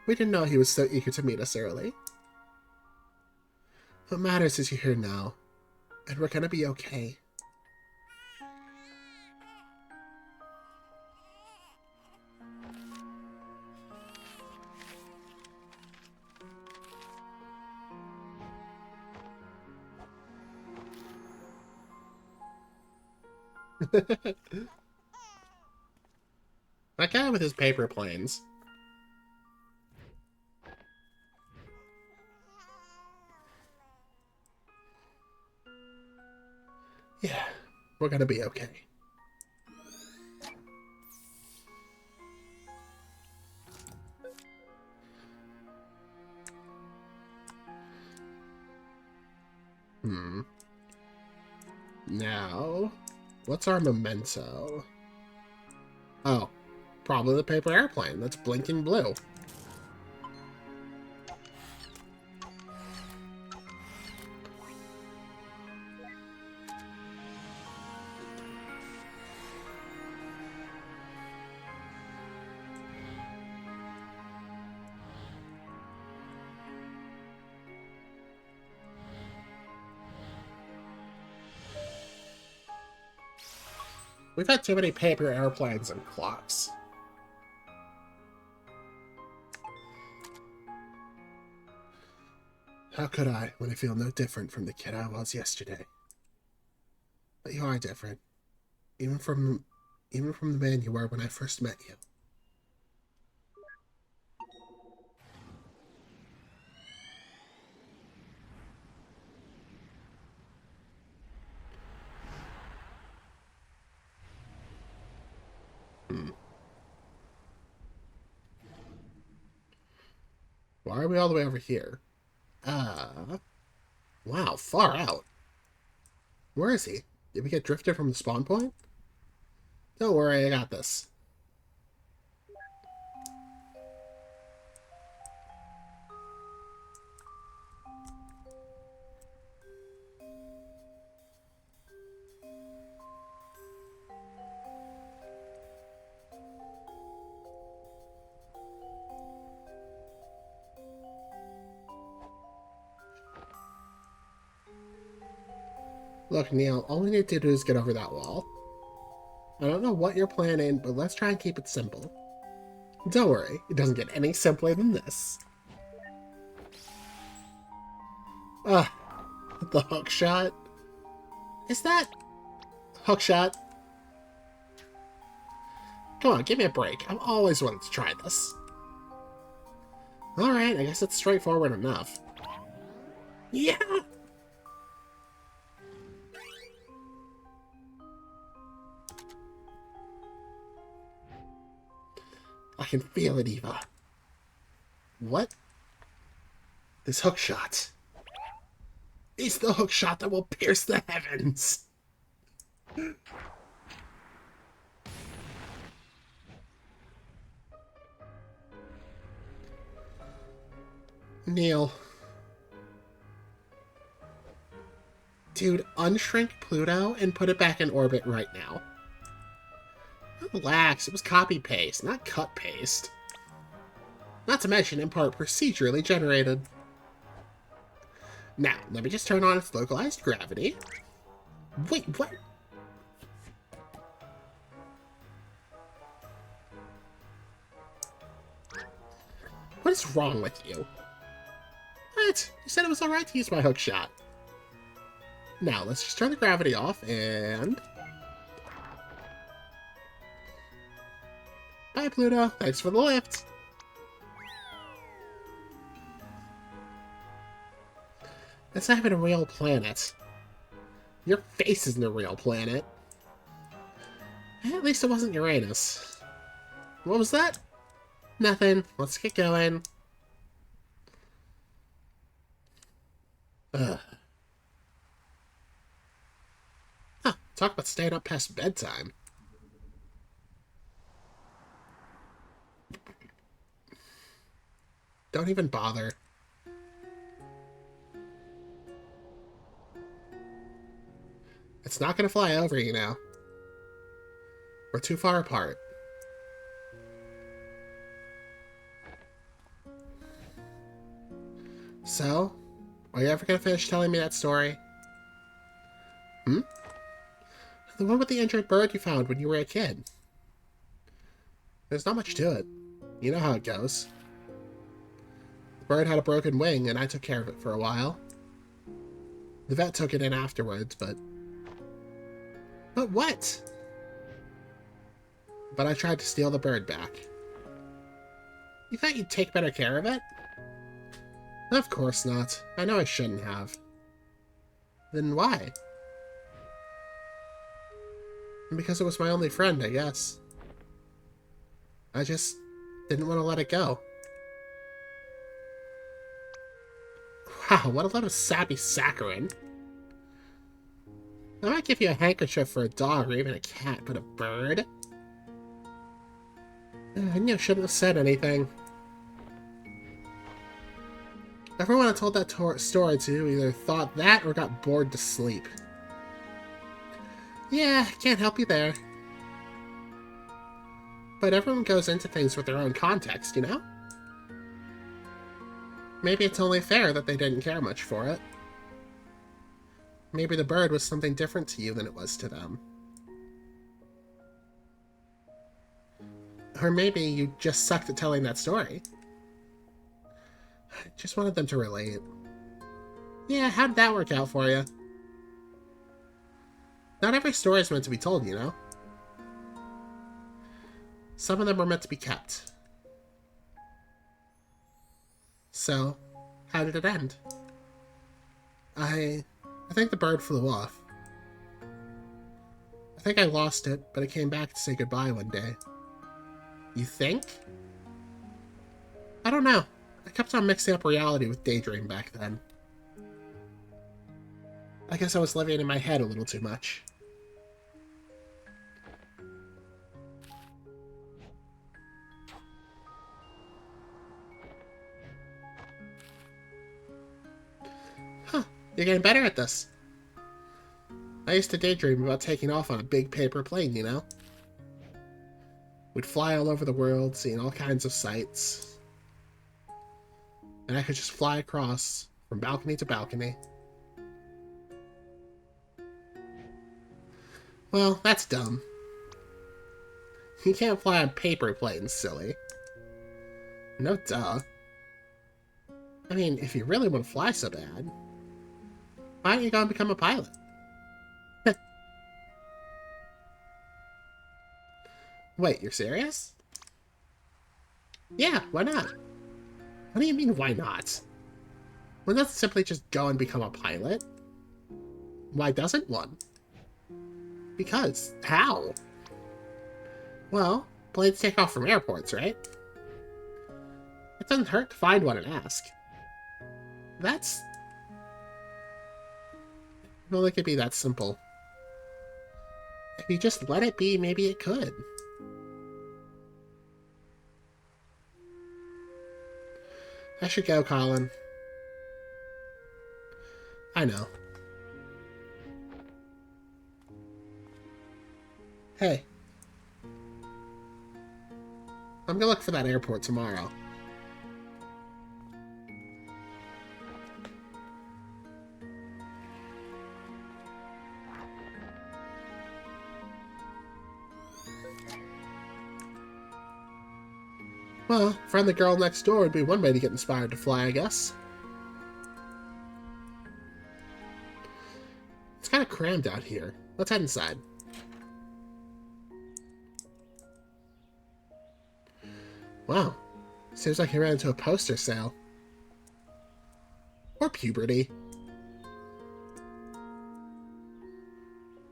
we didn't know he was so eager to meet us early. What matters is you're here now, and we're gonna be okay. That guy with his paper planes. Yeah, We're gonna be okay. Now, what's our memento? Oh, probably the paper airplane that's blinking blue. We've had too many paper airplanes and clocks. How could I, when I feel no different from the kid I was yesterday? But you are different. Even from the man you were when I first met you. Why are we all the way over here? Wow, far out. Where is he? Did we get drifted from the spawn point? Don't worry, I got this. Look, Neil, all we need to do is get over that wall. I don't know what you're planning, but let's try and keep it simple. Don't worry, it doesn't get any simpler than this. The hook shot? Is that... hook shot? Come on, give me a break. I've always wanted to try this. Alright, I guess it's straightforward enough. Yeah! I can feel it, Eva. What? This hook shot. It's the hook shot that will pierce the heavens. Neil. Dude, unshrink Pluto and put it back in orbit right now. Relax, it was copy-paste, not cut-paste. Not to mention, in part, procedurally generated. Now, let me just turn on its localized gravity. Wait, what? What is wrong with you? What? You said it was alright to use my hook shot. Now, let's just turn the gravity off, and... Bye, Pluto. Thanks for the lift. That's not even a real planet. Your face isn't a real planet. At least it wasn't Uranus. What was that? Nothing. Let's get going. Ugh. Huh, talk about staying up past bedtime. Don't even bother. It's not gonna fly over, you know. We're too far apart. So, are you ever gonna finish telling me that story? Hmm? The one with the injured bird you found when you were a kid. There's not much to it. You know how it goes. The bird had a broken wing, and I took care of it for a while. The vet took it in afterwards, but... But what? But I tried to steal the bird back. You thought you'd take better care of it? Of course not. I know I shouldn't have. Then why? Because it was my only friend, I guess. I just didn't want to let it go. Wow, what a lot of sappy saccharin. I might give you a handkerchief for a dog or even a cat, but a bird? I knew I shouldn't have said anything. Everyone I told that story to either thought that or got bored to sleep. Yeah, can't help you there. But everyone goes into things with their own context, you know? Maybe it's only fair that they didn't care much for it. Maybe the bird was something different to you than it was to them. Or maybe you just sucked at telling that story. I just wanted them to relate. Yeah, how'd that work out for you? Not every story is meant to be told, you know? Some of them are meant to be kept. So, how did it end? I think the bird flew off. I think I lost it, but it came back to say goodbye one day. You think? I don't know. I kept on mixing up reality with Daydream back then. I guess I was living in my head a little too much. Huh, you're getting better at this. I used to daydream about taking off on a big paper plane, you know? We'd fly all over the world, seeing all kinds of sights. And I could just fly across, from balcony to balcony. Well, that's dumb. You can't fly on paper planes, silly. No duh. I mean, if you really want to fly so bad, why don't you go and become a pilot? Wait, you're serious? Yeah, why not? What do you mean, why not? Why not simply just go and become a pilot? Why doesn't one? Because. How? Well, planes take off from airports, right? It doesn't hurt to find one and ask. That's... Well, it could be that simple. If you just let it be, maybe it could. I should go, Colin. I know. Hey. I'm gonna look for that airport tomorrow. Well, find the girl next door would be one way to get inspired to fly, I guess. It's kind of crammed out here. Let's head inside. Wow. Seems like he ran into a poster sale. Or puberty.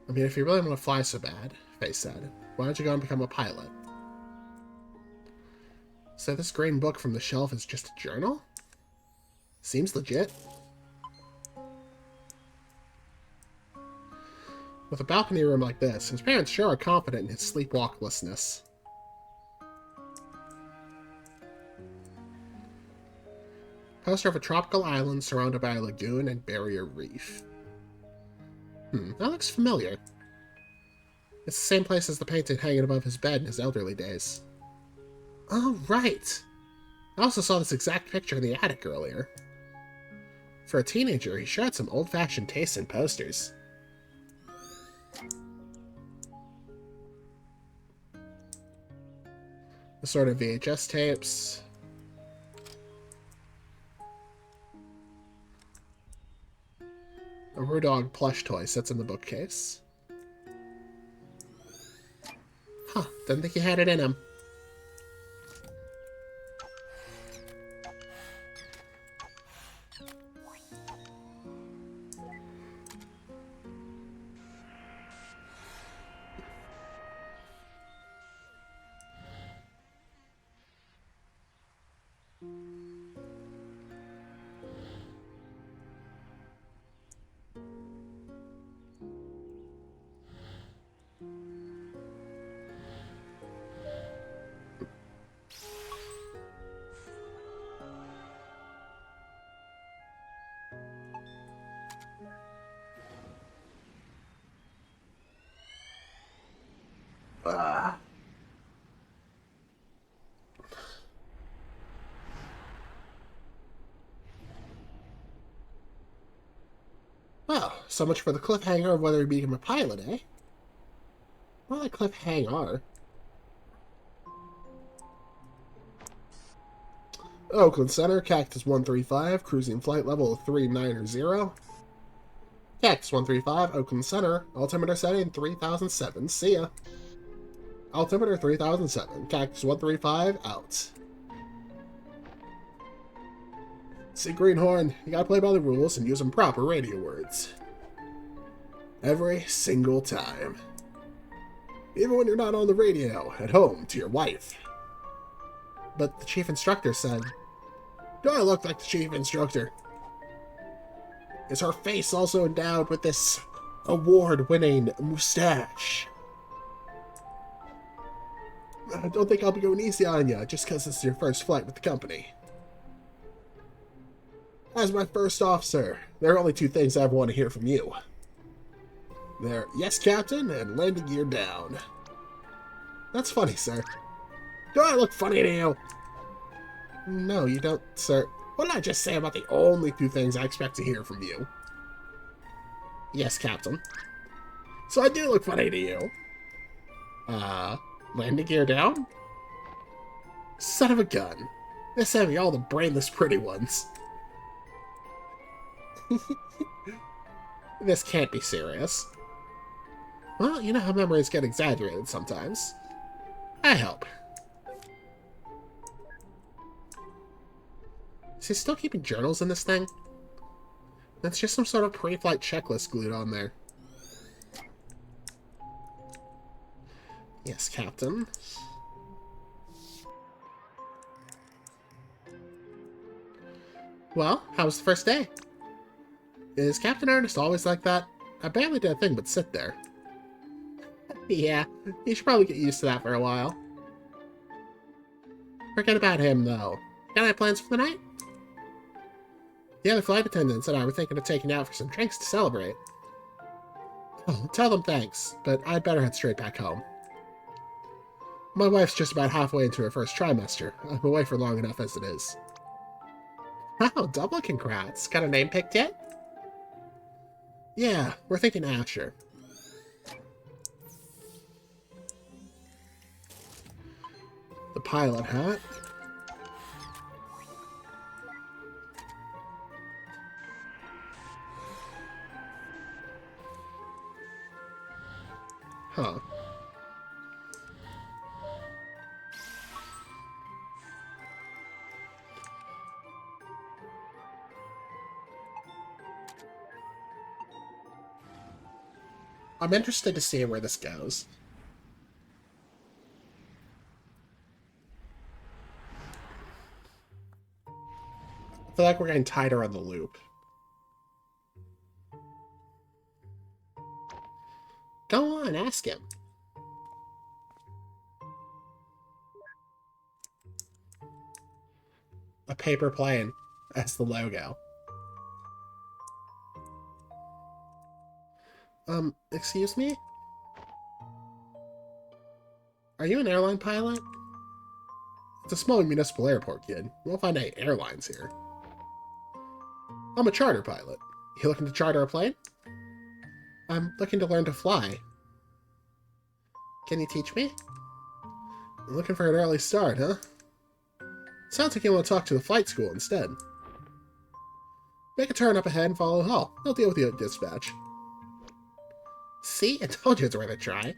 I mean, if you really want to fly so bad, Faye said, why don't you go and become a pilot? So this green book from the shelf is just a journal? Seems legit. With a balcony room like this, his parents sure are confident in his sleepwalklessness. Poster of a tropical island surrounded by a lagoon and barrier reef. That looks familiar. It's the same place as the painting hanging above his bed in his elderly days. Oh, right! I also saw this exact picture in the attic earlier. For a teenager, he sure had some old-fashioned taste in posters. The sort of VHS tapes. A Rudog plush toy sits in the bookcase. Huh, didn't think he had it in him. Ah. Well, so much for the cliffhanger of whether he became a pilot, eh? More like cliffhanger. Oakland Center, Cactus 135, cruising flight level 390. Cactus 135, Oakland Center, altimeter setting 3007. See ya. Altimeter 3007, Cactus 135, out. See, Greenhorn, you gotta play by the rules and use some proper radio words. Every single time. Even when you're not on the radio, at home, to your wife. But the chief instructor said, do I look like the chief instructor? Is her face also endowed with this award-winning mustache? I don't think I'll be going easy on you just because this is your first flight with the company. As my first officer, there are only two things I want to hear from you. They're yes, Captain, and landing gear down. That's funny, sir. Do I look funny to you? No, you don't, sir. What did I just say about the only two things I expect to hear from you? Yes, Captain. So I do look funny to you. Landing gear down? Son of a gun. They sent me all the brainless pretty ones. This can't be serious. Well, you know how memories get exaggerated sometimes. I hope. Is he still keeping journals in this thing? That's just some sort of pre-flight checklist glued on there. Yes, Captain. Well, how was the first day? Is Captain Ernest always like that? I barely did a thing but sit there. Yeah, you should probably get used to that for a while. Forget about him, though. Got any plans for the night? The other flight attendants and I were thinking of taking out for some drinks to celebrate. Oh, tell them thanks, but I'd better head straight back home. My wife's just about halfway into her first trimester. I'm away for long enough as it is. Oh, double congrats. Got a name picked yet? Yeah, we're thinking Asher. The pilot hat. Huh. I'm interested to see where this goes. I feel like we're getting tighter on the loop. Go on, ask him. A paper plane. That's the logo. Excuse me? Are you an airline pilot? It's a small municipal airport, kid. We won't find any airlines here. I'm a charter pilot. You looking to charter a plane? I'm looking to learn to fly. Can you teach me? I'm looking for an early start, huh? Sounds like you want to talk to the flight school instead. Make a turn up ahead and follow the hall. They'll deal with you at dispatch. See? I told you it's worth a try.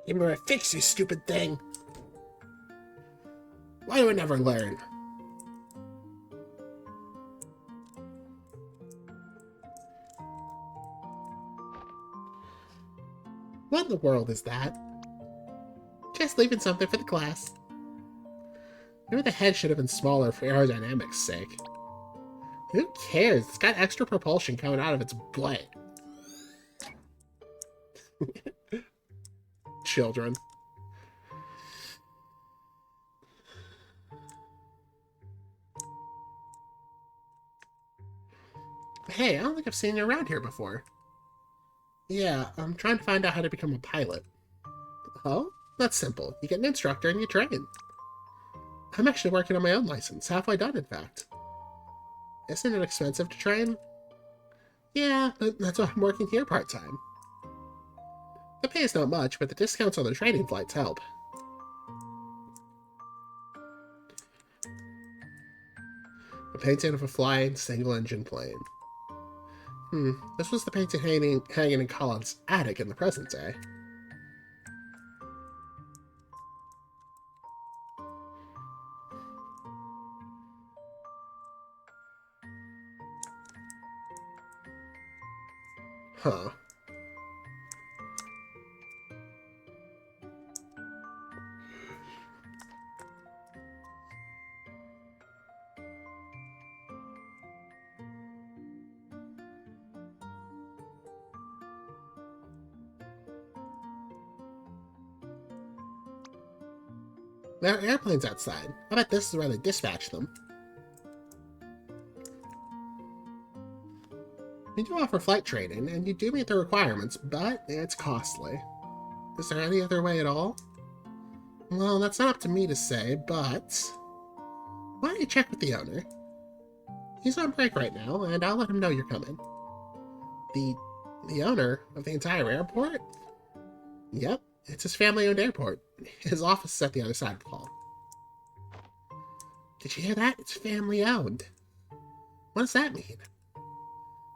Give me my fix, you stupid thing! Why do I never learn? What in the world is that? Just leaving something for the class. Maybe the head should have been smaller for aerodynamics' sake. Who cares? It's got extra propulsion coming out of its butt. Children. Hey, I don't think I've seen you around here before. Yeah, I'm trying to find out how to become a pilot. Oh? That's simple. You get an instructor and you train. I'm actually working on my own license. Halfway done, in fact. Isn't it expensive to train? Yeah, but that's why I'm working here part-time. The pay is not much, but the discounts on the training flights help. A painting of a flying single-engine plane. This was the painting hanging in Colin's attic in the present day. Huh. There are airplanes outside. I bet this is where they dispatch them. We do offer flight training, and you do meet the requirements, but it's costly. Is there any other way at all? Well, that's not up to me to say, but... why don't you check with the owner? He's on break right now, and I'll let him know you're coming. The owner of the entire airport? Yep, it's his family-owned airport. His office is at the other side of the hall. Did you hear that? It's family-owned. What does that mean?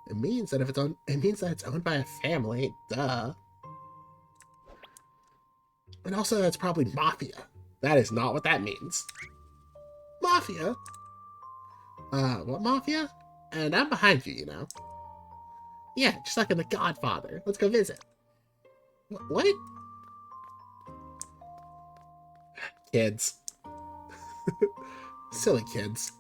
It means that it's owned by a family, duh. And also that's probably mafia. That is not what that means. Mafia? What mafia? And I'm behind you, you know. Yeah, just like in The Godfather. Let's go visit. What? Kids. Silly kids.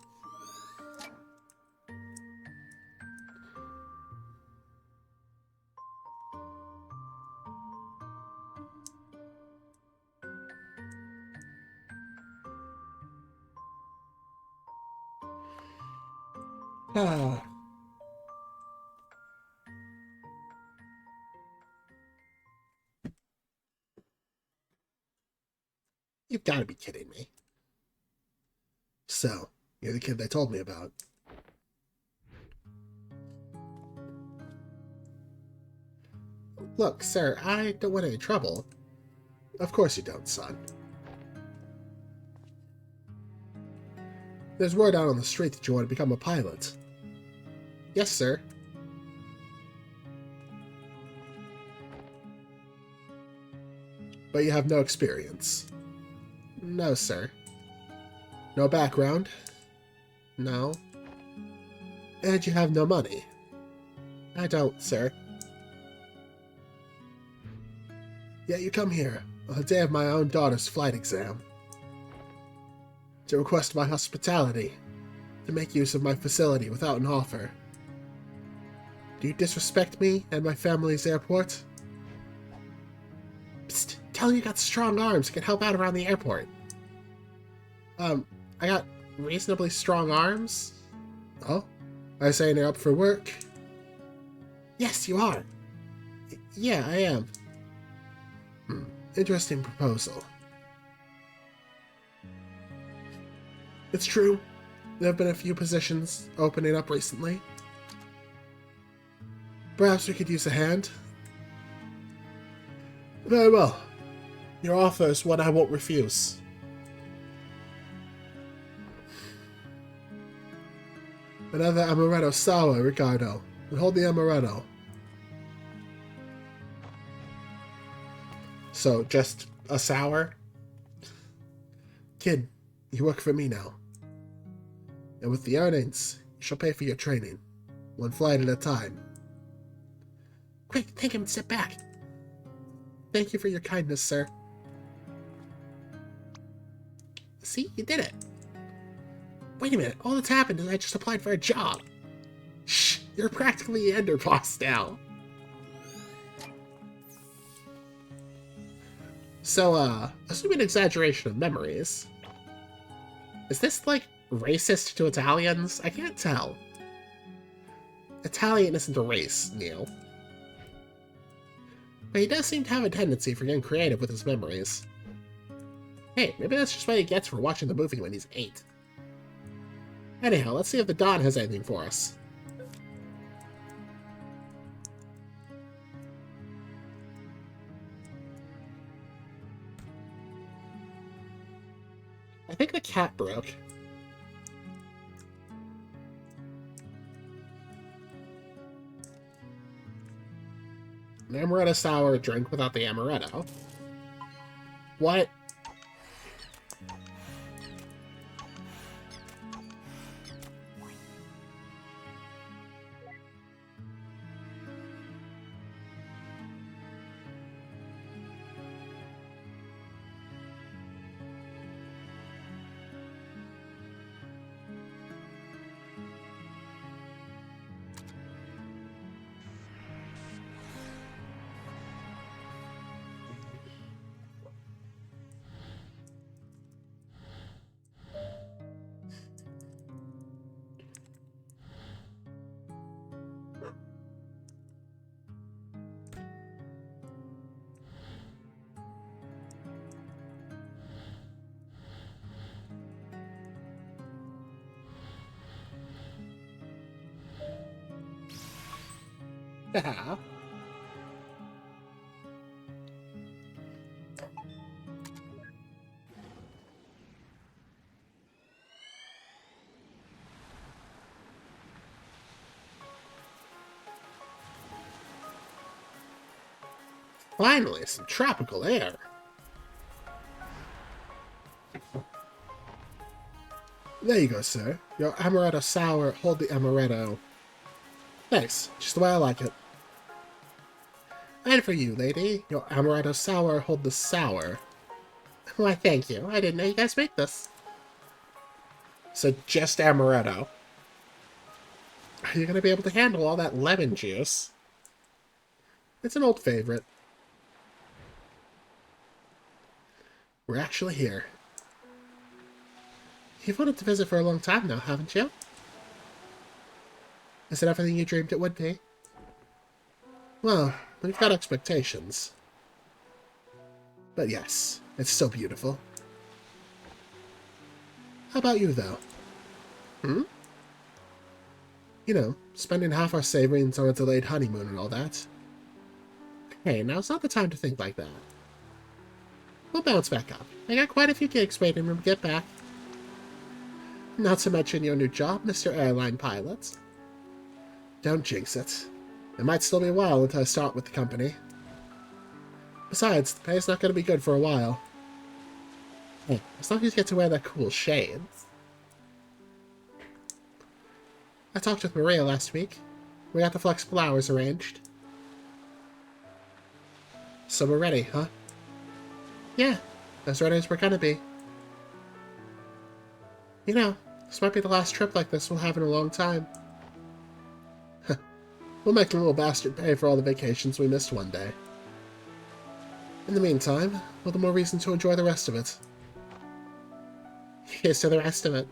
Ah. You've got to be kidding me. So, you're the kid they told me about. Look, sir, I don't want any trouble. Of course you don't, son. There's word out on the street that you want to become a pilot. Yes, sir. But you have no experience. No, sir. No background? No. And you have no money? I don't, sir. Yet you come here, on the day of my own daughter's flight exam, to request my hospitality, to make use of my facility without an offer. Do you disrespect me and my family's airport? Psst, tell him you got strong arms and can help out around the airport. I got reasonably strong arms? Oh? Are you saying you're up for work? Yes, you are. Yeah, I am. Interesting proposal. It's true. There have been a few positions opening up recently. Perhaps we could use a hand. Very well. Your offer is one I won't refuse. Another amaretto sour, Ricardo. And hold the amaretto. So, just a sour? Kid, you work for me now. And with the earnings, you shall pay for your training. One flight at a time. Quick, thank him and sit back. Thank you for your kindness, sir. See, you did it. Wait a minute, all that's happened is I just applied for a job. Shh, you're practically an Ender boss now. So, assuming exaggeration of memories, is this, like, racist to Italians? I can't tell. Italian isn't a race, Neil. But he does seem to have a tendency for getting creative with his memories. Hey, maybe that's just what he gets for watching the movie when he's 8. Anyhow, let's see if the Don has anything for us. I think the cat broke. An amaretto sour drink without the amaretto. What? Yeah. Finally, some tropical air. There you go, sir. Your amaretto sour, hold the amaretto. Thanks, just the way I like it. And for you, lady, your amaretto sour, hold the sour. Why, thank you. I didn't know you guys make this. So, just amaretto. Are you going to be able to handle all that lemon juice? It's an old favorite. We're actually here. You've wanted to visit for a long time now, haven't you? Is it everything you dreamed it would be? Well, we've got expectations. But yes, it's still beautiful. How about you, though? Hmm? You know, spending half our savings on a delayed honeymoon and all that. Hey, now's not the time to think like that. We'll bounce back up. I got quite a few gigs waiting when we get back. Not to mention your new job, Mr. Airline Pilot. Don't jinx it. It might still be a while until I start with the company. Besides, the pay's not going to be good for a while. Hey, as long as you get to wear that cool shades. I talked with Maria last week. We got the flexible hours arranged. So we're ready, huh? Yeah, as ready as we're gonna be. You know, this might be the last trip like this we'll have in a long time. We'll make the little bastard pay for all the vacations we missed one day. In the meantime, all the more reason to enjoy the rest of it. Here's to the rest of it.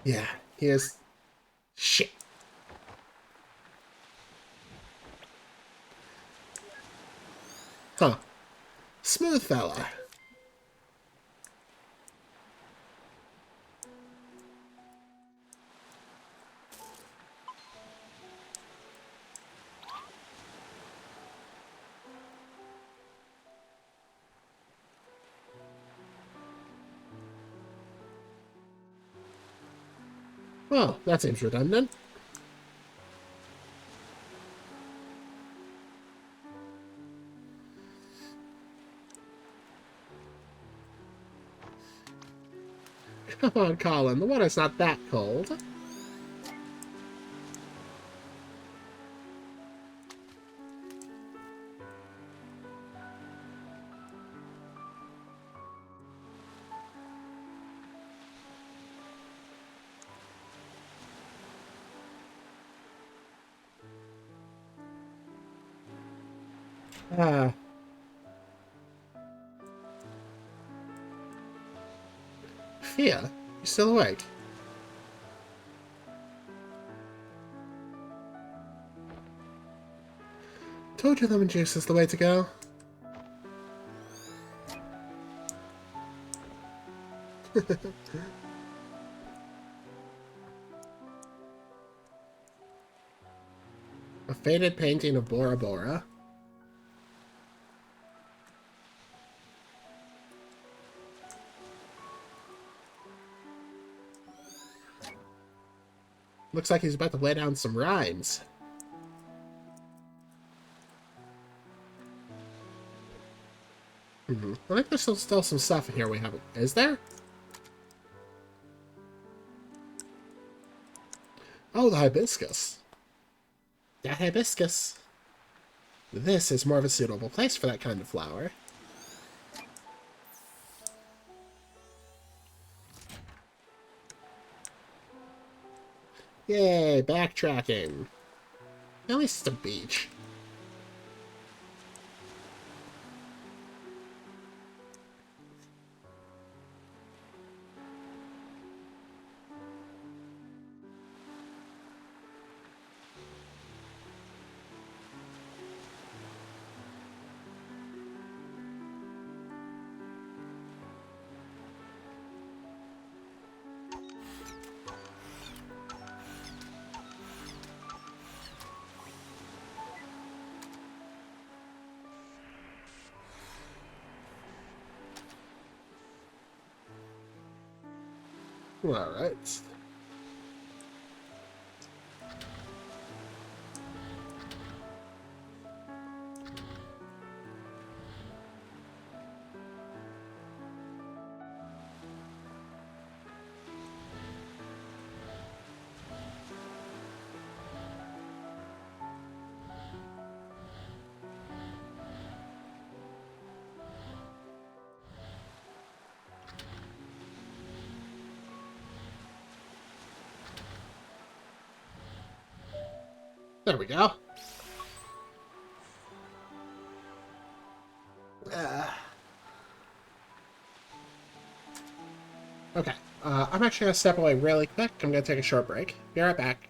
Yeah, here's... Shit. Huh. Smooth fella. Well, that seems redundant. Come on, Colin, the water's not that cold. Ah. Fia, you still awake? Told you lemon juice is the way to go. A faded painting of Bora Bora. Looks like he's about to lay down some rhymes. I think there's still some stuff in here we haven't... Is there? Oh, the hibiscus. That hibiscus. This is more of a suitable place for that kind of flower. Yay, backtracking. At least it's a beach. Alright. There we go. Okay. I'm actually going to step away really quick. I'm going to take a short break. Be right back.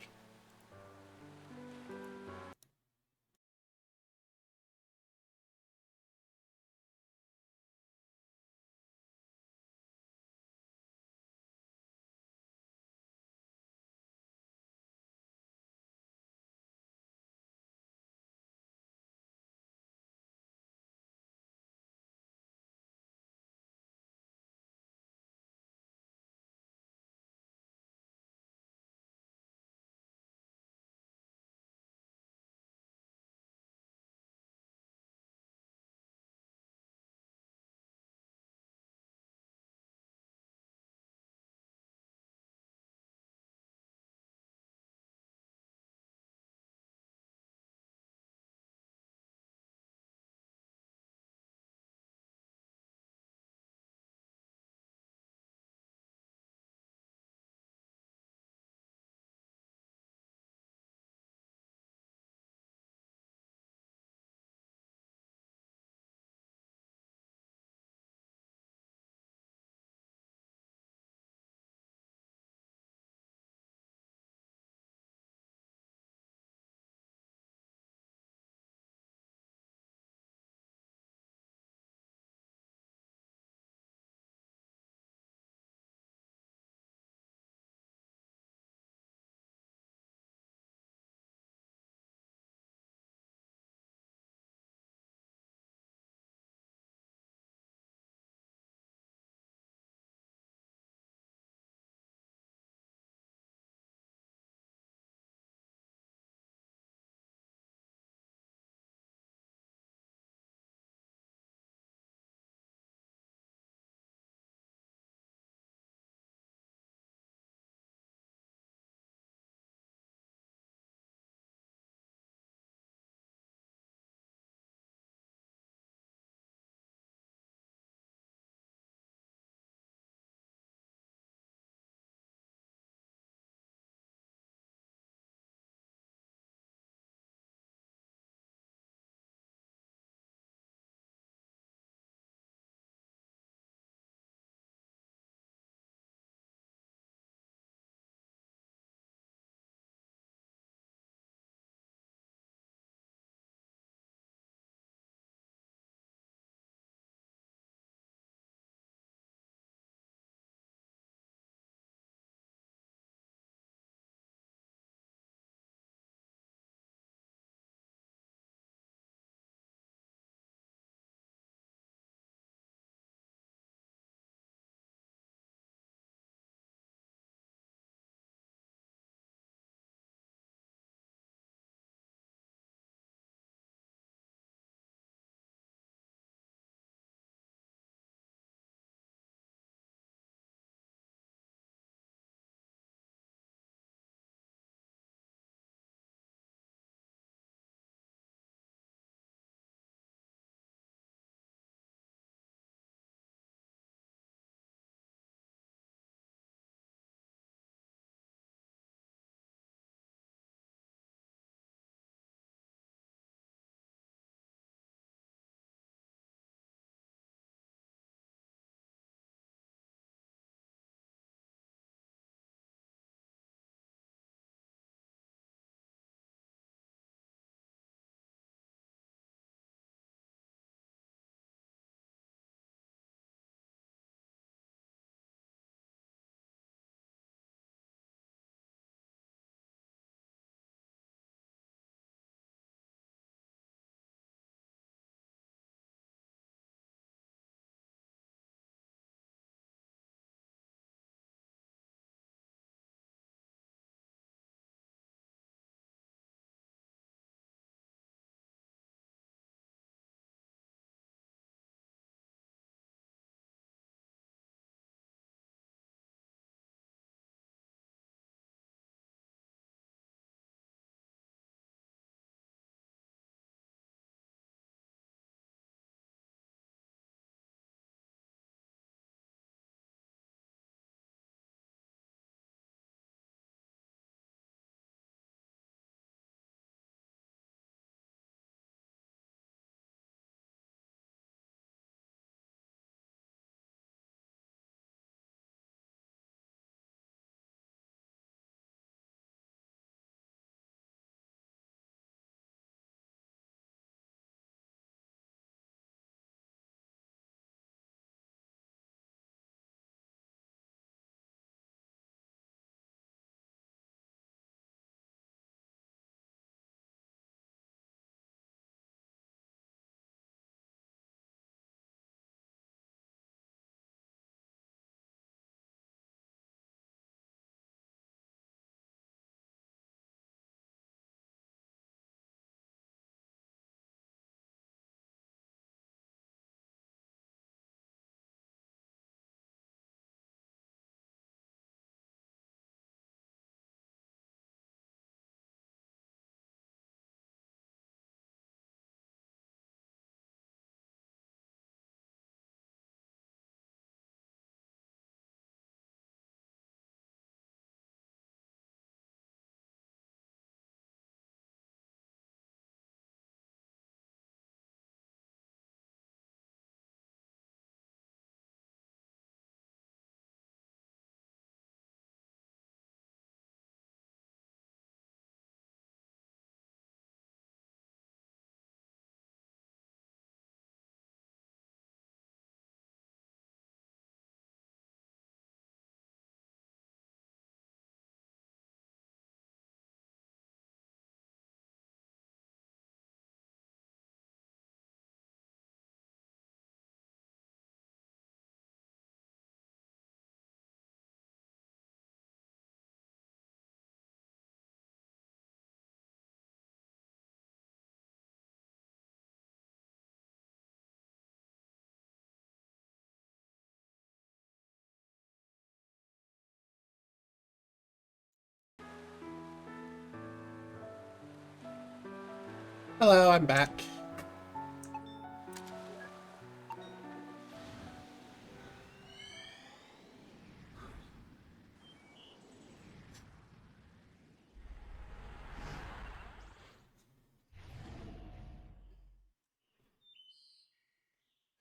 Hello, I'm back.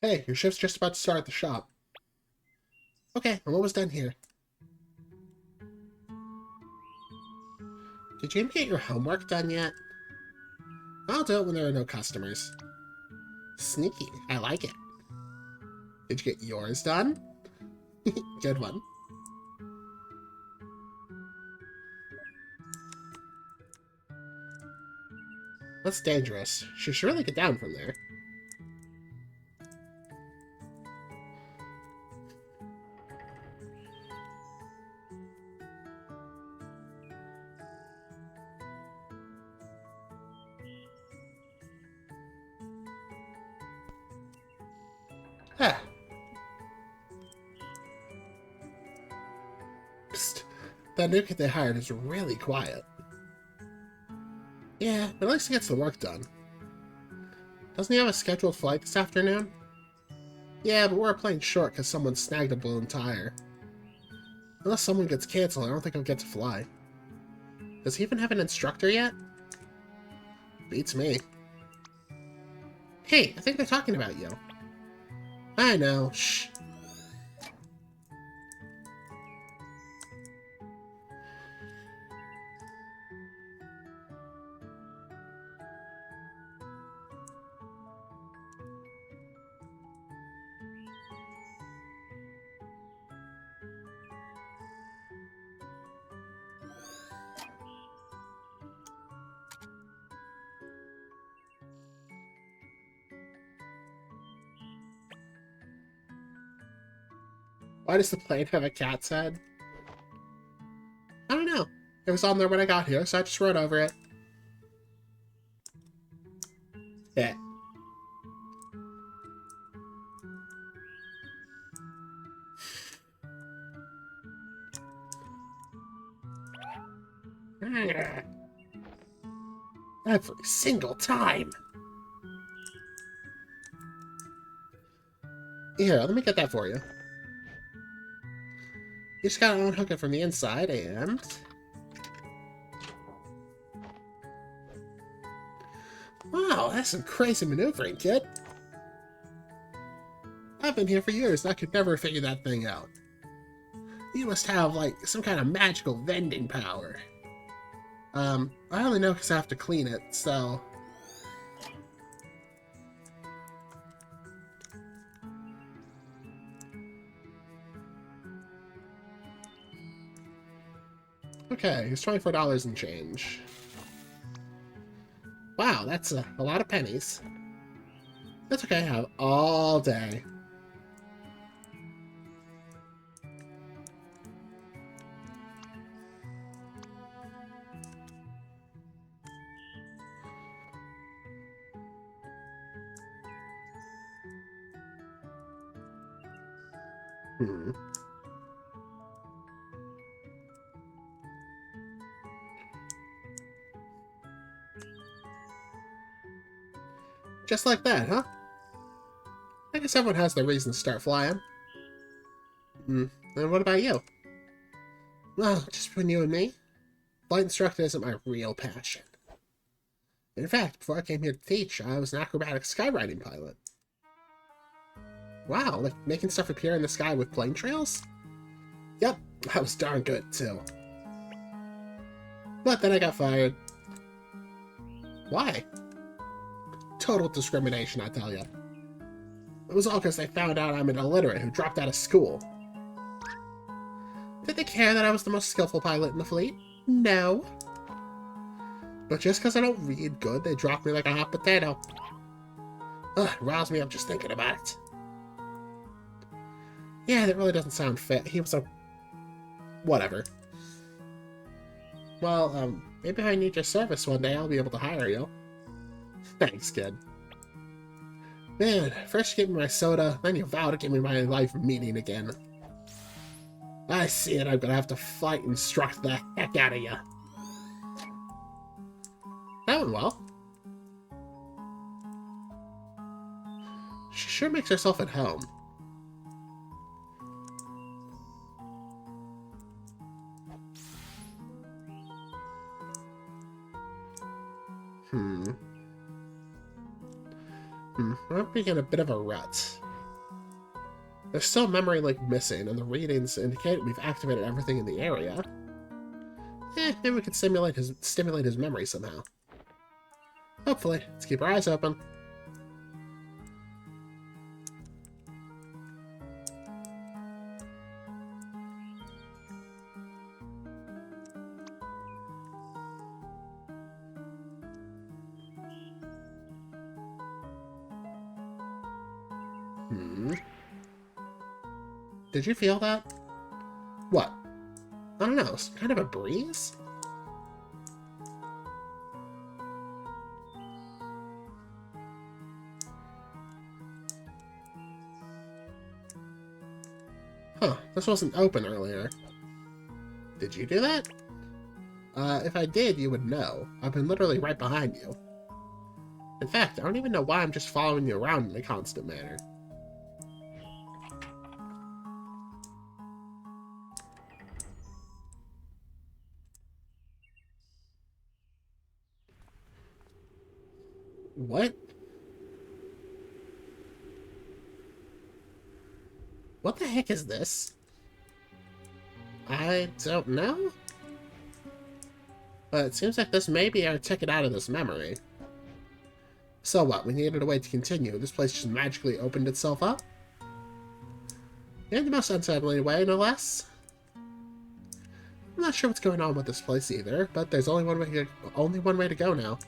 Hey, your shift's just about to start at the shop. Okay, I'm almost done here. Did you even get your homework done yet? I'll do it when there are no customers. Sneaky, I like it. Did you get yours done? Good one. That's dangerous. She should really get down from there. Ah. Psst. That new kid they hired is really quiet. Yeah, but at least he gets the work done. Doesn't he have a scheduled flight this afternoon? Yeah, but we're playing short because someone snagged a balloon tire. Unless someone gets canceled, I don't think I'll get to fly. Does he even have an instructor yet? Beats me. Hey, I think they're talking about you. I know, shh. Why does the plane have a cat's head? I don't know. It was on there when I got here, so I just wrote over it. Yeah. Every single time. Here, let me get that for you. You just gotta unhook it from the inside, and... Wow, that's some crazy maneuvering, kid. I've been here for years, and I could never figure that thing out. You must have, like, some kind of magical vending power. I only know because I have to clean it, so... Okay, it's $24 and change. Wow, that's a lot of pennies. That's okay, I have all day. Hmm. Just like that, huh? I guess everyone has their reason to start flying. Hmm. And what about you? Well, just between you and me, flight instructor isn't my real passion. In fact, before I came here to teach, I was an acrobatic skywriting pilot. Wow, like making stuff appear in the sky with plane trails? Yep, that was darn good, too. But then I got fired. Why? Total discrimination, I tell ya. It was all because they found out I'm an illiterate who dropped out of school. Did they care that I was the most skillful pilot in the fleet? No. But just because I don't read good, they dropped me like a hot potato. Ugh, it riles me up just thinking about it. Yeah, that really doesn't sound fit. He was a... whatever. Well, maybe if I need your service one day, I'll be able to hire you. Thanks, kid. Man, first you give me my soda, then you vow to give me my life meaning again. I see it, I'm gonna have to fight and instruct the heck out of you. That went well. sure makes herself at home. We're being in a bit of a rut. There's still memory link missing, and the readings indicate we've activated everything in the area. Maybe we could stimulate his memory somehow. Hopefully. Let's keep our eyes open. Did you feel that? What? I don't know, kind of a breeze? Huh, this wasn't open earlier. Did you do that? If I did, you would know. I've been literally right behind you. In fact, I don't even know why I'm just following you around in a constant manner. What? What the heck is this? I don't know? But it seems like this may be our ticket out of this memory. So what, we needed a way to continue. This place just magically opened itself up? In the most unsettling way, no less. I'm not sure what's going on with this place either, but there's only one way to go now.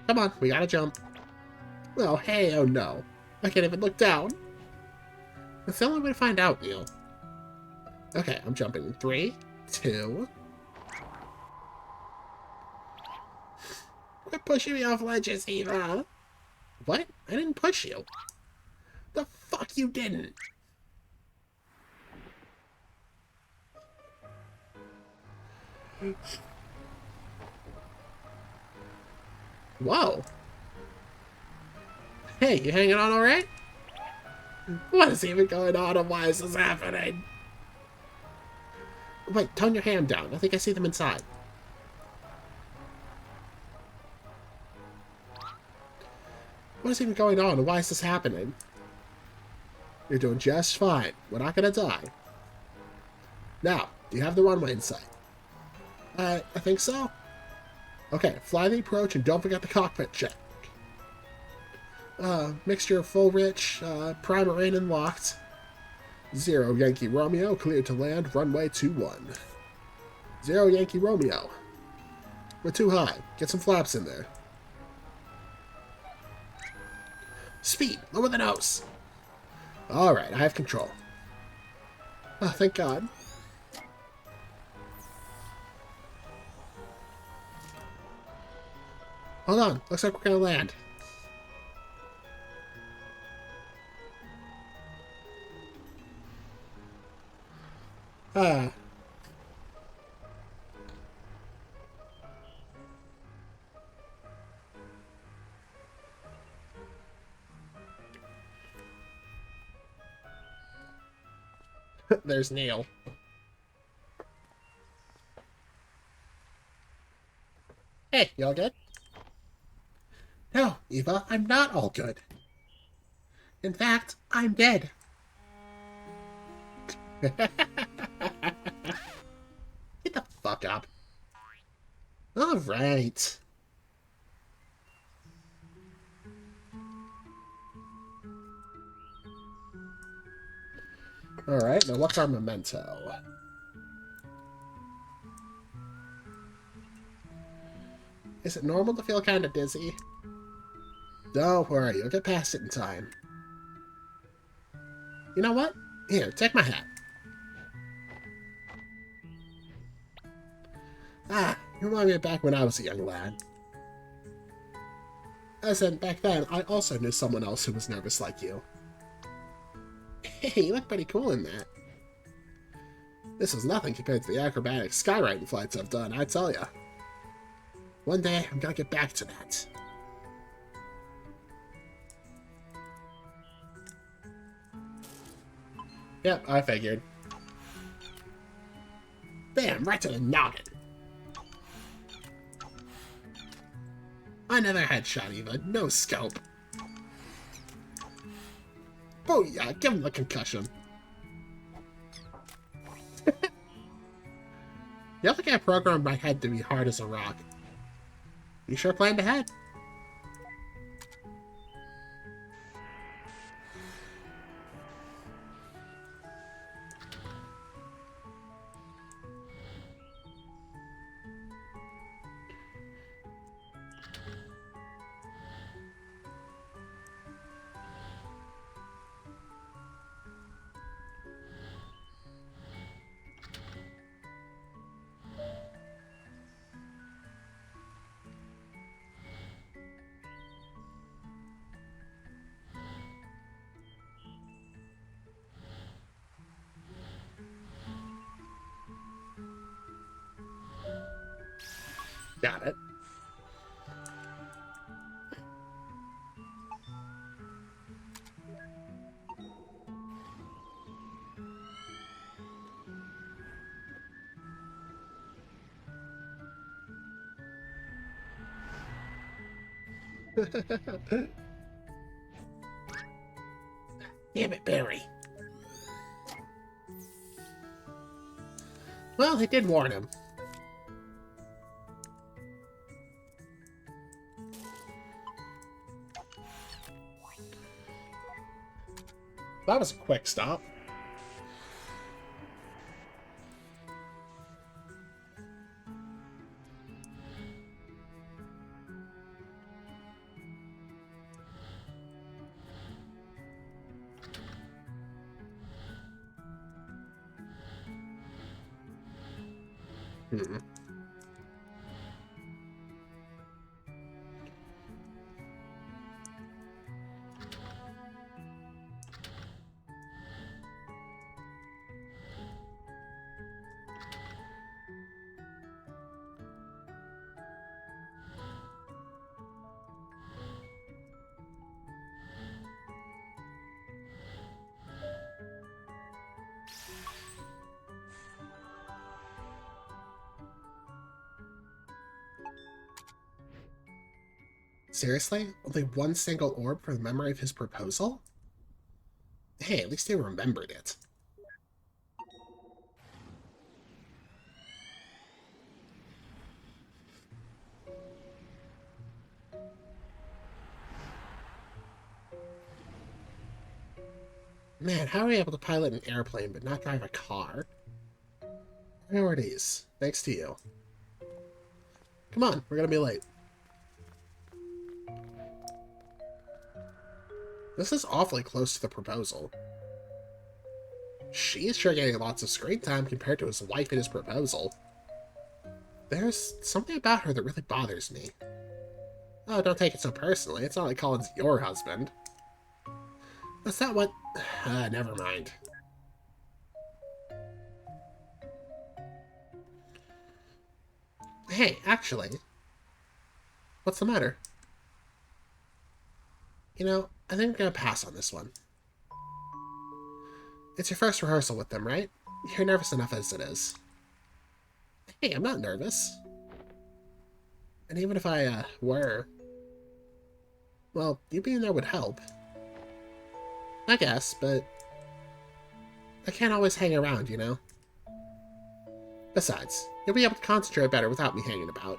Come on, we gotta jump. Oh, hey, oh no. I can't even look down. It's the only way to find out, Neil. Okay, I'm jumping in 3, 2... Quit pushing me off ledges, Eva! What? I didn't push you. The fuck you didn't? Whoa. Hey, you hanging on alright? What is even going on and why is this happening? Wait, tone your hand down. I think I see them inside. What is even going on and why is this happening? You're doing just fine. We're not gonna die. Now, do you have the runway in sight? I think so. Okay, fly the approach and don't forget the cockpit check. Mixture full rich, primer in and locked. 0 Yankee Romeo, cleared to land, runway 21. 0 Yankee Romeo. We're too high. Get some flaps in there. Speed, lower the nose. Alright, I have control. Oh, thank God. Hold on, looks like we're gonna land. There's Neil. Hey, you all good? No, Eva, I'm not all good. In fact, I'm dead. Get the fuck up. Alright. Alright, now what's our memento? Is it normal to feel kind of dizzy? Don't worry, you'll get past it in time. You know what? Here, take my hat. Ah, you remind me of back when I was a young lad. As in, back then, I also knew someone else who was nervous like you. Hey, you look pretty cool in that. This is nothing compared to the acrobatic skywriting flights I've done, I tell ya. One day, I'm gonna get back to that. Yep, I figured. Bam, right to the noggin. Another headshot, Eva. No scope. Oh yeah, give him the concussion. You think I programmed my head to be hard as a rock. You sure planned ahead. Got it. Damn it, Barry. Well, he did warn him. That was a quick stop. Hmm. Seriously? Only one single orb for the memory of his proposal? Hey, at least they remembered it. Man, how are we able to pilot an airplane but not drive a car? Priorities. Thanks to you. Come on, we're gonna be late. This is awfully close to the proposal. She's sure getting lots of screen time compared to his wife and his proposal. There's something about her that really bothers me. Oh, don't take it so personally. It's not like Colin's your husband. Is that what... never mind. Hey, actually... What's the matter? You know, I think I'm gonna pass on this one. It's your first rehearsal with them, right? You're nervous enough as it is. Hey, I'm not nervous. And even if I, were... Well, you being there would help. I guess, but... I can't always hang around, you know? Besides, you'll be able to concentrate better without me hanging about.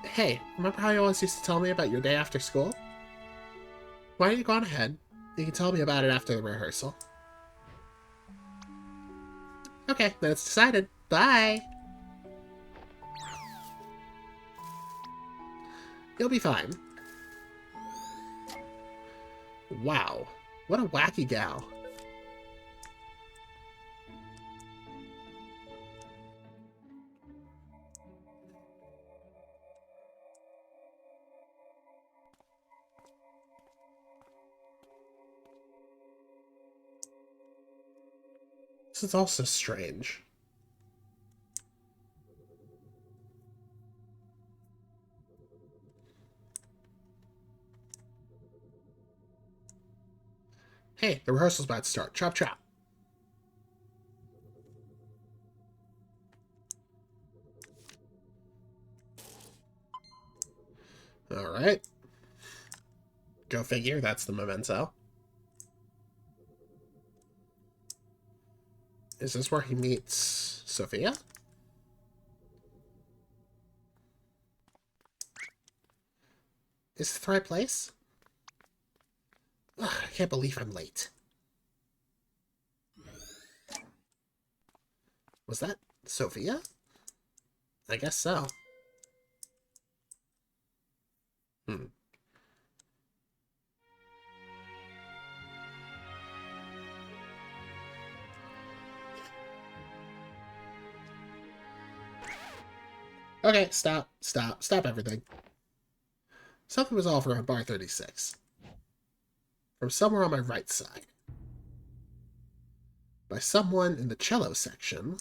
Hey, remember how you always used to tell me about your day after school? Why don't you go on ahead? You can tell me about it after the rehearsal. Okay, then it's decided. Bye! You'll be fine. Wow, what a wacky gal. This is also strange. Hey, the rehearsal's about to start. Chop chop. Alright. Go figure, that's the memento. Is this where he meets Sophia? Is this the right place? Ugh, I can't believe I'm late. Was that Sophia? I guess so. Hmm. Okay, stop everything. Something was off around bar 36. From somewhere on my right side. By someone in the cello section.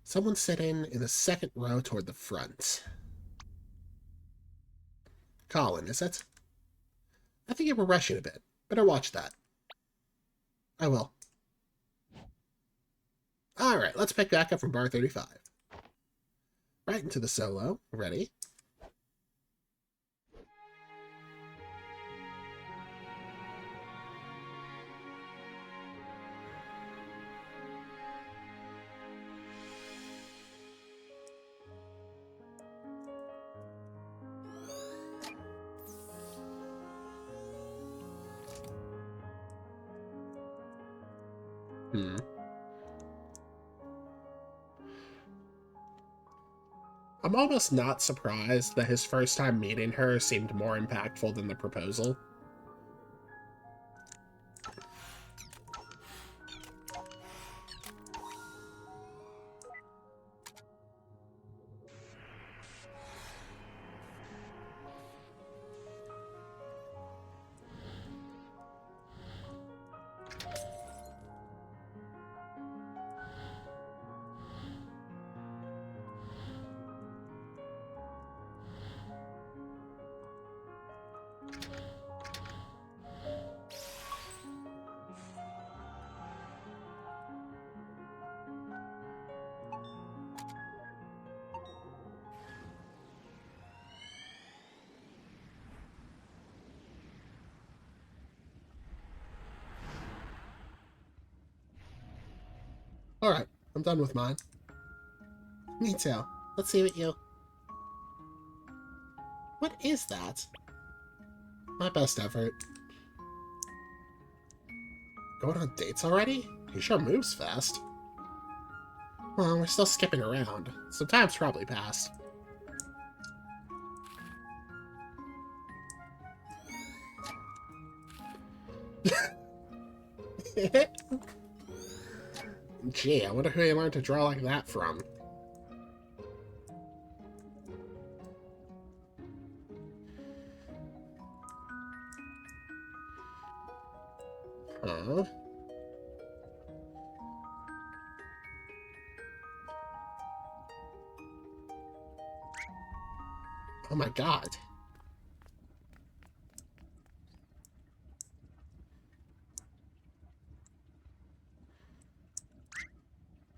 Someone sitting in the second row toward the front. Colin, is it? I think you were rushing a bit. Better watch that. I will. Alright, let's pick back up from bar 35. Right into the solo. Ready? I'm almost not surprised that his first time meeting her seemed more impactful than the proposal. Alright, I'm done with mine. Me too. Let's see what you... What is that? My best effort. Going on dates already? He sure moves fast. Well, we're still skipping around. Some time's probably passed. Gee, I wonder who he learned to draw like that from. Huh? Oh my god.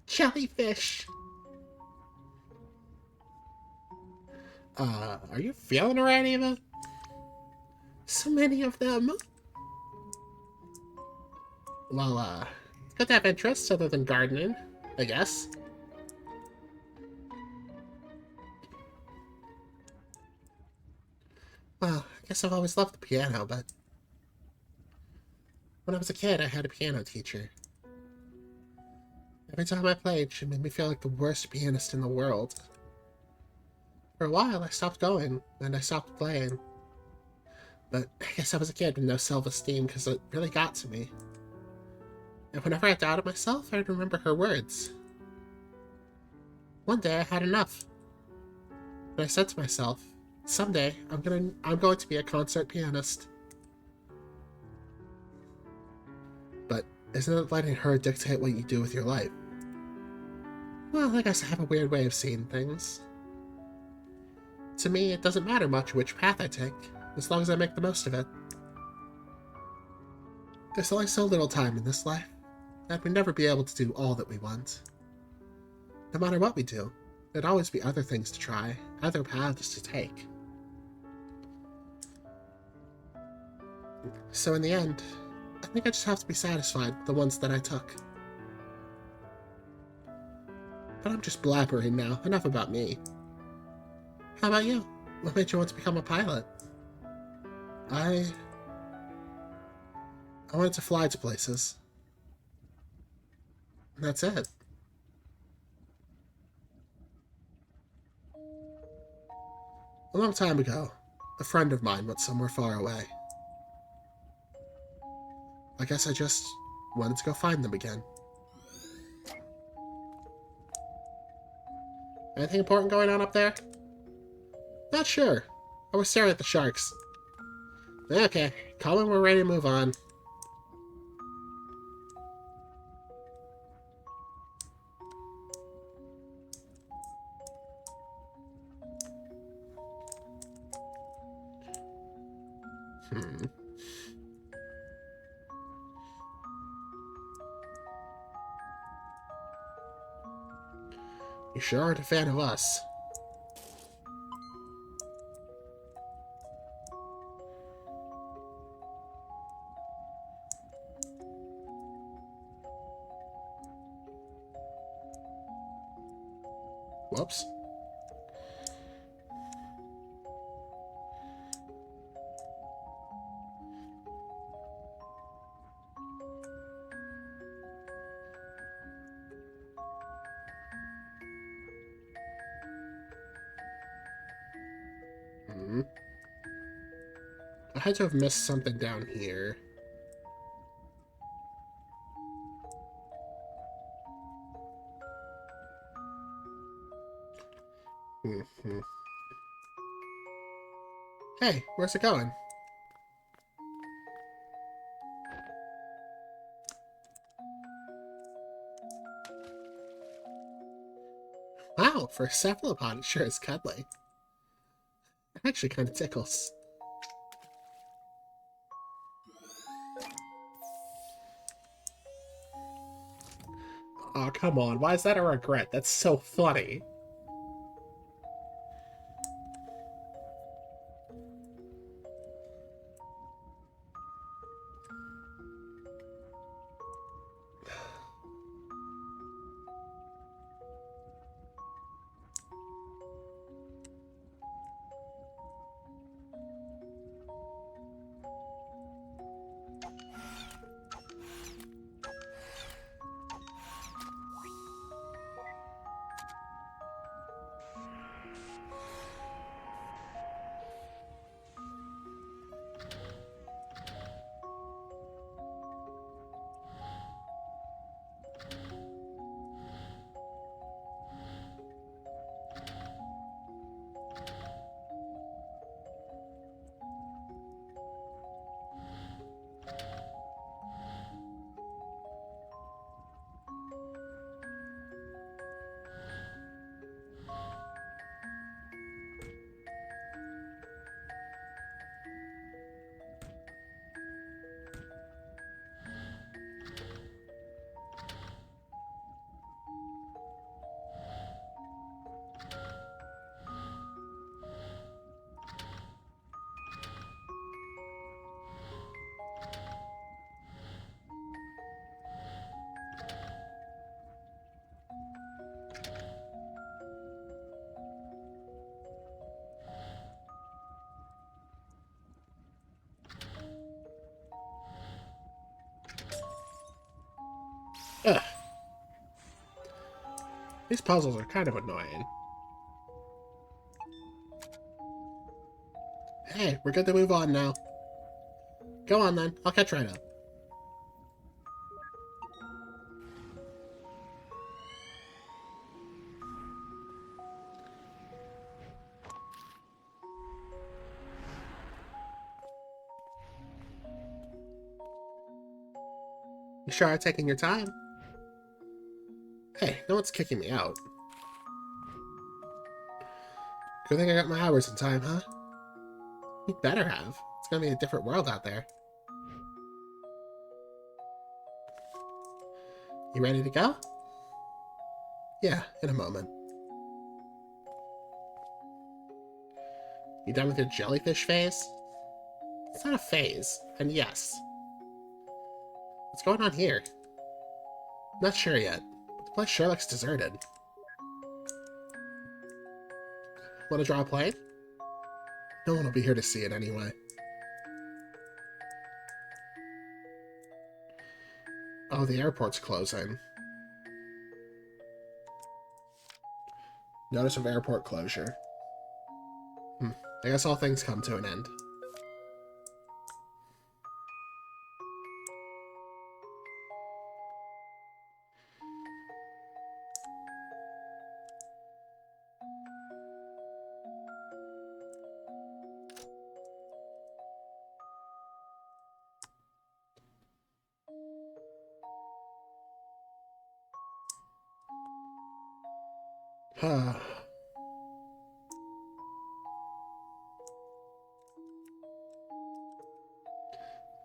Jellyfish! Are you feeling alright, Eva? So many of them. Well, good to have interests other than gardening, I guess. Well, I guess I've always loved the piano, but... When I was a kid, I had a piano teacher. Every time I played, she made me feel like the worst pianist in the world. For a while, I stopped going, and I stopped playing. But I guess I was a kid with no self-esteem because it really got to me. And whenever I doubted myself, I'd remember her words. One day, I had enough. And I said to myself, someday, I'm going to be a concert pianist. But isn't it letting her dictate what you do with your life? Well, I guess I have a weird way of seeing things. To me, it doesn't matter much which path I take, as long as I make the most of it. There's only so little time in this life, and we'll never be able to do all that we want. No matter what we do, there'd always be other things to try, other paths to take. So in the end, I think I just have to be satisfied with the ones that I took. But I'm just blabbering now. Enough about me. How about you? What made you want to become a pilot? I wanted to fly to places. And that's it. A long time ago, a friend of mine went somewhere far away. I guess I just wanted to go find them again. Anything important going on up there? Not sure. I was staring at the sharks. Okay, call when we're ready to move on. You sure aren't a fan of us. Whoops. I had to have missed something down here. Hey, where's it going? Wow, for a cephalopod, it sure is cuddly. It actually kind of tickles. Oh, come on. Why is that a regret? That's so funny. Ugh. These puzzles are kind of annoying. Hey, we're good to move on now. Go on then, I'll catch right up. You sure are taking your time? Hey, no one's kicking me out. Good thing I got my hours in time, huh? You better have. It's gonna be a different world out there. You ready to go? Yeah, in a moment. You done with your jellyfish phase? It's not a phase, and yes. What's going on here? Not sure yet, but the place sure looks deserted. Want to draw a plane? No one will be here to see it anyway. Oh, the airport's closing. Notice of airport closure. I guess all things come to an end.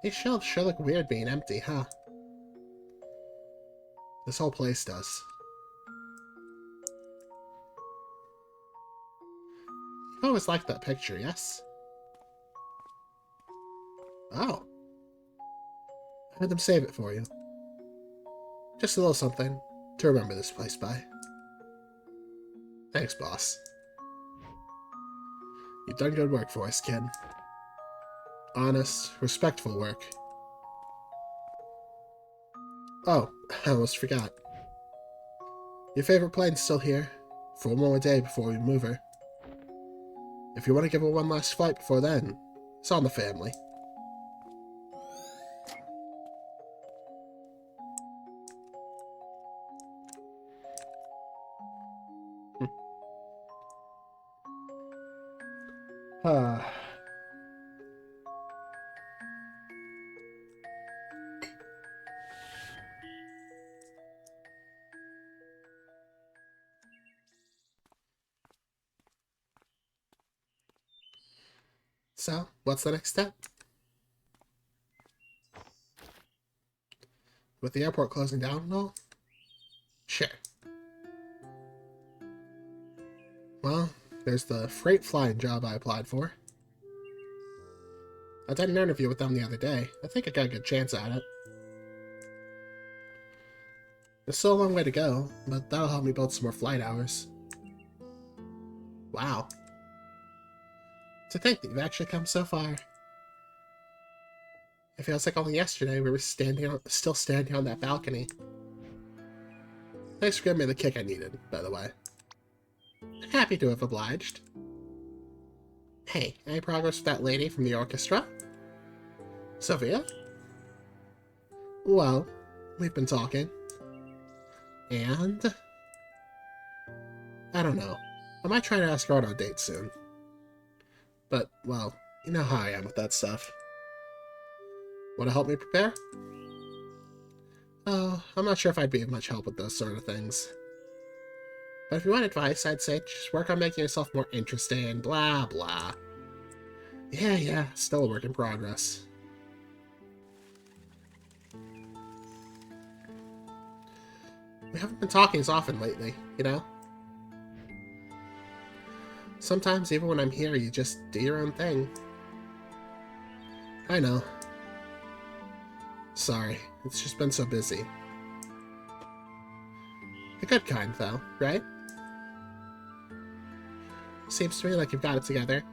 These shelves sure look weird being empty, huh? This whole place does. You've always liked that picture, yes? Oh. I had them save it for you. Just a little something to remember this place by. Thanks, boss. You've done good work for us, kid. Honest, respectful work. Oh, I almost forgot. Your favorite plane's still here, for one more day before we move her. If you want to give her one last flight before then, it's on the family. Ah. So, what's the next step? With the airport closing down and all? Sure. Well, there's the freight flying job I applied for. I did an interview with them the other day. I think I got a good chance at it. There's still a long way to go, but that'll help me build some more flight hours. Wow. To think that you've actually come so far. It feels like only yesterday we were still standing on that balcony. Thanks for giving me the kick I needed, by the way. Happy to have obliged. Hey, any progress with that lady from the orchestra? Sophia? Well, we've been talking. And? I don't know. I might try to ask her out on a date soon. But, well, you know how I am with that stuff. Want to help me prepare? Oh, I'm not sure if I'd be of much help with those sort of things. But if you want advice, I'd say just work on making yourself more interesting, blah blah. Yeah, still a work in progress. We haven't been talking as often lately, you know? Sometimes, even when I'm here, you just do your own thing. I know. Sorry, it's just been so busy. The good kind, though, right? Seems to me like you've got it together.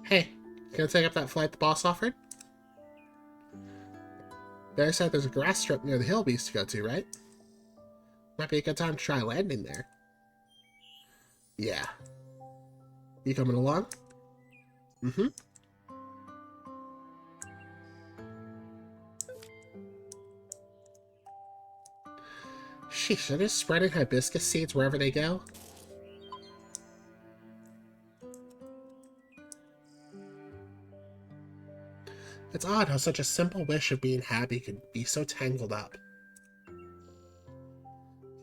Hey, gonna take up that flight the boss offered? Bear said there's a grass strip near the hill we used to go to, right? Might be a good time to try landing there. Yeah. You coming along? Mm-hmm. Sheesh, are they spreading hibiscus seeds wherever they go? It's odd how such a simple wish of being happy could be so tangled up.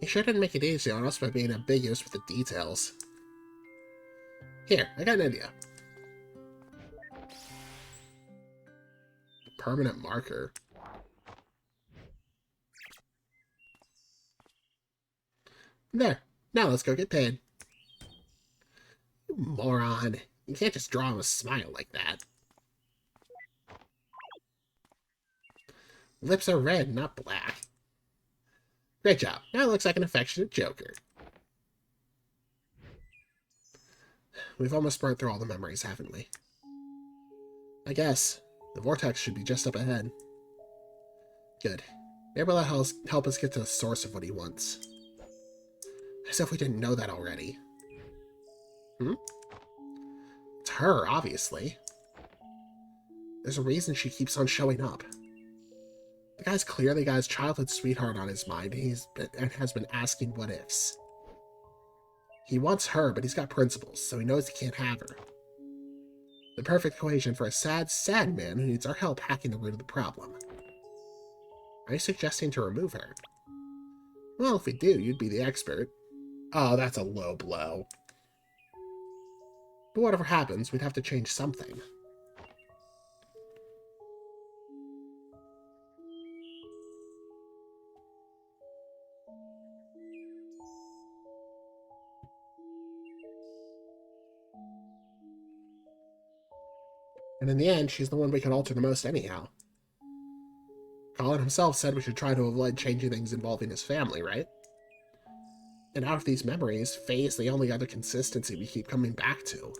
He sure didn't make it easy on us by being ambiguous with the details. Here, I got an idea. Permanent marker. There. Now let's go get paid. You moron. You can't just draw him a smile like that. Lips are red, not black. Great job. Now it looks like an affectionate Joker. We've almost burnt through all the memories, haven't we? I guess. The vortex should be just up ahead. Good. Maybe that'll help us get to the source of what he wants. As if we didn't know that already. It's her, obviously. There's a reason she keeps on showing up. The guy's clearly got his childhood sweetheart on his mind, and has been asking what ifs. He wants her, but he's got principles, so he knows he can't have her. The perfect equation for a sad, sad man who needs our help hacking the root of the problem. Are you suggesting to remove her? Well, if we do, you'd be the expert. Oh, that's a low blow. But whatever happens, we'd have to change something. And in the end, she's the one we can alter the most anyhow. Colin himself said we should try to avoid changing things involving his family, right? And out of these memories, Faye is the only other consistency we keep coming back to.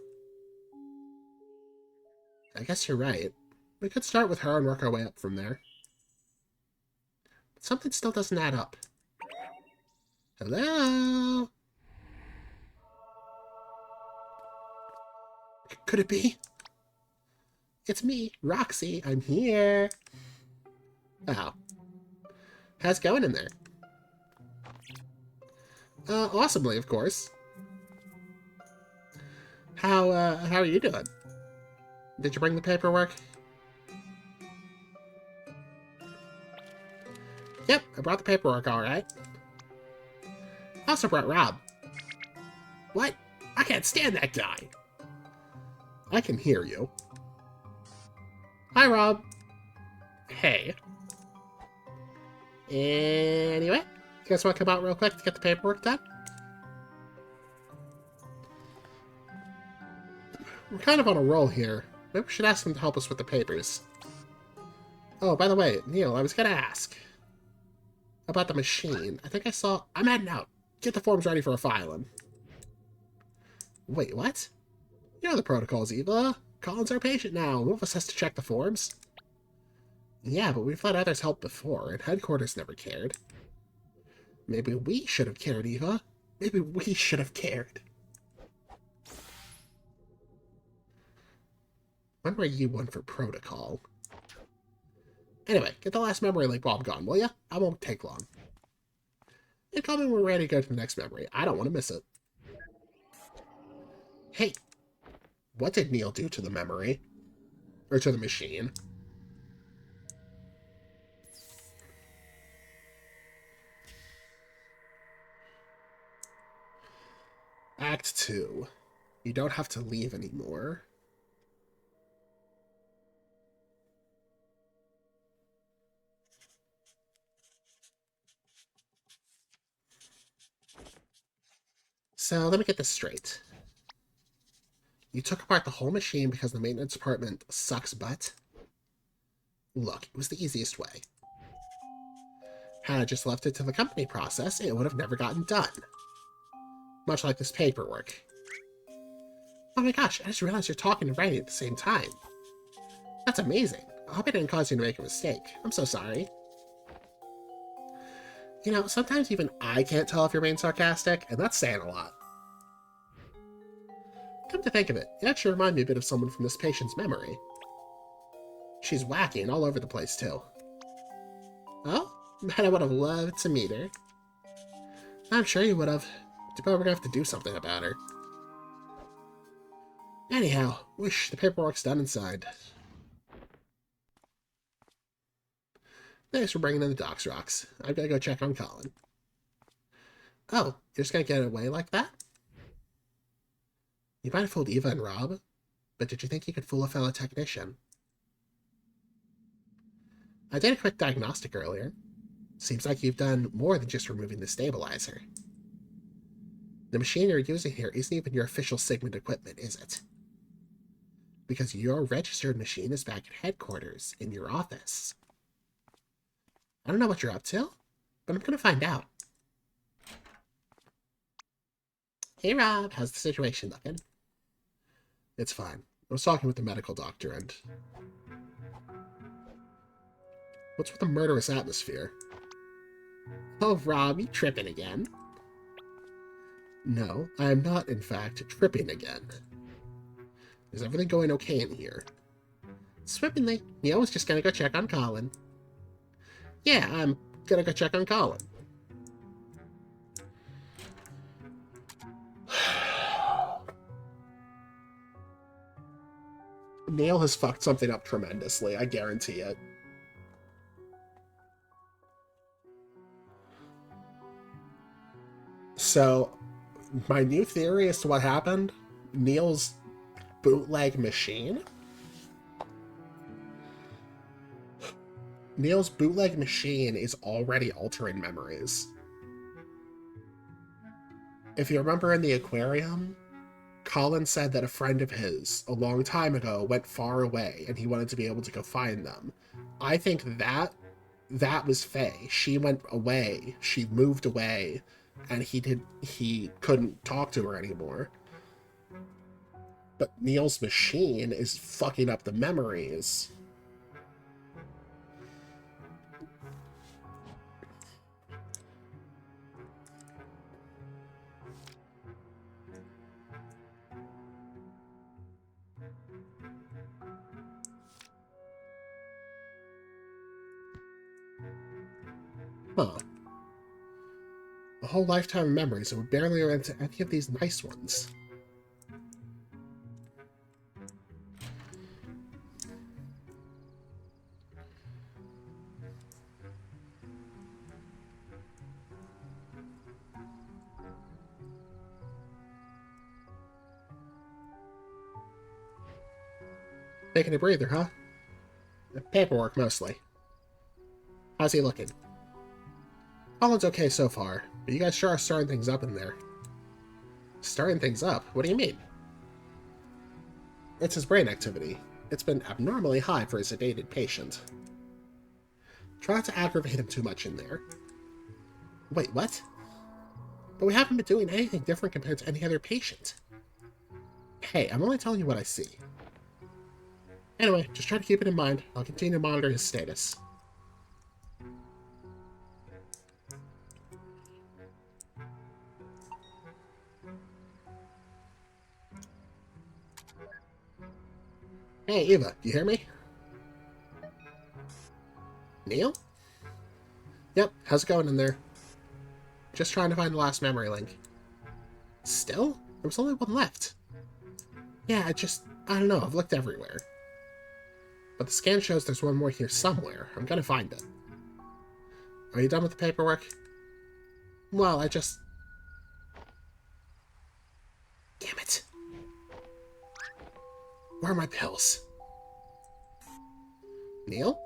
I guess you're right. We could start with her and work our way up from there. But something still doesn't add up. Hello? Could it be? It's me, Roxy. I'm here. Oh. How's it going in there? Awesomely, of course. How are you doing? Did you bring the paperwork? Yep, I brought the paperwork, alright. I also brought Rob. What? I can't stand that guy. I can hear you. Hi, Rob. Hey. Anyway, you guys want to come out real quick to get the paperwork done? We're kind of on a roll here. Maybe we should ask them to help us with the papers. Oh, by the way, Neil, I was gonna ask about the machine. I think I saw... I'm heading out. Get the forms ready for a filing. Wait, what? You know the protocols, Eva. Colin's our patient now. One of us has to check the forms. Yeah, but we've let others help before, and headquarters never cared. Maybe we should have cared, Eva. Maybe we should have cared. When were you one for protocol? Anyway, get the last memory link while I'm gone, will ya? I won't take long. And call me when we're ready to go to the next memory. I don't want to miss it. Hey, what did Neil do to the memory? Or to the machine? Act 2. You don't have to leave anymore. So, let me get this straight. You took apart the whole machine because the maintenance department sucks butt? Look, it was the easiest way. Had I just left it to the company process, it would have never gotten done. Much like this paperwork. Oh my gosh, I just realized you're talking and writing at the same time. That's amazing. I hope I didn't cause you to make a mistake. I'm so sorry. You know, sometimes even I can't tell if you're being sarcastic, and that's saying a lot. Come to think of it, you actually remind me a bit of someone from this patient's memory. She's wacky and all over the place, too. Oh, bet I would have loved to meet her. I'm sure you would have. Too bad we're gonna have to do something about her. Anyhow, wish the paperwork's done and signed. Thanks for bringing in the Docs Rocks. I've got to go check on Colin. Oh, you're just gonna get away like that? You might have fooled Eva and Rob, but did you think you could fool a fellow technician? I did a quick diagnostic earlier. Seems like you've done more than just removing the stabilizer. The machine you're using here isn't even your official Sigmund equipment, is it? Because your registered machine is back at headquarters, in your office. I don't know what you're up to, but I'm gonna find out. Hey Rob, how's the situation looking? It's fine. I was talking with the medical doctor and... What's with the murderous atmosphere? Oh, Rob, you tripping again? No, I am not, in fact, tripping again. Is everything going okay in here? Swimmingly. Neil was just gonna go check on Colin. Yeah, I'm gonna go check on Colin. Neil has fucked something up tremendously, I guarantee it. So, my new theory as to what happened, Neil's bootleg machine? Neil's bootleg machine is already altering memories. If you remember in the aquarium, Colin said that a friend of his, a long time ago, went far away, and he wanted to be able to go find them. I think that was Faye. She went away, she moved away, and he couldn't talk to her anymore. But Neil's machine is fucking up the memories. Huh. A whole lifetime of memories and we barely are into any of these nice ones. Taking a breather, huh? Paperwork, mostly. How's he looking? Colin's okay so far, but you guys sure are stirring things up in there. Stirring things up? What do you mean? It's his brain activity. It's been abnormally high for a sedated patient. Try not to aggravate him too much in there. Wait, what? But we haven't been doing anything different compared to any other patient. Hey, I'm only telling you what I see. Anyway, just try to keep it in mind. I'll continue to monitor his status. Hey, Eva, do you hear me? Neil? Yep, how's it going in there? Just trying to find the last memory link. Still? There was only one left. Yeah, I don't know, I've looked everywhere. But the scan shows there's one more here somewhere. I'm gonna find it. Are you done with the paperwork? Well, Damn it. Where are my pills? Neil?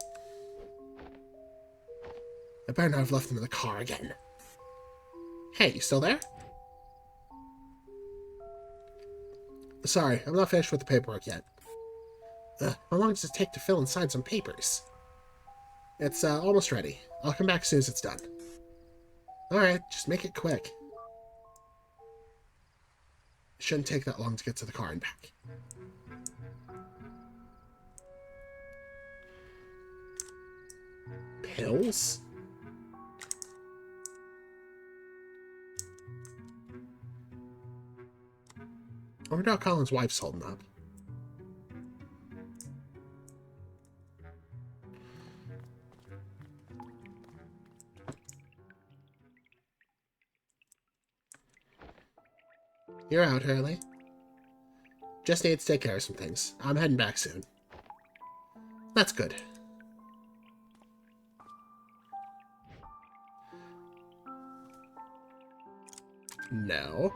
I better not have left them in the car again. Hey, you still there? Sorry, I'm not finished with the paperwork yet. How long does it take to fill and sign some papers? It's almost ready. I'll come back as soon as it's done. Alright, just make it quick. It shouldn't take that long to get to the car and back. Pills? I wonder how Colin's wife's holding up. You're out, Hurley. Just need to take care of some things. I'm heading back soon. That's good. No.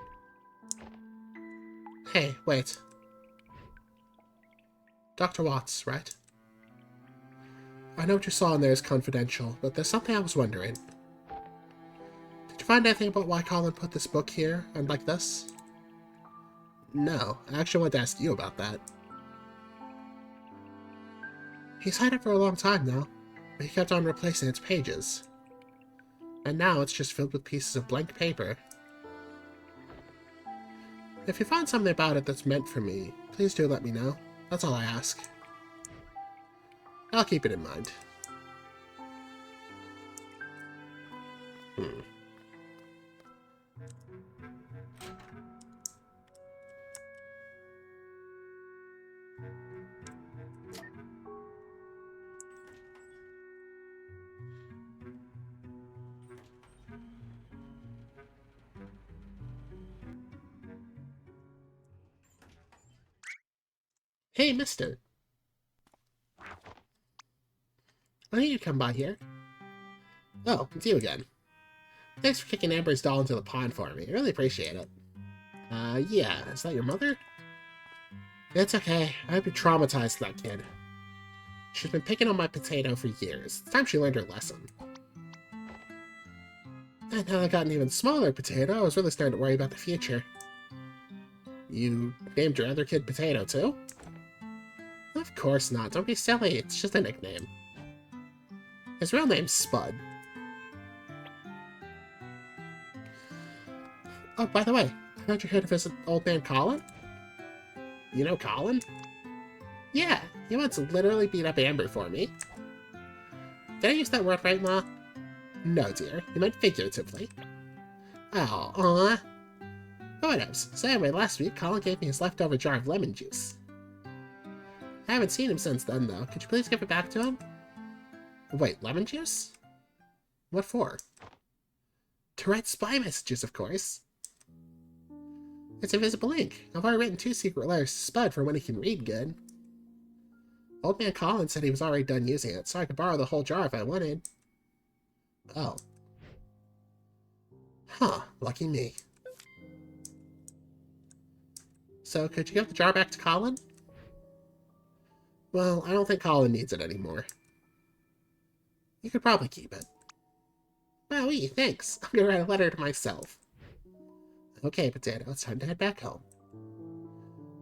Hey, wait. Dr. Watts, right? I know what you saw in there is confidential, but there's something I was wondering. Did you find anything about why Colin put this book here, and like this? No, I actually wanted to ask you about that. He's had it for a long time now, but he kept on replacing its pages. And now it's just filled with pieces of blank paper. If you find something about it that's meant for me, please do let me know. That's all I ask. I'll keep it in mind. Hey, mister. I knew you'd come by here. Oh, it's you again. Thanks for kicking Amber's doll into the pond for me. I really appreciate it. Yeah. Is that your mother? It's okay. I've been traumatized, that kid. She's been picking on my potato for years. It's time she learned her lesson. And now I got an even smaller potato, I was really starting to worry about the future. You named your other kid Potato, too? Of course not. Don't be silly. It's just a nickname. His real name's Spud. Oh, by the way, haven't you heard of his old man Colin? You know Colin? Yeah, he once literally beat up Amber for me. Did I use that word right, Ma? No, dear. You meant figuratively. Oh, aw. But whatevs. So anyway, last week, Colin gave me his leftover jar of lemon juice. I haven't seen him since then, though. Could you please give it back to him? Wait, lemon juice? What for? To write spy messages, of course. It's invisible ink. I've already written 2 secret letters to Spud for when he can read good. Old man Colin said he was already done using it, so I could borrow the whole jar if I wanted. Oh. Huh, lucky me. So, could you give the jar back to Colin? Well, I don't think Colin needs it anymore. You could probably keep it. Wowee, thanks. I'm gonna write a letter to myself. Okay, Potato, it's time to head back home.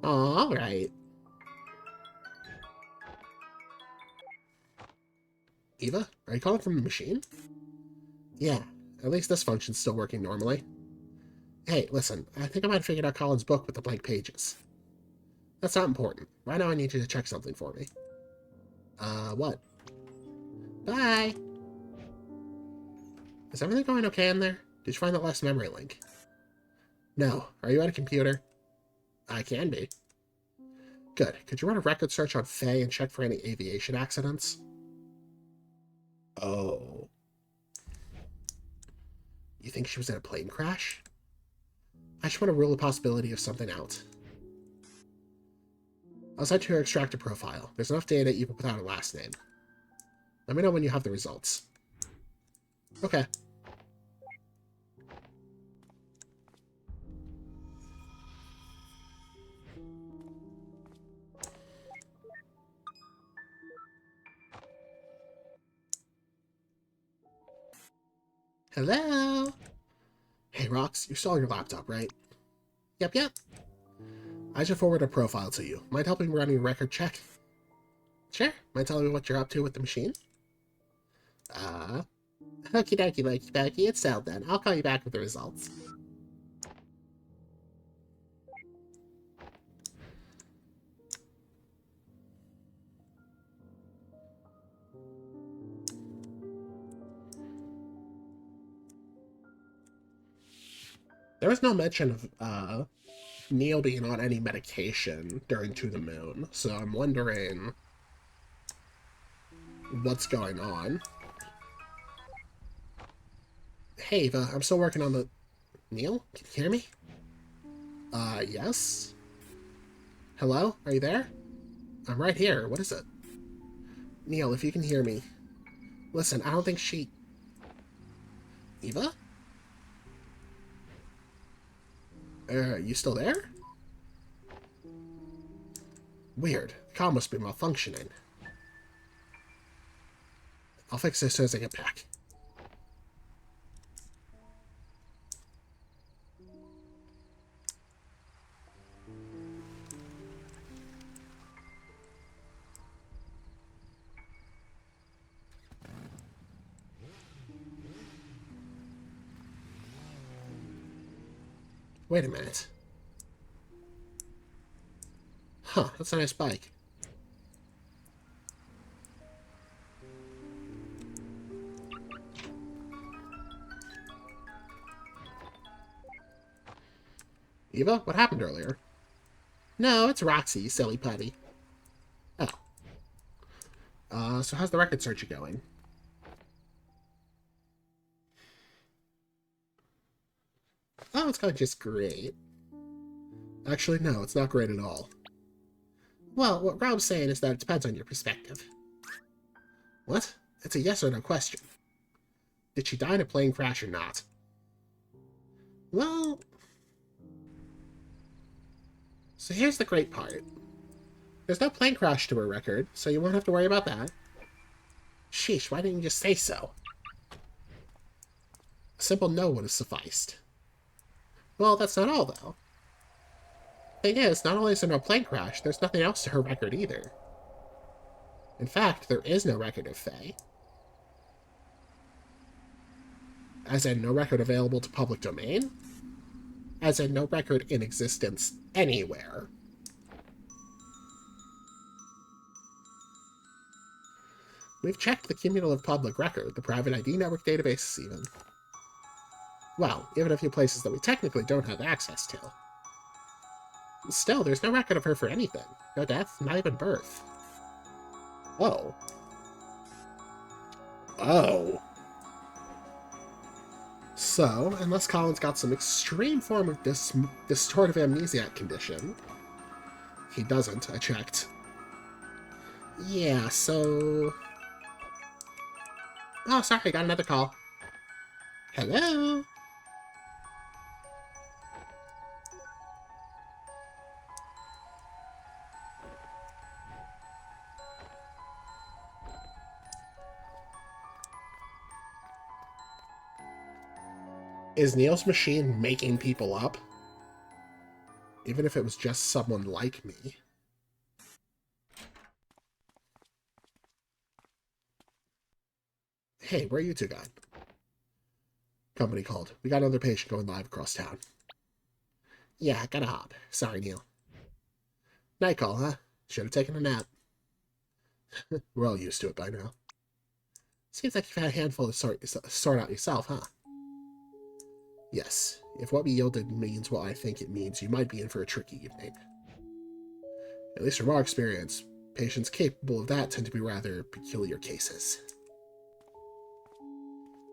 Alright. Eva, are you calling from the machine? Yeah, at least this function's still working normally. Hey, listen, I think I might have figured out Colin's book with the blank pages. That's not important. Right now I need you to check something for me. What? Bye! Is everything going okay in there? Did you find that last memory link? No. Are you at a computer? I can be. Good. Could you run a record search on Faye and check for any aviation accidents? Oh. You think she was in a plane crash? I just want to rule the possibility of something out. I'll send you her extractor profile. There's enough data even without her last name. Let me know when you have the results. Okay. Hello? Hey, Rox, you saw your laptop, right? Yep. I should forward a profile to you. Mind helping me run your record check? Sure. Mind telling me what you're up to with the machine? Okie dokie, likey pokey. It's settled then. I'll call you back with the results. There was no mention of, Neil being on any medication during To the Moon, so I'm wondering what's going on. Hey, Eva, I'm still working on the... Neil? Can you hear me? Yes? Hello? Are you there? I'm right here. What is it? Neil, if you can hear me. Listen, I don't think she... Eva? You still there? Weird. The comm must be malfunctioning. I'll fix this as soon as I get back. Wait a minute. Huh, that's a nice bike. Eva, what happened earlier? No, it's Roxy, you silly putty. Oh. So how's the record search going? Oh, it's going just great. Actually, no, it's not great at all. Well, what Rob's saying is that it depends on your perspective. What? It's a yes or no question. Did she die in a plane crash or not? Well... So here's the great part. There's no plane crash to her record, so you won't have to worry about that. Sheesh, why didn't you just say so? A simple no would have sufficed. Well, that's not all, though. Thing is, not only is there no plane crash, there's nothing else to her record either. In fact, there is no record of Faye. As in, no record available to public domain? As in, no record in existence anywhere. We've checked the cumulative public record, the private ID network databases even. Well, even a few places that we technically don't have access to. Still, there's no record of her for anything. No death, not even birth. Oh. Oh. So, unless Colin's got some extreme form of distortive amnesiac condition... He doesn't, I checked. Yeah, so... Oh, sorry, I got another call. Hello? Is Neil's machine making people up? Even if it was just someone like me. Hey, where are you two gone? Company called. We got another patient going live across town. Yeah, gotta hop. Sorry, Neil. Night call, huh? Should have taken a nap. We're all used to it by now. Seems like you've had a handful to sort out yourself, huh? Yes. If what we yielded means what I think it means, you might be in for a tricky evening. At least from our experience, patients capable of that tend to be rather peculiar cases.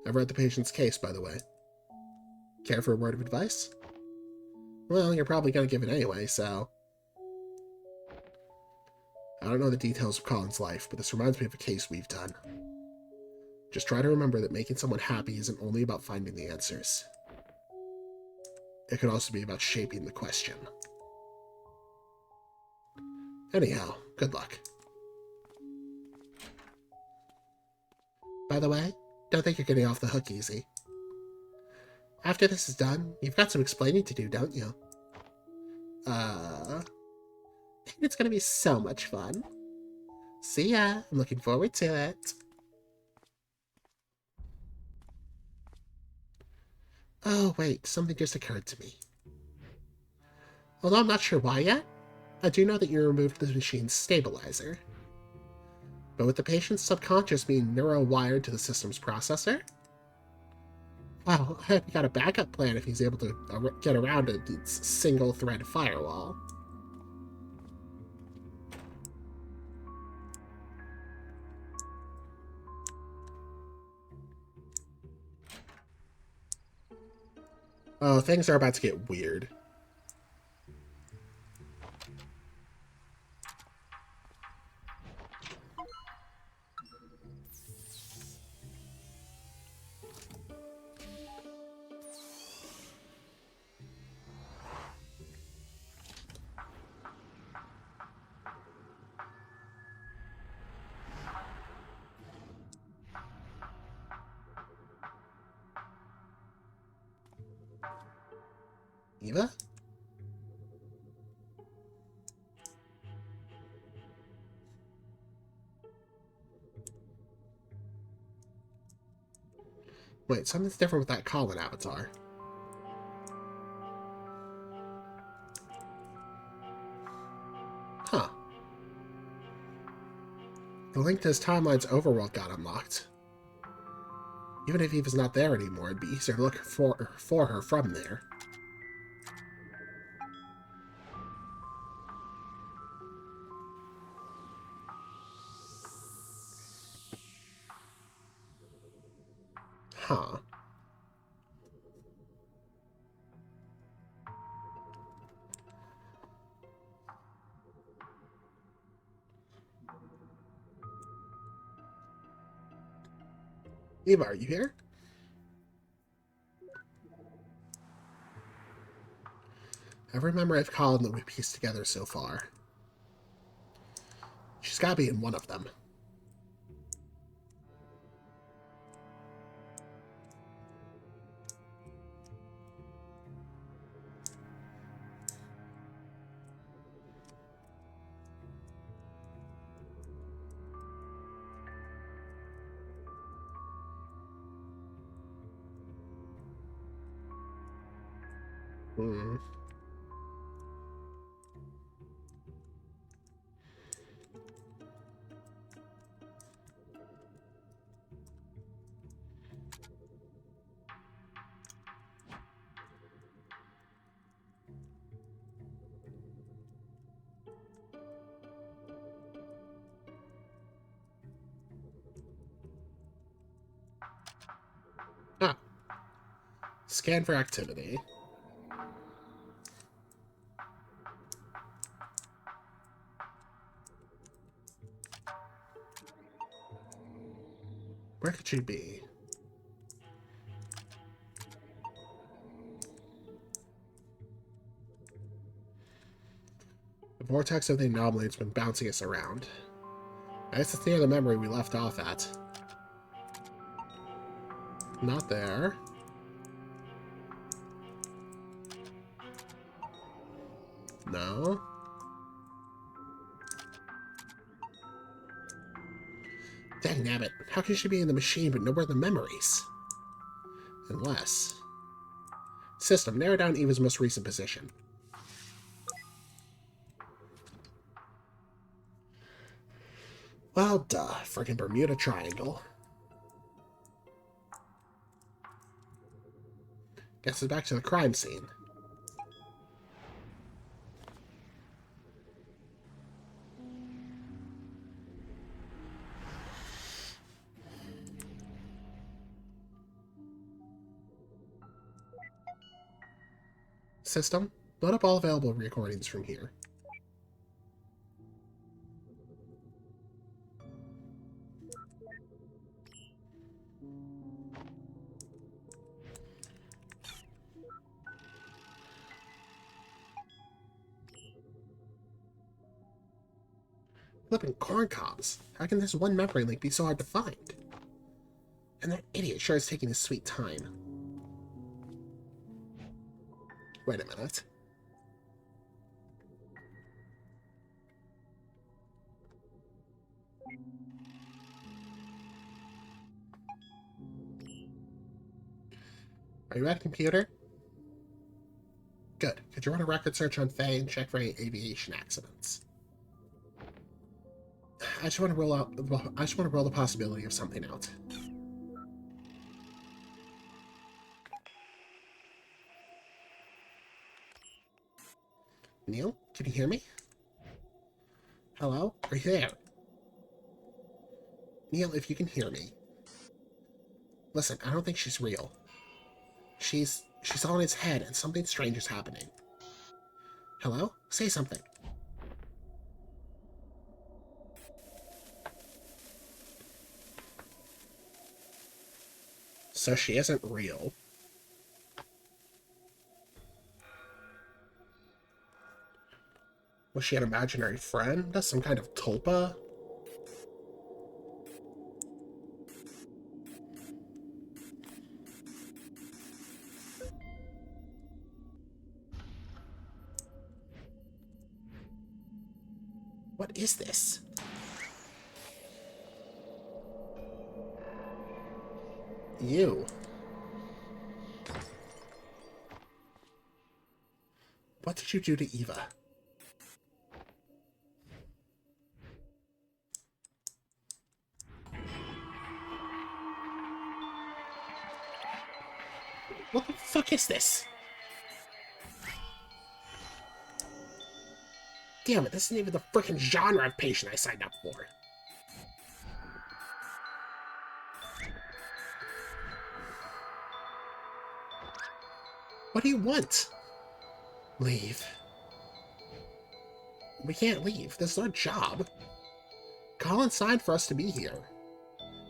I've read the patient's case, by the way. Care for a word of advice? Well, you're probably going to give it anyway, so... I don't know the details of Colin's life, but this reminds me of a case we've done. Just try to remember that making someone happy isn't only about finding the answers. It can also be about shaping the question. Anyhow, good luck. By the way, don't think you're getting off the hook easy. After this is done, you've got some explaining to do, don't you? It's gonna be so much fun. See ya, I'm looking forward to it. Oh, wait, something just occurred to me. Although I'm not sure why yet, I do know that you removed the machine's stabilizer. But with the patient's subconscious being neuro-wired to the system's processor? Well, I hope you got a backup plan if he's able to get around its single-thread firewall. Oh, things are about to get weird. Eva? Wait, something's different with that Colin avatar. Huh. The link to his timeline's overworld got unlocked. Even if Eva's not there anymore, it'd be easier to look for her from there. Huh. Eva, are you here? Every memory of Colin that we pieced together so far. She's gotta be in one of them. Hmm. Ah. Scan for activity. Where could she be? The vortex of the anomaly has been bouncing us around. I guess it's near the memory we left off at. Not there. No. Dang nabbit. How can she be in the machine but nowhere in the memories? Unless... System, narrow down Eva's most recent position. Well, duh. Friggin' Bermuda Triangle. Guess it's back to the crime scene. System, load up all available recordings from here. Flipping corn cobs. How can this one memory link be so hard to find? And that idiot sure is taking his sweet time. Wait a minute. Are you at a computer? Good. Could you run a record search on Faye and check for any aviation accidents? I just want to roll the possibility of something out. Neil, can you hear me? Hello? Are you there? Neil, if you can hear me. Listen, I don't think she's real. She's all in his head, and something strange is happening. Hello? Say something. So she isn't real. Was she an imaginary friend? Some kind of tulpa? What is this? You. What did you do to Eva? What the fuck is this? Damn it, this isn't even the frickin' genre of patient I signed up for. What do you want? Leave. We can't leave. This is our job. Colin signed for us to be here.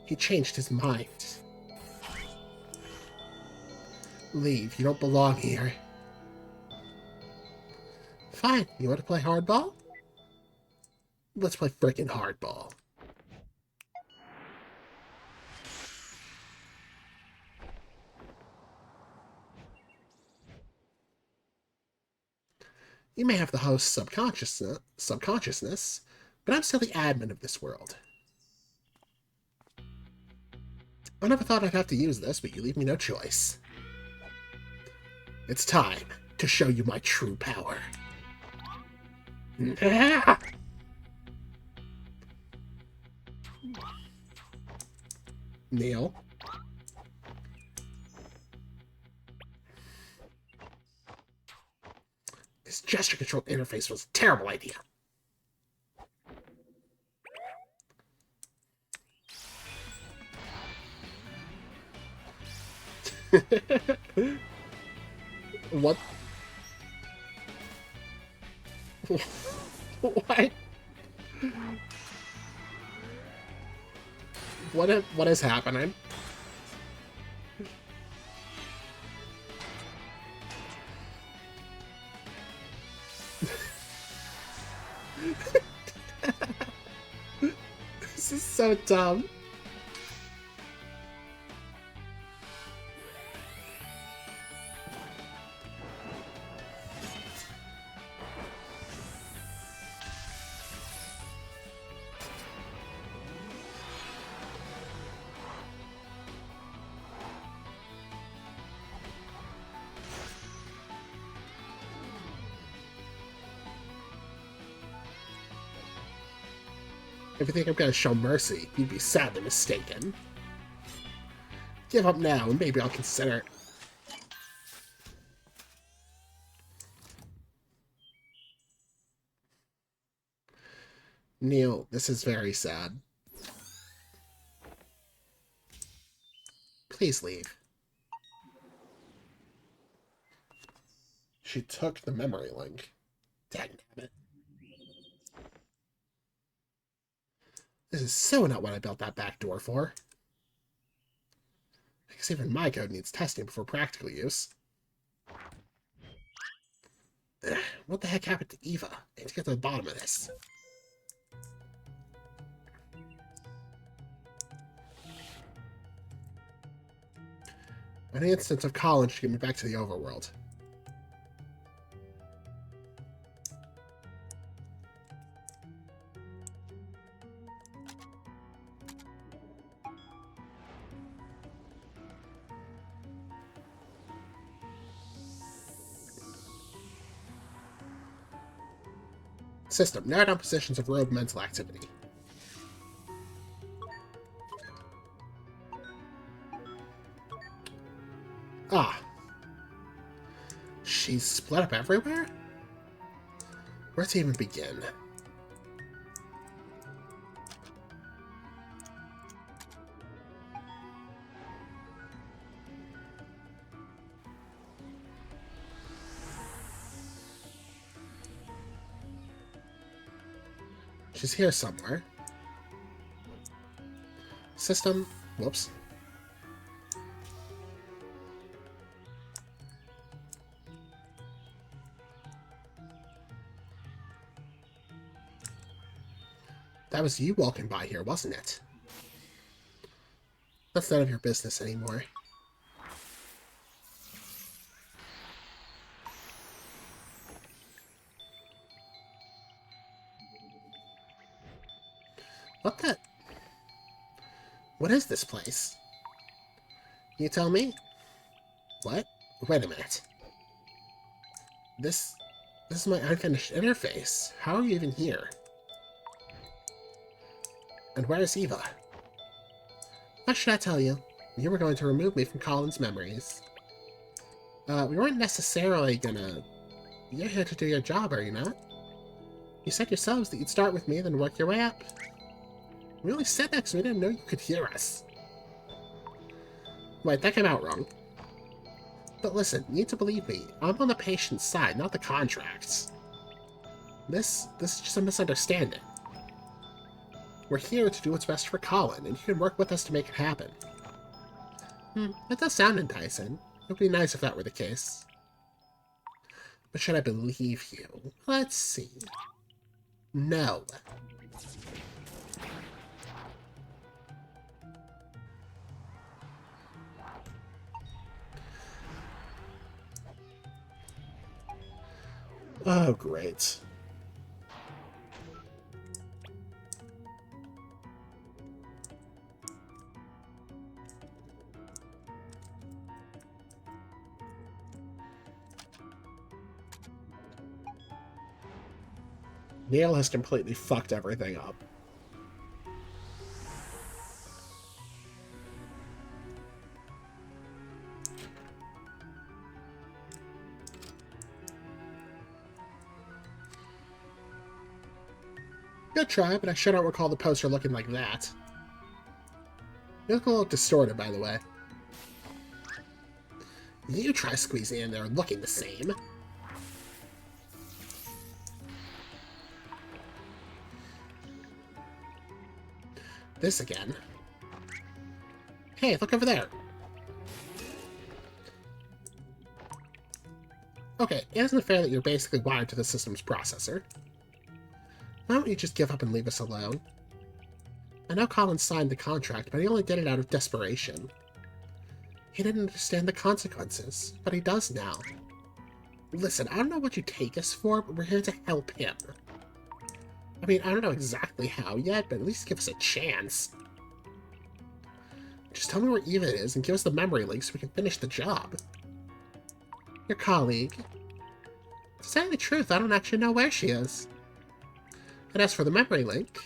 He changed his mind. Leave. You don't belong here. Fine. You want to play hardball? Let's play frickin' hardball. You may have the host's subconsciousness, but I'm still the admin of this world. I never thought I'd have to use this, but you leave me no choice. It's time to show you my true power. Neil. This gesture control interface was a terrible idea. What? What? What is happening? This is so dumb. If you think I'm gonna show mercy, you'd be sadly mistaken. Give up now, and maybe I'll consider it. Neil, this is very sad. Please leave. She took the memory link. Dangnabbit. This is so not what I built that back door for. I guess even my code needs testing before practical use. Ugh, what the heck happened to Eva? I need to get to the bottom of this. Any instance of Colin should get me back to the overworld. System. Narrow down positions of rogue mental activity. Ah. She's split up everywhere? Where to even begin? She's here somewhere. System. Whoops. That was you walking by here, wasn't it? That's none of your business anymore. What the... What is this place? Can you tell me? What? Wait a minute. This is my unfinished interface. How are you even here? And where is Eva? What should I tell you? You were going to remove me from Colin's memories. We weren't necessarily gonna... You're here to do your job, are you not? You said yourselves that you'd start with me, then work your way up. We only sat next to me, didn't know you could hear us. Wait, that came out wrong. But listen, you need to believe me. I'm on the patient's side, not the contract's. This is just a misunderstanding. We're here to do what's best for Colin, and you can work with us to make it happen. That does sound enticing. It would be nice if that were the case. But should I believe you? Let's see. No. Oh, great. Neil has completely fucked everything up. Good try, but I sure don't recall the poster looking like that. You look a little distorted, by the way. You try squeezing in there looking the same. This again. Hey, look over there. Okay, it isn't fair that you're basically wired to the system's processor. Why don't you just give up and leave us alone? I know Colin signed the contract, but he only did it out of desperation. He didn't understand the consequences, but he does now. Listen, I don't know what you take us for, but we're here to help him. I mean, I don't know exactly how yet, but at least give us a chance. Just tell me where Eva is and give us the memory link so we can finish the job. Your colleague. To say the truth, I don't actually know where she is. And as for the memory link...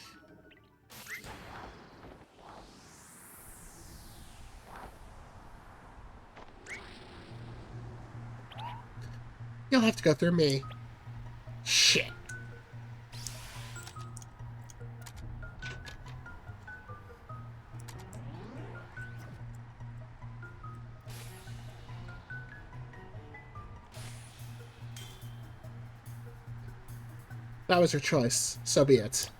You'll have to go through me. Shit. That was your choice. So be it.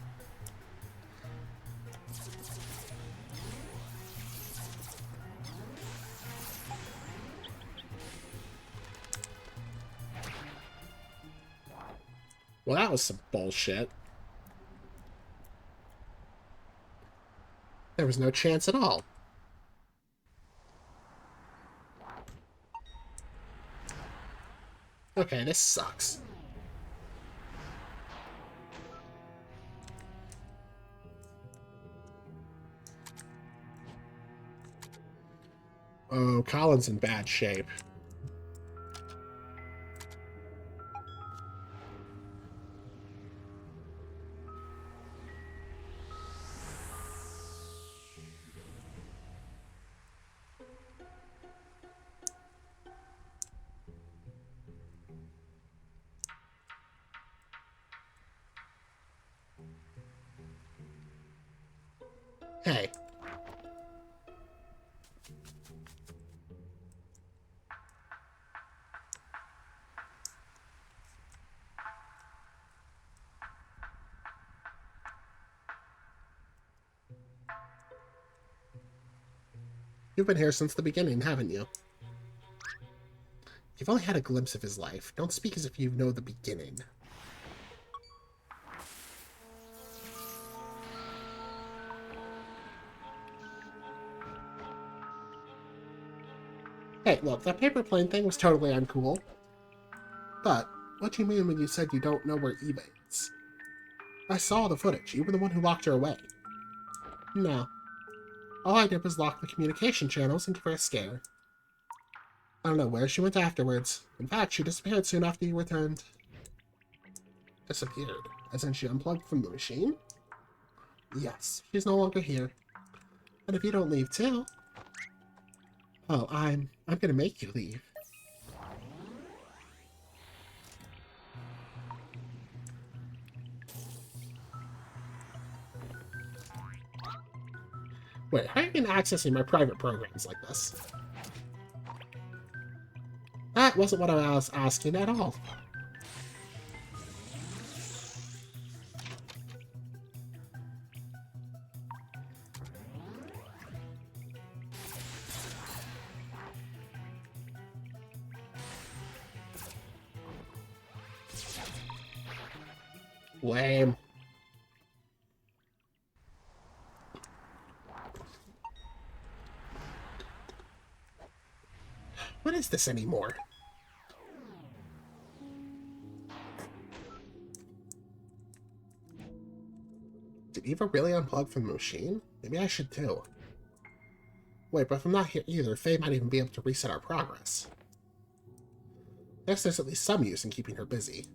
Well, that was some bullshit. There was no chance at all. Okay, this sucks. Oh, Colin's in bad shape. Hey. You've been here since the beginning, haven't you? You've only had a glimpse of his life. Don't speak as if you know the beginning. Hey, look, that paper plane thing was totally uncool. But, what do you mean when you said you don't know where Eva is? I saw the footage. You were the one who locked her away. No. All I did was lock the communication channels and give her a scare. I don't know where she went afterwards. In fact, she disappeared soon after you returned. Disappeared? As in she unplugged from the machine? Yes, she's no longer here. And if you don't leave too... Oh, I'm gonna make you leave. Wait, how are you been accessing my private programs like this? That wasn't what I was asking at all. Lame. What is this anymore? Did Eva really unplug from the machine? Maybe I should too. Wait, but if I'm not here either, Faye might even be able to reset our progress. I guess there's at least some use in keeping her busy.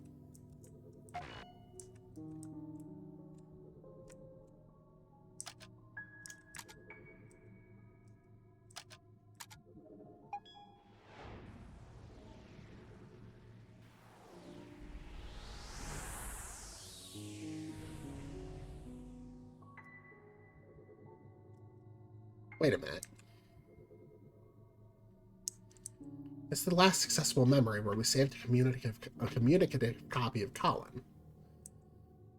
Wait a minute. It's the last accessible memory where we saved a communicative copy of Colin.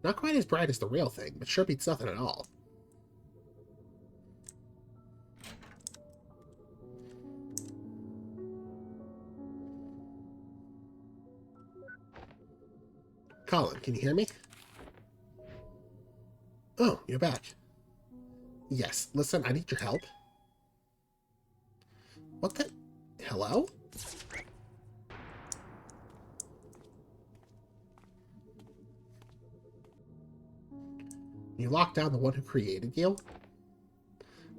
Not quite as bright as the real thing, but sure beats nothing at all. Colin, can you hear me? Oh, you're back. Yes, listen, I need your help. What the... Hello? You locked down the one who created you?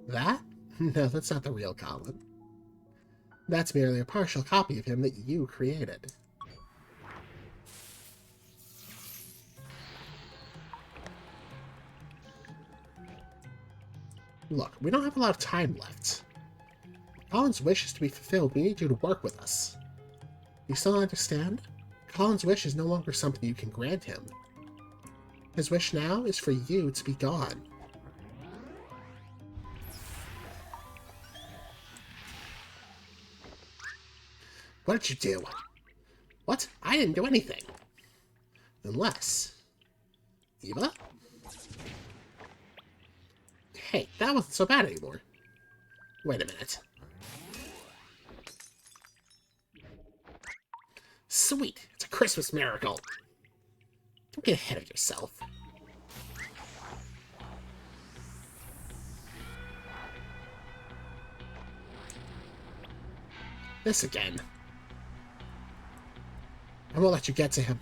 That? No, that's not the real Colin. That's merely a partial copy of him that you created. Look, we don't have a lot of time left. Colin's wish is to be fulfilled. We need you to work with us. You still understand? Colin's wish is no longer something you can grant him. His wish now is for you to be gone. What did you do? What? I didn't do anything. Unless... Eva? Hey, that wasn't so bad anymore. Wait a minute. Sweet! It's a Christmas miracle! Don't get ahead of yourself. This again. I won't let you get to him.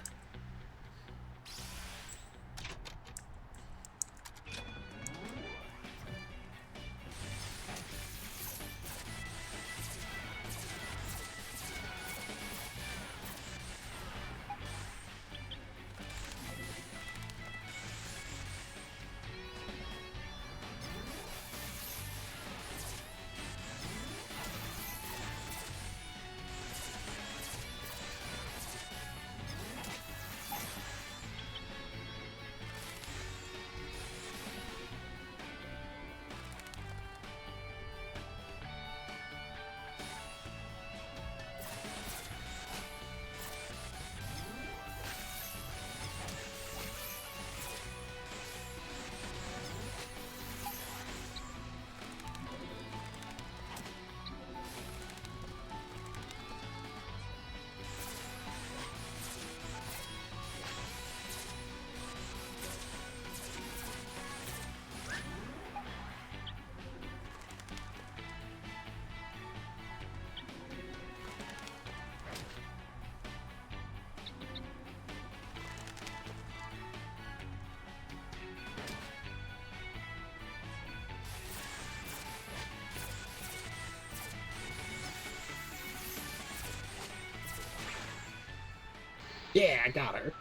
Yeah, I got her.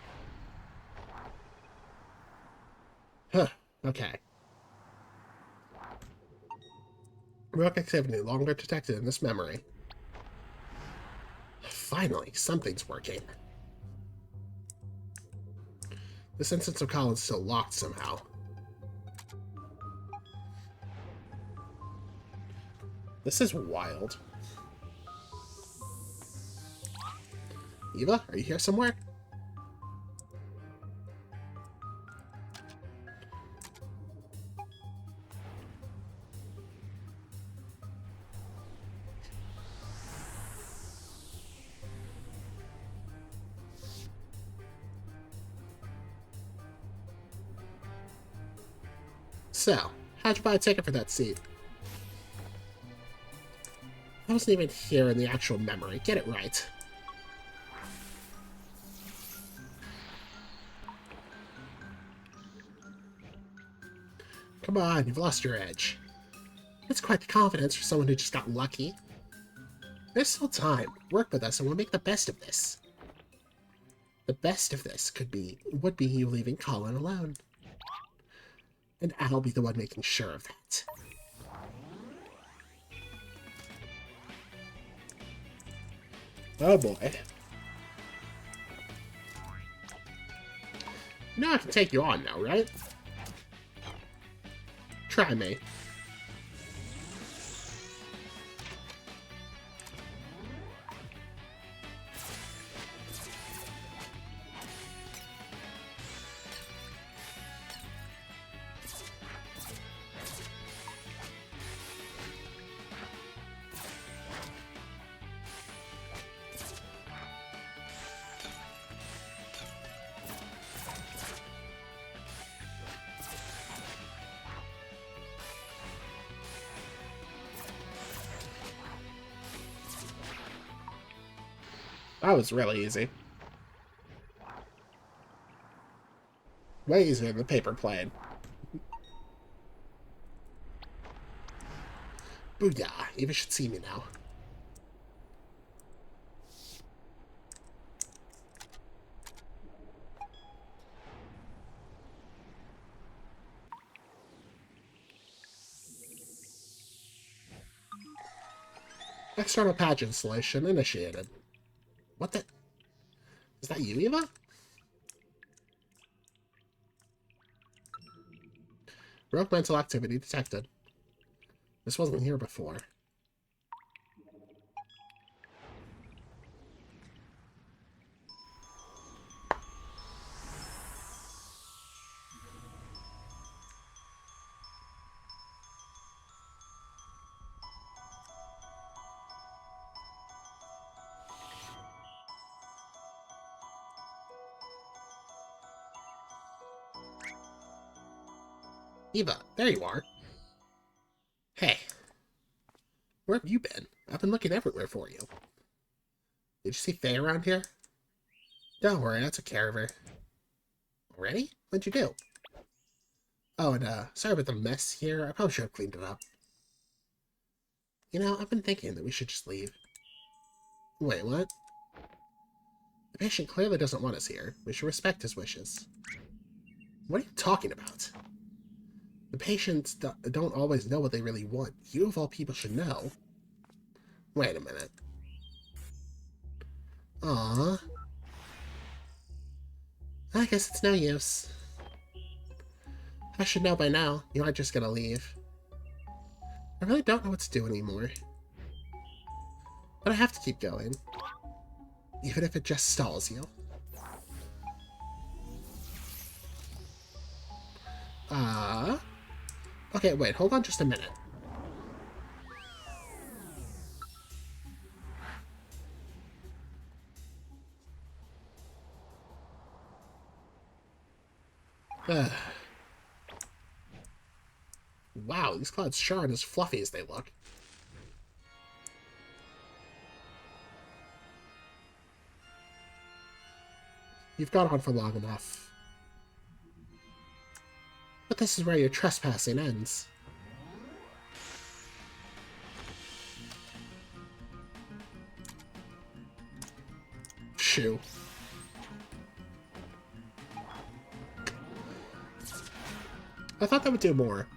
Huh. Okay. Rook activity longer detected in this memory. Finally, something's working. This instance of Colin's still locked somehow. This is wild. Eva, are you here somewhere? So, how'd you buy a ticket for that seat? I wasn't even here in the actual memory. Get it right. Come on, you've lost your edge. That's quite the confidence for someone who just got lucky. There's still time. Work with us and we'll make the best of this. The best of this would be you leaving Colin alone. And I'll be the one making sure of that. Oh boy. Now I can take you on now, right? Try me. That was really easy. Way easier than the paper plane. Booyah! Eva should see me now. External patch installation initiated. What the? Is that you, Eva? Rogue mental activity detected. This wasn't here before. Eva, there you are. Hey, where have you been? I've been looking everywhere for you. Did you see Faye around here? Don't worry, I took care of her. Already? What'd you do? Oh, and sorry about the mess here. I probably should have cleaned it up. You know, I've been thinking that we should just leave. Wait, what? The patient clearly doesn't want us here. We should respect his wishes. What are you talking about? The patients don't always know what they really want. You, of all people, should know. Wait a minute. Aww. I guess it's no use. I should know by now. You aren't just gonna leave. I really don't know what to do anymore. But I have to keep going. Even if it just stalls you. Okay, wait, hold on just a minute. Wow, these clouds sure aren't as fluffy as they look. You've gone on for long enough. But this is where your trespassing ends. Shoo. I thought that would do more.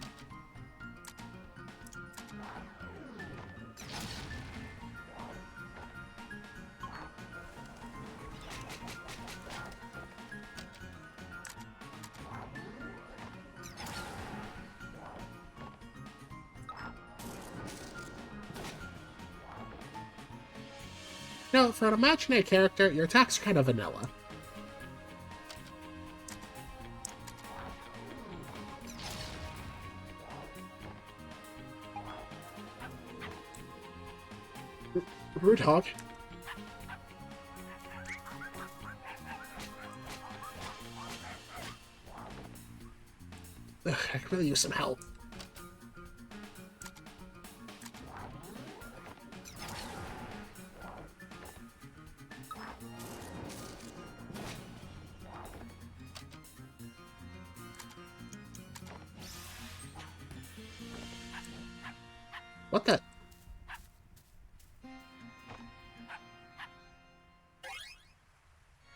No, for an imaginary character, your attacks are kind of vanilla. Roothog. Ugh, I could really use some help. What the?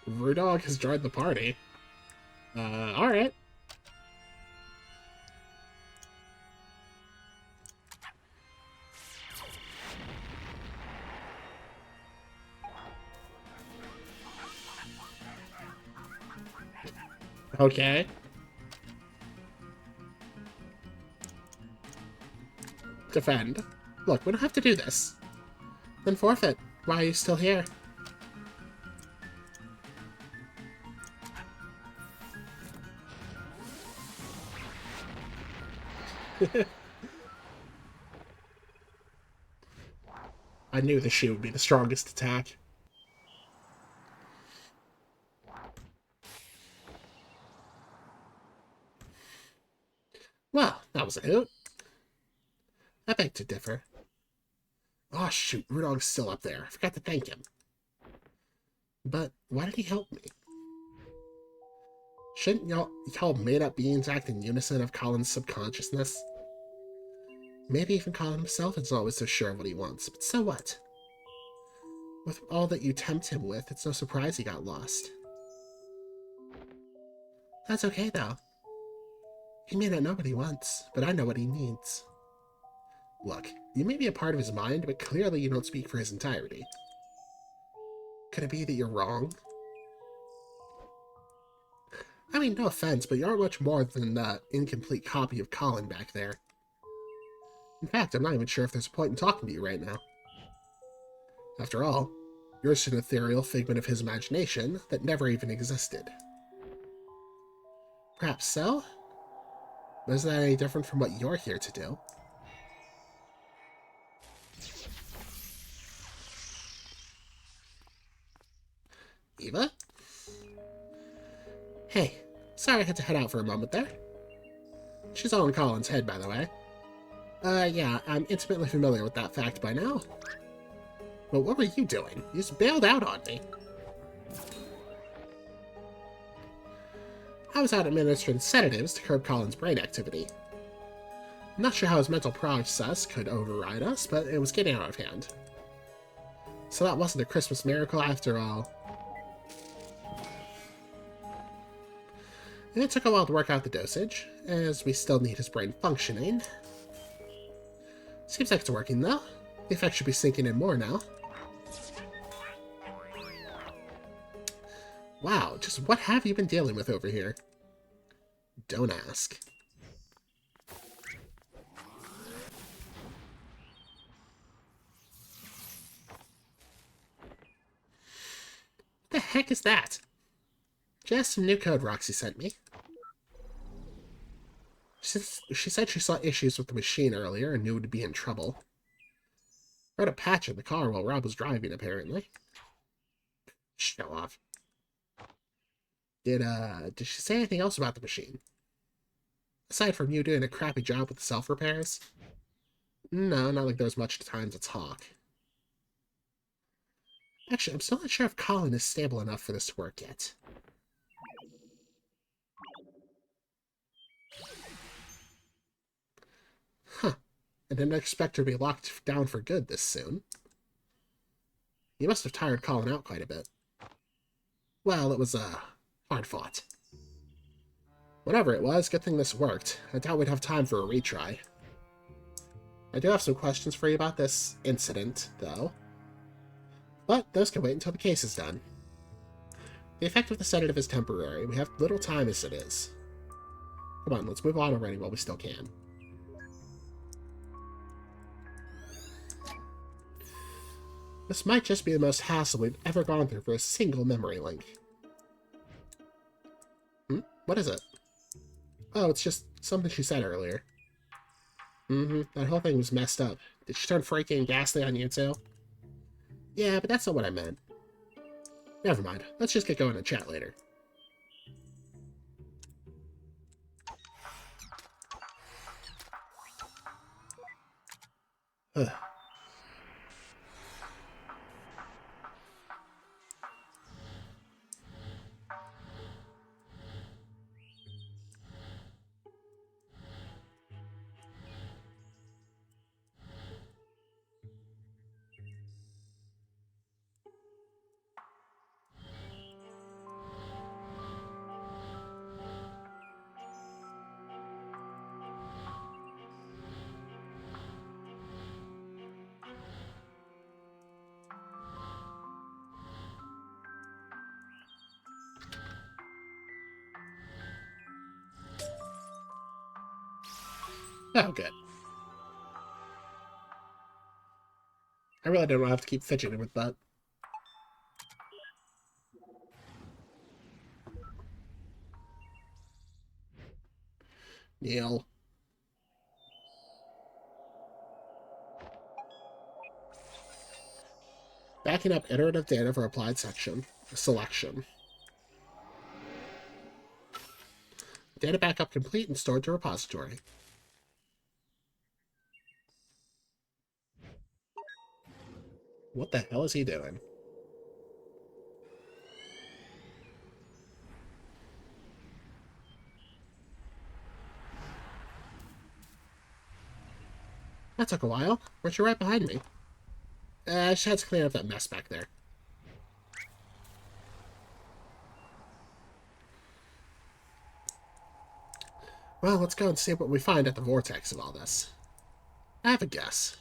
Rudog has joined the party. Alright. Okay. Defend. Look, we don't have to do this. Then forfeit. Why are you still here? I knew the shoe would be the strongest attack. Well, that was a hoot. I beg to differ. Oh shoot, Rudog's still up there. I forgot to thank him. But why did he help me? Shouldn't y'all made-up beings act in unison of Colin's subconsciousness? Maybe even Colin himself isn't always so sure of what he wants, but so what? With all that you tempt him with, it's no surprise he got lost. That's okay, though. He may not know what he wants, but I know what he needs. Look, you may be a part of his mind, but clearly you don't speak for his entirety. Could it be that you're wrong? I mean, no offense, but you aren't much more than an incomplete copy of Colin back there. In fact, I'm not even sure if there's a point in talking to you right now. After all, you're just an ethereal figment of his imagination that never even existed. Perhaps so? But isn't that any different from what you're here to do? Eva? Hey, sorry I had to head out for a moment there. She's all in Colin's head, by the way. Yeah, I'm intimately familiar with that fact by now. But what were you doing? You just bailed out on me. I was out administering sedatives to curb Colin's brain activity. I'm not sure how his mental process could override us, but it was getting out of hand. So that wasn't a Christmas miracle after all. And it took a while to work out the dosage, as we still need his brain functioning. Seems like it's working, though. The effect should be sinking in more now. Wow, just what have you been dealing with over here? Don't ask. What the heck is that? Just some new code Roxy sent me. She said she saw issues with the machine earlier and knew it would be in trouble. Wrote a patch in the car while Rob was driving, apparently. Show off. Did she say anything else about the machine? Aside from you doing a crappy job with the self-repairs? No, not like there was much time to talk. Actually, I'm still not sure if Colin is stable enough for this to work yet. Huh. I didn't expect her to be locked down for good this soon. You must have tired Colin out quite a bit. Well, it was, hard fought. Whatever it was, good thing this worked. I doubt we'd have time for a retry. I do have some questions for you about this incident, though. But those can wait until the case is done. The effect of the sedative is temporary. We have little time as it is. Come on, let's move on already while we still can. This might just be the most hassle we've ever gone through for a single memory link. What is it? Oh, it's just something she said earlier. That whole thing was messed up. Did she turn freaky and ghastly on you too? Yeah, but that's not what I meant. Never mind. Let's just get going and chat later. Ugh. Oh, good. I really don't have to keep fidgeting with that. Neil. Backing up iterative data for applied selection. Data backup complete and stored to repository. What the hell is he doing? That took a while. Weren't you right behind me? I just had to clean up that mess back there. Well, let's go and see what we find at the vortex of all this. I have a guess.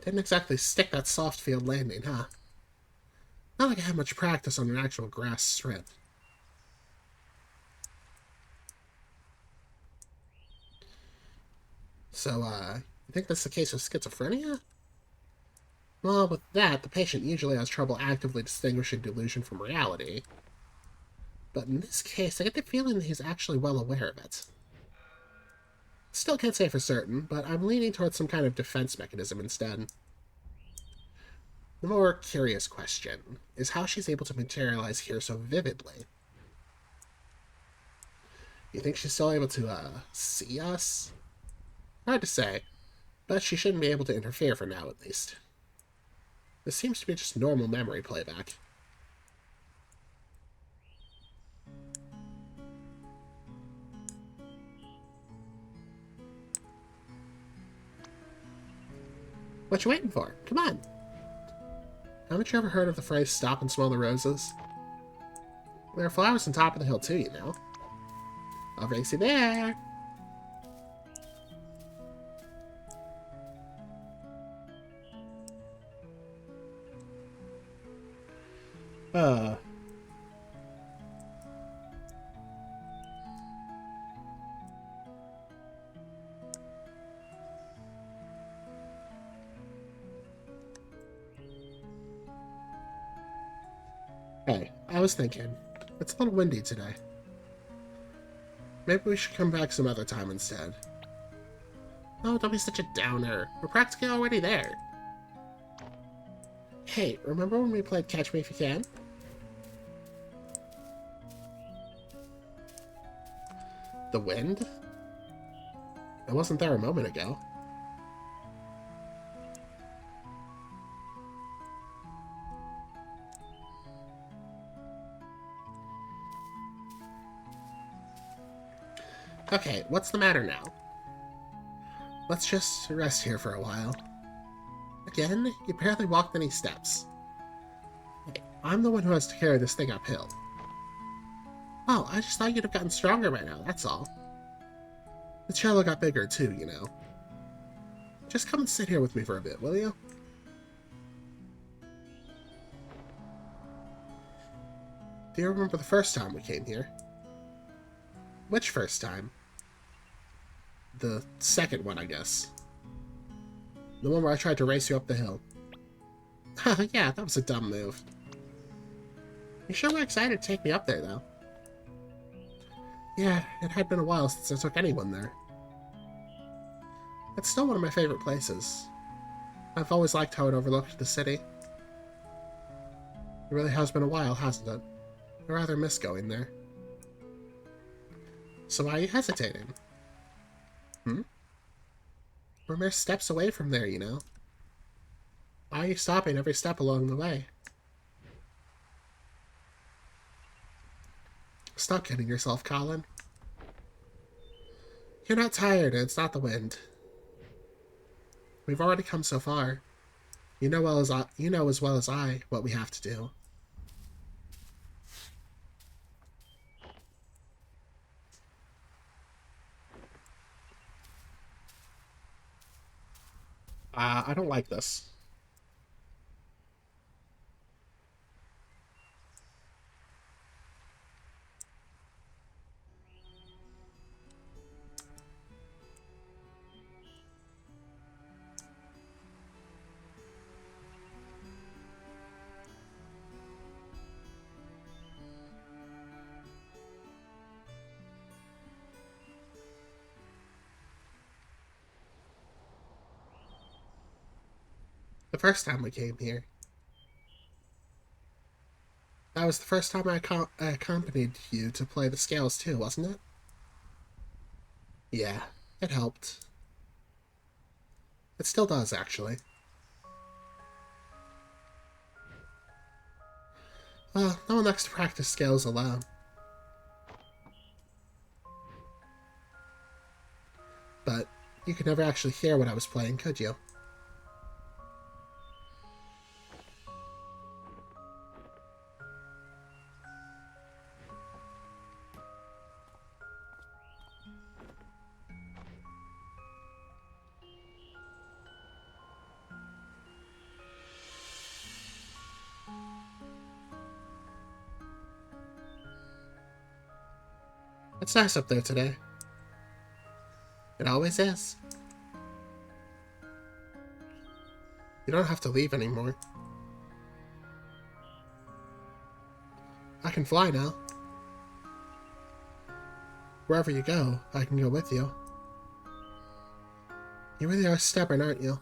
Didn't exactly stick that soft field landing, huh? Not like I had much practice on an actual grass strip. So, you think that's the case of schizophrenia? Well, with that, the patient usually has trouble actively distinguishing delusion from reality. But in this case, I get the feeling that he's actually well aware of it. Still can't say for certain, but I'm leaning towards some kind of defense mechanism instead. The more curious question is how she's able to materialize here so vividly. You think she's still able to, see us? Hard to say, but she shouldn't be able to interfere for now, at least. This seems to be just normal memory playback. What you waiting for? Come on! Haven't you ever heard of the phrase, stop and smell the roses? There are flowers on top of the hill too, you know. I'll race you there! Hey, I was thinking, it's a little windy today. Maybe we should come back some other time instead. Oh, don't be such a downer. We're practically already there. Hey, remember when we played Catch Me If You Can? The wind? I wasn't there a moment ago. Okay, what's the matter now? Let's just rest here for a while. Again, you barely walked any steps. Hey, I'm the one who has to carry this thing uphill. Oh, I just thought you'd have gotten stronger by now, that's all. The cello got bigger too, you know. Just come and sit here with me for a bit, will you? Do you remember the first time we came here? Which first time? The second one, I guess. The one where I tried to race you up the hill. Yeah, that was a dumb move. You sure were excited to take me up there, though. Yeah, it had been a while since I took anyone there. It's still one of my favorite places. I've always liked how it overlooked the city. It really has been a while, hasn't it? I rather miss going there. So why are you hesitating? We're mere steps away from there, you know. Why are you stopping every step along the way? Stop kidding yourself, Colin. You're not tired, and it's not the wind. We've already come so far. You know as well as I what we have to do. I don't like this. The first time we came here. That was the first time I accompanied you to play the scales too, wasn't it? Yeah, it helped. It still does, actually. Well, no one likes to practice scales alone. But you could never actually hear what I was playing, could you? It's nice up there today. It always is. You don't have to leave anymore. I can fly now. Wherever you go, I can go with you. You really are stubborn, aren't you?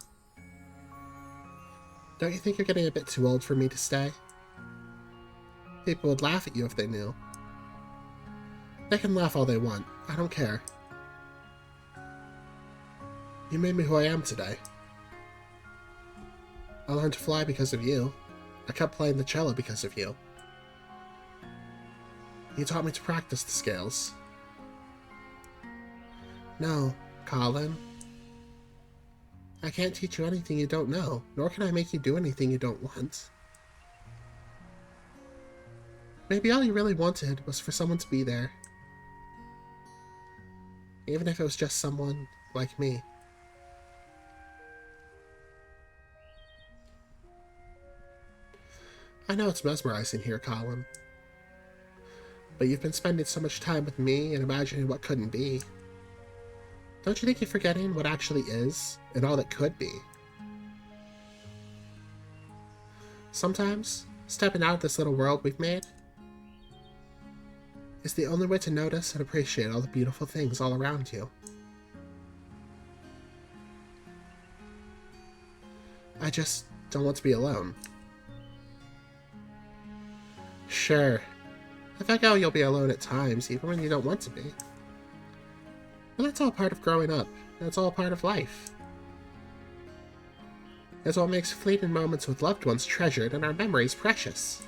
Don't you think you're getting a bit too old for me to stay? People would laugh at you if they knew. They can laugh all they want. I don't care. You made me who I am today. I learned to fly because of you. I kept playing the cello because of you. You taught me to practice the scales. No, Colin. I can't teach you anything you don't know, nor can I make you do anything you don't want. Maybe all you really wanted was for someone to be there. Even if it was just someone like me. I know it's mesmerizing here, Colin. But you've been spending so much time with me and imagining what couldn't be. Don't you think you're forgetting what actually is, and all that could be? Sometimes, stepping out of this little world we've made is the only way to notice and appreciate all the beautiful things all around you. I just don't want to be alone. Sure, if I go, you'll be alone at times, even when you don't want to be. But that's all part of growing up. That's all part of life. It's what makes fleeting moments with loved ones treasured and our memories precious.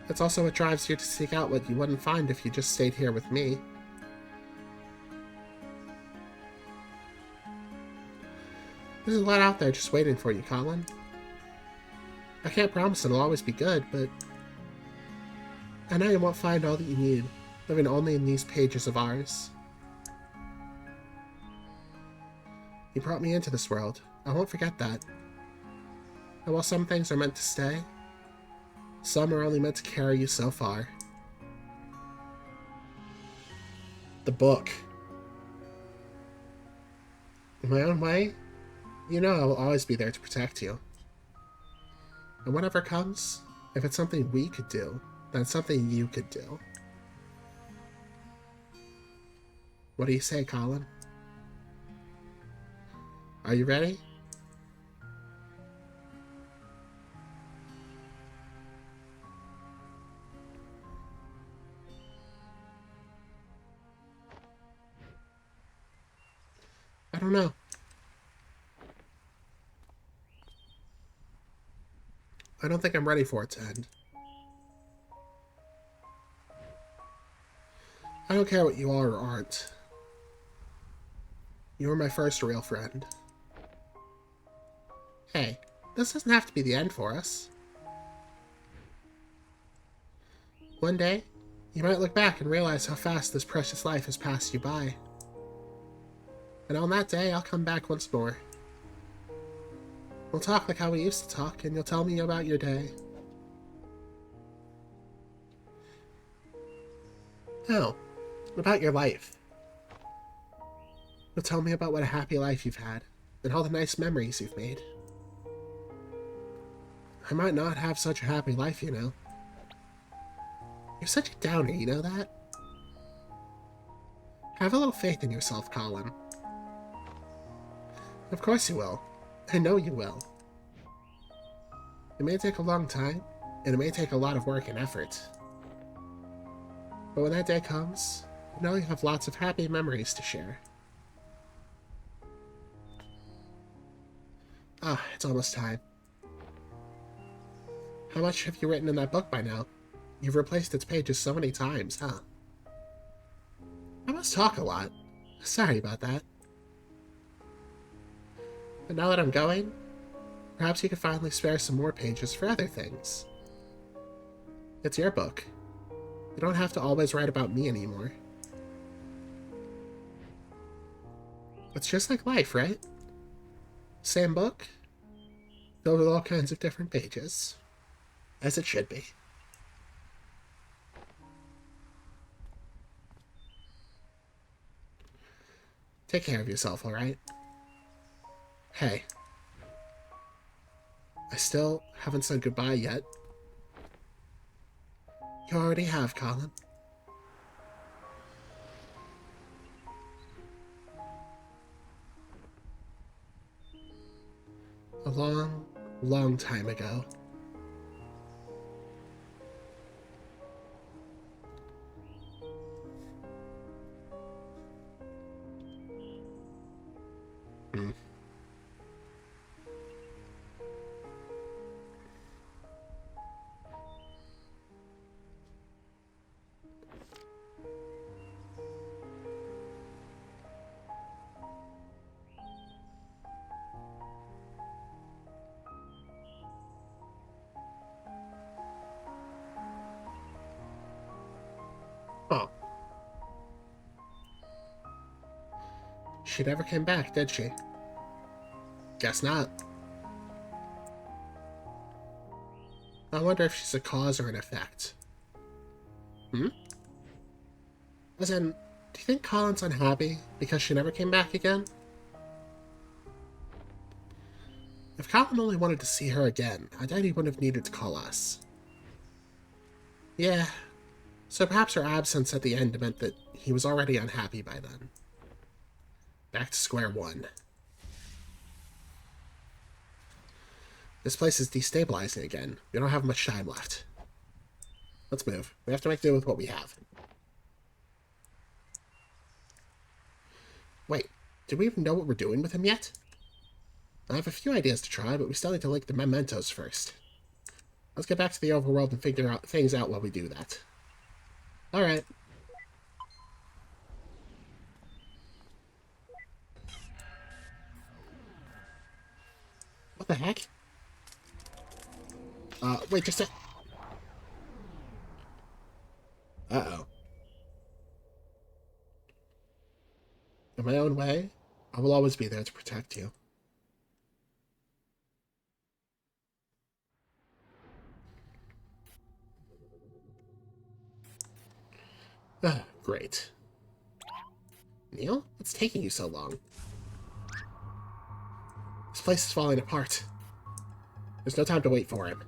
It's also what drives you to seek out what you wouldn't find if you just stayed here with me. There's a lot out there just waiting for you, Colin. I can't promise it'll always be good, but I know you won't find all that you need, living only in these pages of ours. You brought me into this world. I won't forget that. And while some things are meant to stay, some are only meant to carry you so far. The book. In my own way, you know I will always be there to protect you. And whatever comes, if it's something we could do, then it's something you could do. What do you say, Colin? Are you ready? I don't know. I don't think I'm ready for it to end. I don't care what you are or aren't. You were my first real friend. Hey, this doesn't have to be the end for us. One day, you might look back and realize how fast this precious life has passed you by. And on that day, I'll come back once more. We'll talk like how we used to talk, and you'll tell me about your day. Oh, about your life. You'll tell me about what a happy life you've had, and all the nice memories you've made. I might not have such a happy life, you know. You're such a downer, you know that? Have a little faith in yourself, Colin. Of course you will. I know you will. It may take a long time, and it may take a lot of work and effort. But when that day comes, you know you have lots of happy memories to share. Ah, it's almost time. How much have you written in that book by now? You've replaced its pages so many times, huh? I must talk a lot. Sorry about that. But now that I'm going, perhaps you could finally spare some more pages for other things. It's your book. You don't have to always write about me anymore. It's just like life, right? Same book, filled with all kinds of different pages. As it should be. Take care of yourself, alright? Hey. I still haven't said goodbye yet. You already have, Colin. A long, long time ago. Oh. She never came back, did she? Guess not. I wonder if she's a cause or an effect. Hmm? As in, do you think Colin's unhappy because she never came back again? If Colin only wanted to see her again, I doubt he wouldn't have needed to call us. Yeah, so perhaps her absence at the end meant that he was already unhappy by then. Back to square one. This place is destabilizing again. We don't have much time left. Let's move. We have to make do with what we have. Wait, did we even know what we're doing with him yet? I have a few ideas to try, but we still need to link the mementos first. Let's get back to the overworld and figure things out while we do that. Alright. What the heck? Wait, just a... Uh-oh. In my own way, I will always be there to protect you. Great. Neil? What's taking you so long? This place is falling apart. There's no time to wait for him.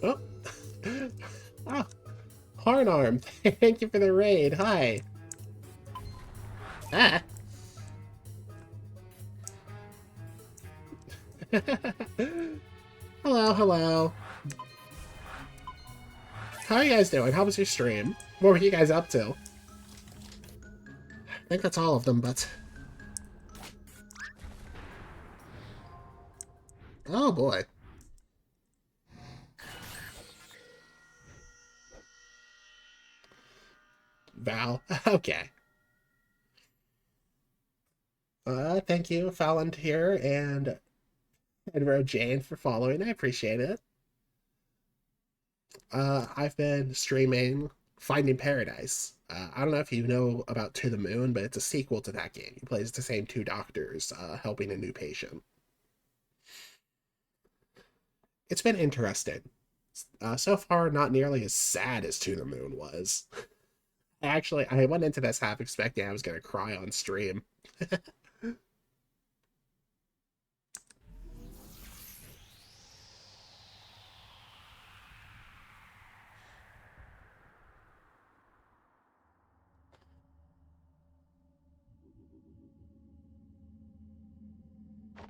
Oh. Oh. Hornarm, thank you for the raid. Hi. Ah. Hello, hello. How are you guys doing? How was your stream? What were you guys up to? I think that's all of them, but... Oh boy. Val. Okay. Thank you, Fallon here, and Edward Jane for following. I appreciate it. I've been streaming Finding Paradise. I don't know if you know about To the Moon, but it's a sequel to that game. He plays the same two doctors, helping a new patient. It's been interesting. So far, not nearly as sad as To the Moon was. Actually, I went into this half expecting I was going to cry on stream.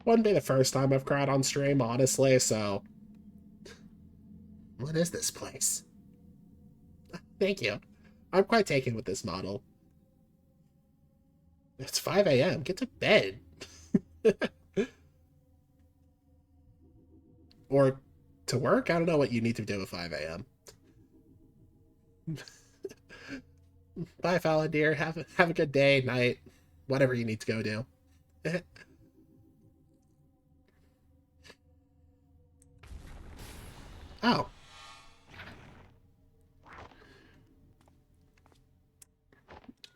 Wouldn't be the first time I've cried on stream, honestly, so... What is this place? Thank you. I'm quite taken with this model. It's 5 a.m. Get to bed. Or to work? I don't know what you need to do at 5 a.m. Bye, Fallon, dear. Have a good day, night, whatever you need to go do. Oh.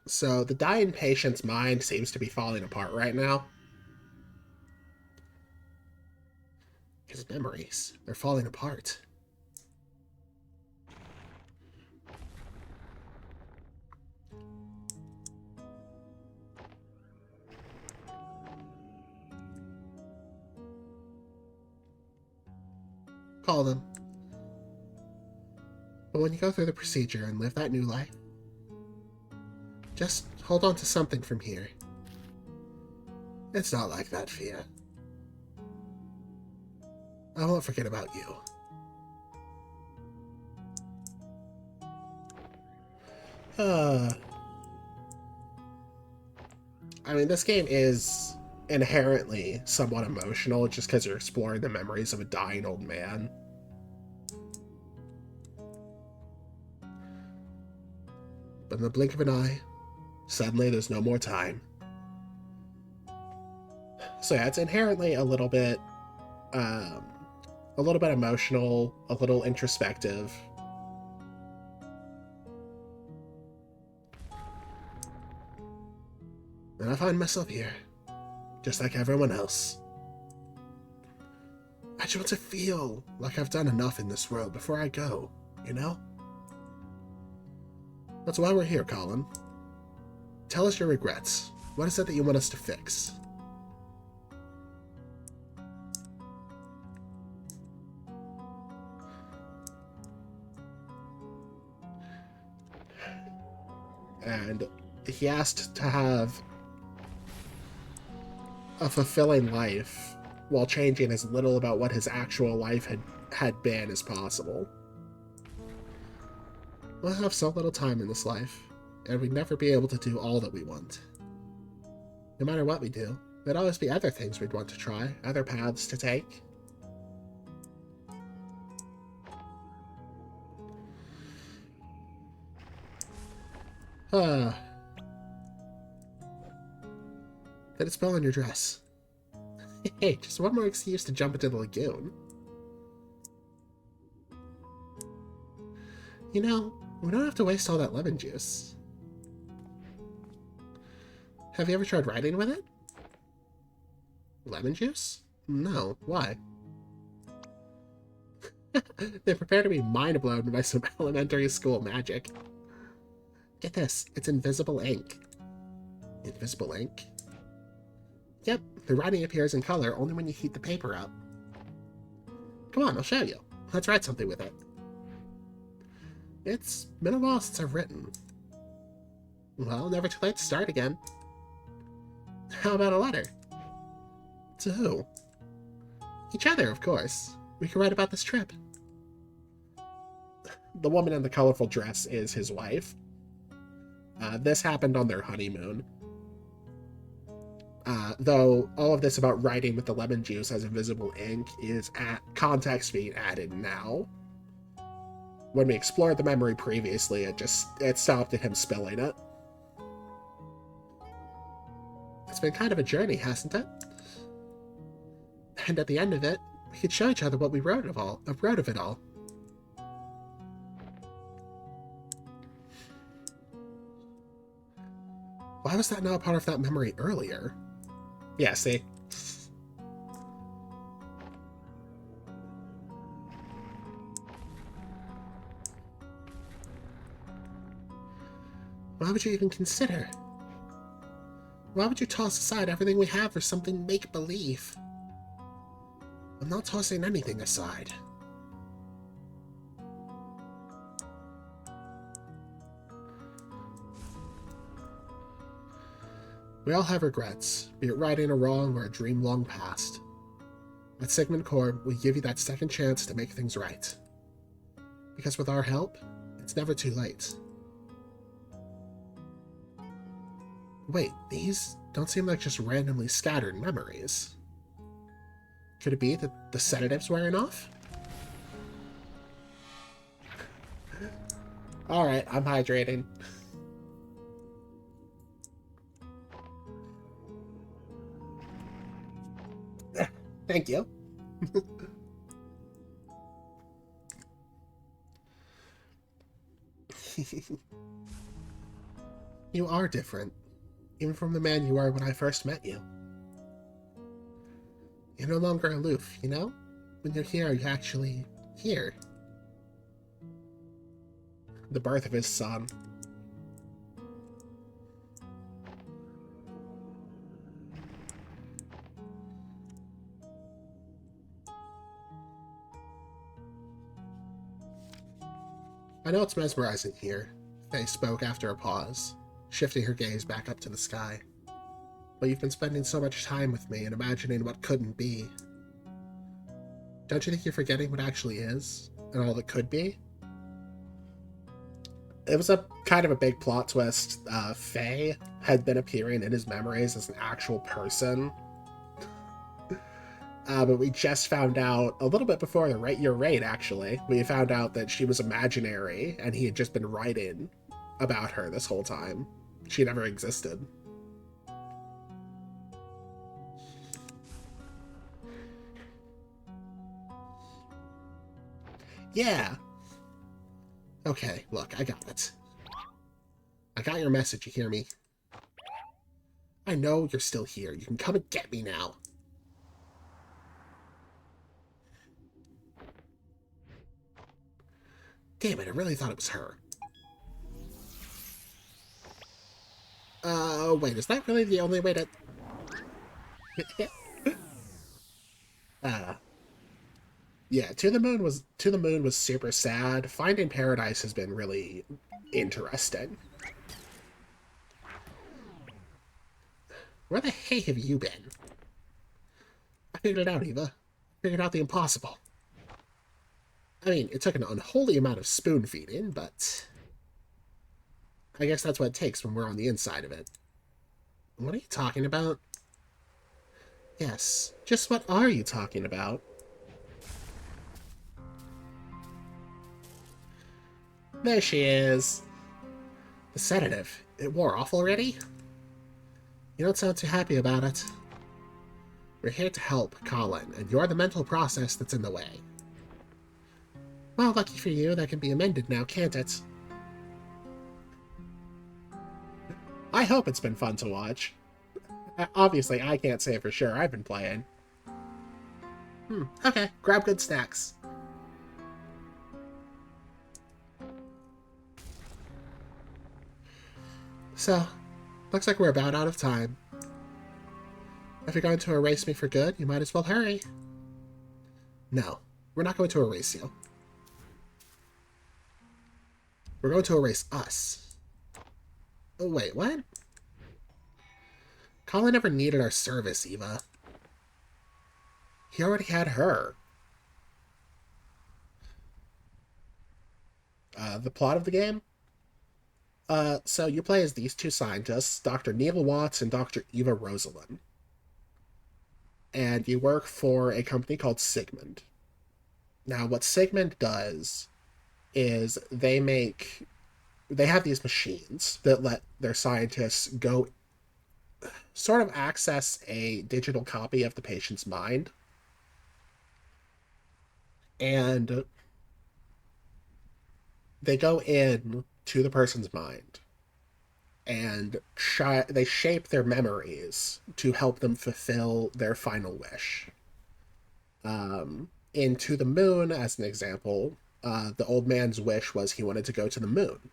So the dying patient's mind seems to be falling apart right now. His memories, they're falling apart. Call them. But when you go through the procedure and live that new life, just hold on to something from here. It's not like that, Fia. I won't forget about you. I mean, this game is inherently somewhat emotional just because you're exploring the memories of a dying old man. But in the blink of an eye, suddenly there's no more time. So yeah, it's inherently a little bit emotional, a little introspective. And I find myself here, just like everyone else. I just want to feel like I've done enough in this world before I go, you know? That's why we're here, Colin. Tell us your regrets. What is it that you want us to fix? And he asked to have a fulfilling life while changing as little about what his actual life had been as possible. We'll have so little time in this life, and we'd never be able to do all that we want. No matter what we do, there'd always be other things we'd want to try, other paths to take. Did it spill on your dress? Hey, just one more excuse to jump into the lagoon. You know, we don't have to waste all that lemon juice. Have you ever tried riding with it? Lemon juice? No. Why? They prepare to be mind-blown by some elementary school magic. Get this, it's invisible ink. Invisible ink? Yep, the writing appears in color only when you heat the paper up. Come on, I'll show you. Let's write something with it. It's been a while since I've written. Well, never too late to start again. How about a letter? To who? Each other, of course. We can write about this trip. The woman in the colorful dress is his wife. This happened on their honeymoon. Though all of this about writing with the lemon juice as invisible ink is context being added now. When we explored the memory previously, it stopped at him spilling it. It's been kind of a journey, hasn't it? And at the end of it, we could show each other what we wrote of it all. Why was that not a part of that memory earlier? Yeah, see? Why would you even consider? Why would you toss aside everything we have for something make-believe? I'm not tossing anything aside. We all have regrets, be it righting a wrong or a dream long past. At Sigmund Corp, we give you that second chance to make things right. Because with our help, it's never too late. Wait, these don't seem like just randomly scattered memories. Could it be that the sedative's wearing off? Alright, I'm hydrating. Thank you. You are different, even from the man you were when I first met you. You're no longer aloof, you know? When you're here, you're actually here. The birth of his son. I know it's mesmerizing here, Faye spoke after a pause, shifting her gaze back up to the sky. But you've been spending so much time with me and imagining what couldn't be. Don't you think you're forgetting what actually is, and all that could be? It was a kind of a big plot twist. Faye had been appearing in his memories as an actual person. But we just found out a little bit before your raid, actually. We found out that she was imaginary, and he had just been writing about her this whole time. She never existed. Yeah. Okay, look, I got it. I got your message, you hear me? I know you're still here. You can come and get me now. Damn it, I really thought it was her. Wait, is that really the only way to... Yeah, To the Moon was super sad. Finding Paradise has been really interesting. Where the heck have you been? I figured it out, Eva. I figured out the impossible. I mean, it took an unholy amount of spoon feeding, but I guess that's what it takes when we're on the inside of it. What are you talking about? Yes, just what are you talking about? There she is. The sedative. It wore off already? You don't sound too happy about it. We're here to help, Colin, and you're the mental process that's in the way. Well, lucky for you, that can be amended now, can't it? I hope it's been fun to watch. Obviously, I can't say for sure. I've been playing. Okay. Grab good snacks. So, looks like we're about out of time. If you're going to erase me for good, you might as well hurry. No, we're not going to erase you. We're going to erase us. Oh, wait, what? Colin never needed our service, Eva. He already had her. The plot of the game? So you play as these two scientists, Dr. Neil Watts and Dr. Eva Rosalind. And you work for a company called Sigmund. Now, what Sigmund does is they have these machines that let their scientists go sort of access a digital copy of the patient's mind. And they go in to the person's mind and they shape their memories to help them fulfill their final wish. Into the Moon, as an example, the old man's wish was he wanted to go to the moon.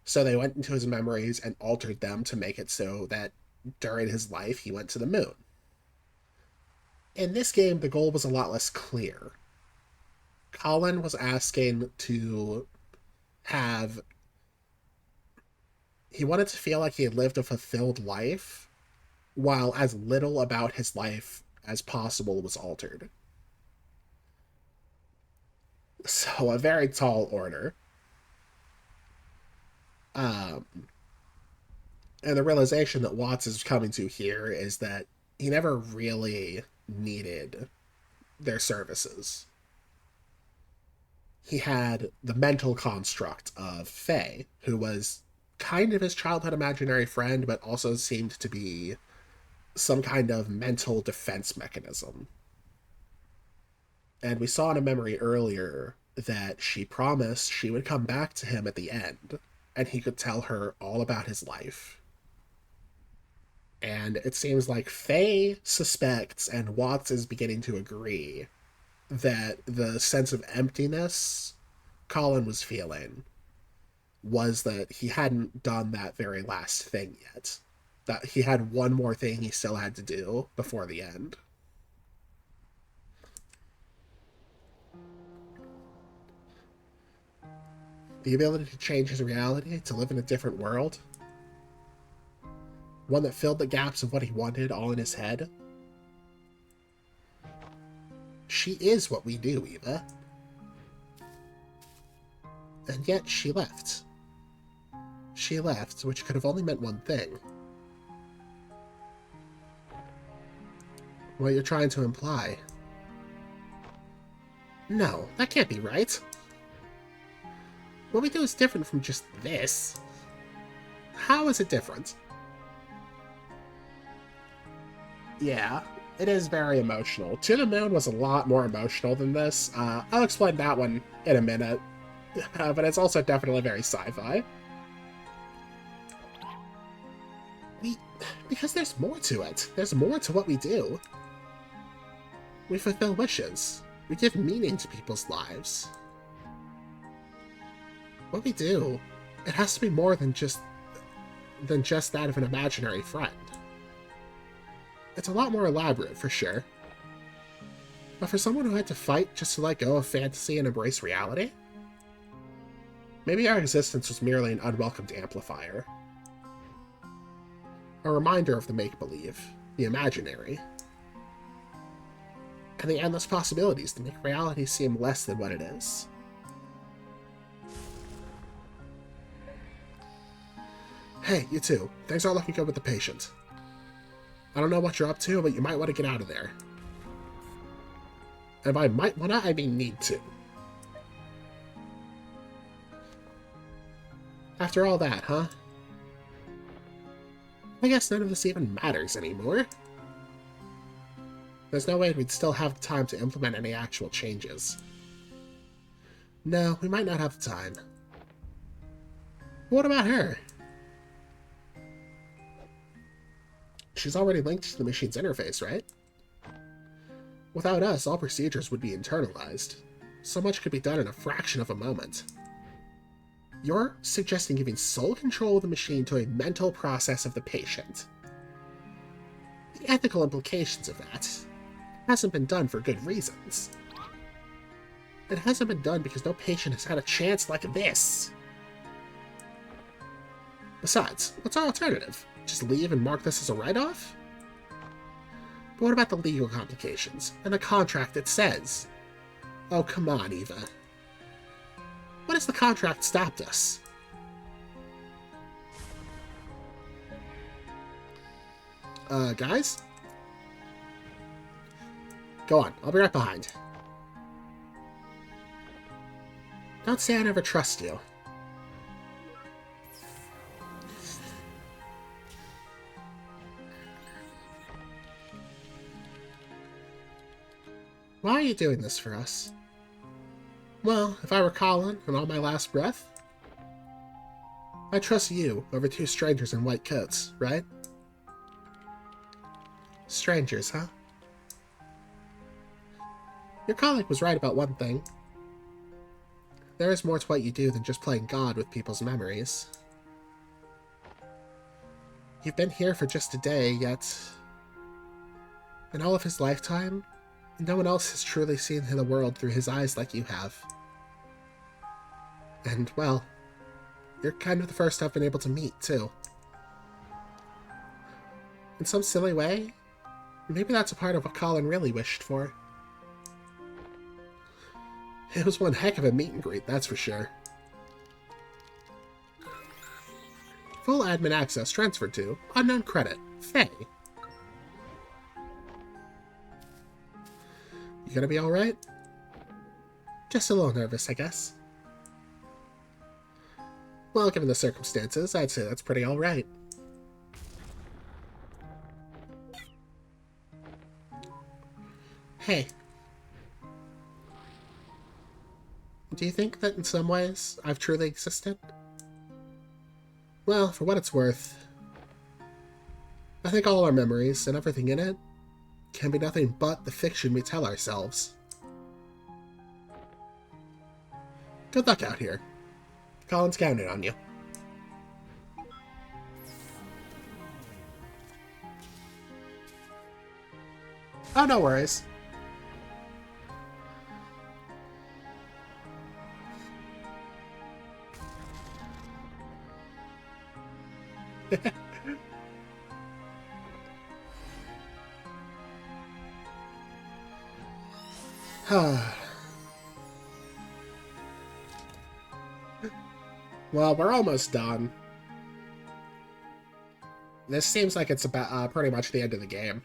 So they went into his memories and altered them to make it so that during his life he went to the moon. In this game, the goal was a lot less clear. Colin was asking to have... He wanted to feel like he had lived a fulfilled life, while as little about his life as possible was altered. So, a very tall order. And the realization that Watts is coming to here is that he never really needed their services. He had the mental construct of Faye, who was kind of his childhood imaginary friend, but also seemed to be some kind of mental defense mechanism. And we saw in a memory earlier that she promised she would come back to him at the end, and he could tell her all about his life. And it seems like Faye suspects, and Watts is beginning to agree, that the sense of emptiness Colin was feeling was that he hadn't done that very last thing yet. That he had one more thing he still had to do before the end. The ability to change his reality, to live in a different world. One that filled the gaps of what he wanted all in his head. She is what we do, Eva. And yet she left. She left, which could have only meant one thing. What you're trying to imply. No, that can't be right. What we do is different from just this. How is it different? Yeah, it is very emotional. To the Moon was a lot more emotional than this. I'll explain that one in a minute. But it's also definitely very sci-fi. Because there's more to it. There's more to what we do. We fulfill wishes. We give meaning to people's lives. What we do, it has to be more than just that of an imaginary friend. It's a lot more elaborate, for sure. But for someone who had to fight just to let go of fantasy and embrace reality, maybe our existence was merely an unwelcomed amplifier. A reminder of the make-believe, the imaginary, and the endless possibilities that make reality seem less than what it is. Hey, you two. Things aren't looking good with the patient. I don't know what you're up to, but you might want to get out of there. And by might wanna, I mean need to. After all that, huh? I guess none of this even matters anymore. There's no way we'd still have the time to implement any actual changes. No, we might not have the time. What about her? She's already linked to the machine's interface, right? Without us, all procedures would be internalized. So much could be done in a fraction of a moment. You're suggesting giving sole control of the machine to a mental process of the patient. The ethical implications of that hasn't been done for good reasons. It hasn't been done because no patient has had a chance like this. Besides, what's our alternative? Just leave and mark this as a write-off? But what about the legal complications, and the contract it says? Oh, come on, Eva. What if the contract stopped us? Guys? Go on, I'll be right behind. Don't say I never trust you. Why are you doing this for us? Well, if I were Colin and on my last breath, I trust you over two strangers in white coats, right? Strangers, huh? Your colleague was right about one thing. There is more to what you do than just playing God with people's memories. You've been here for just a day, yet in all of his lifetime, no one else has truly seen the world through his eyes like you have. And, well, you're kind of the first I've been able to meet, too. In some silly way, maybe that's a part of what Colin really wished for. It was one heck of a meet and greet, that's for sure. Full admin access transferred to unknown credit, Faye. You gonna be alright? Just a little nervous, I guess. Well, given the circumstances, I'd say that's pretty alright. Hey. Do you think that in some ways I've truly existed? Well, for what it's worth, I think all our memories and everything in it can be nothing but the fiction we tell ourselves. Good luck out here. Colin's counting on you. Oh, no worries. Well, we're almost done. This seems like it's about pretty much the end of the game.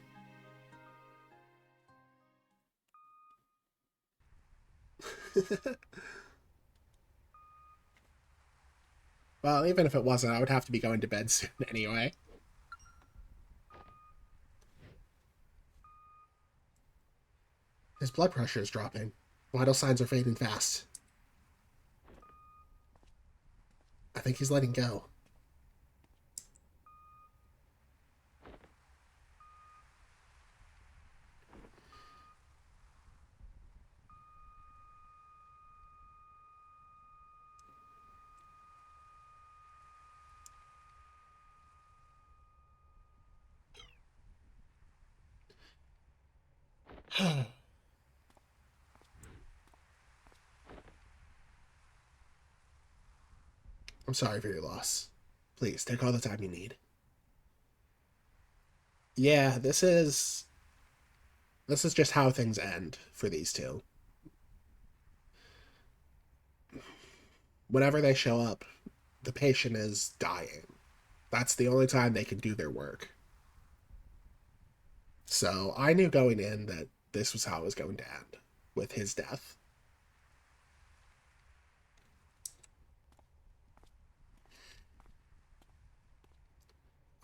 Well, even if it wasn't, I would have to be going to bed soon anyway. His blood pressure is dropping. Vital signs are fading fast. I think he's letting go. I'm sorry for your loss. Please, take all the time you need. Yeah, this is just how things end for these two. Whenever they show up, the patient is dying. That's the only time they can do their work. So I knew going in that this was how it was going to end, with his death.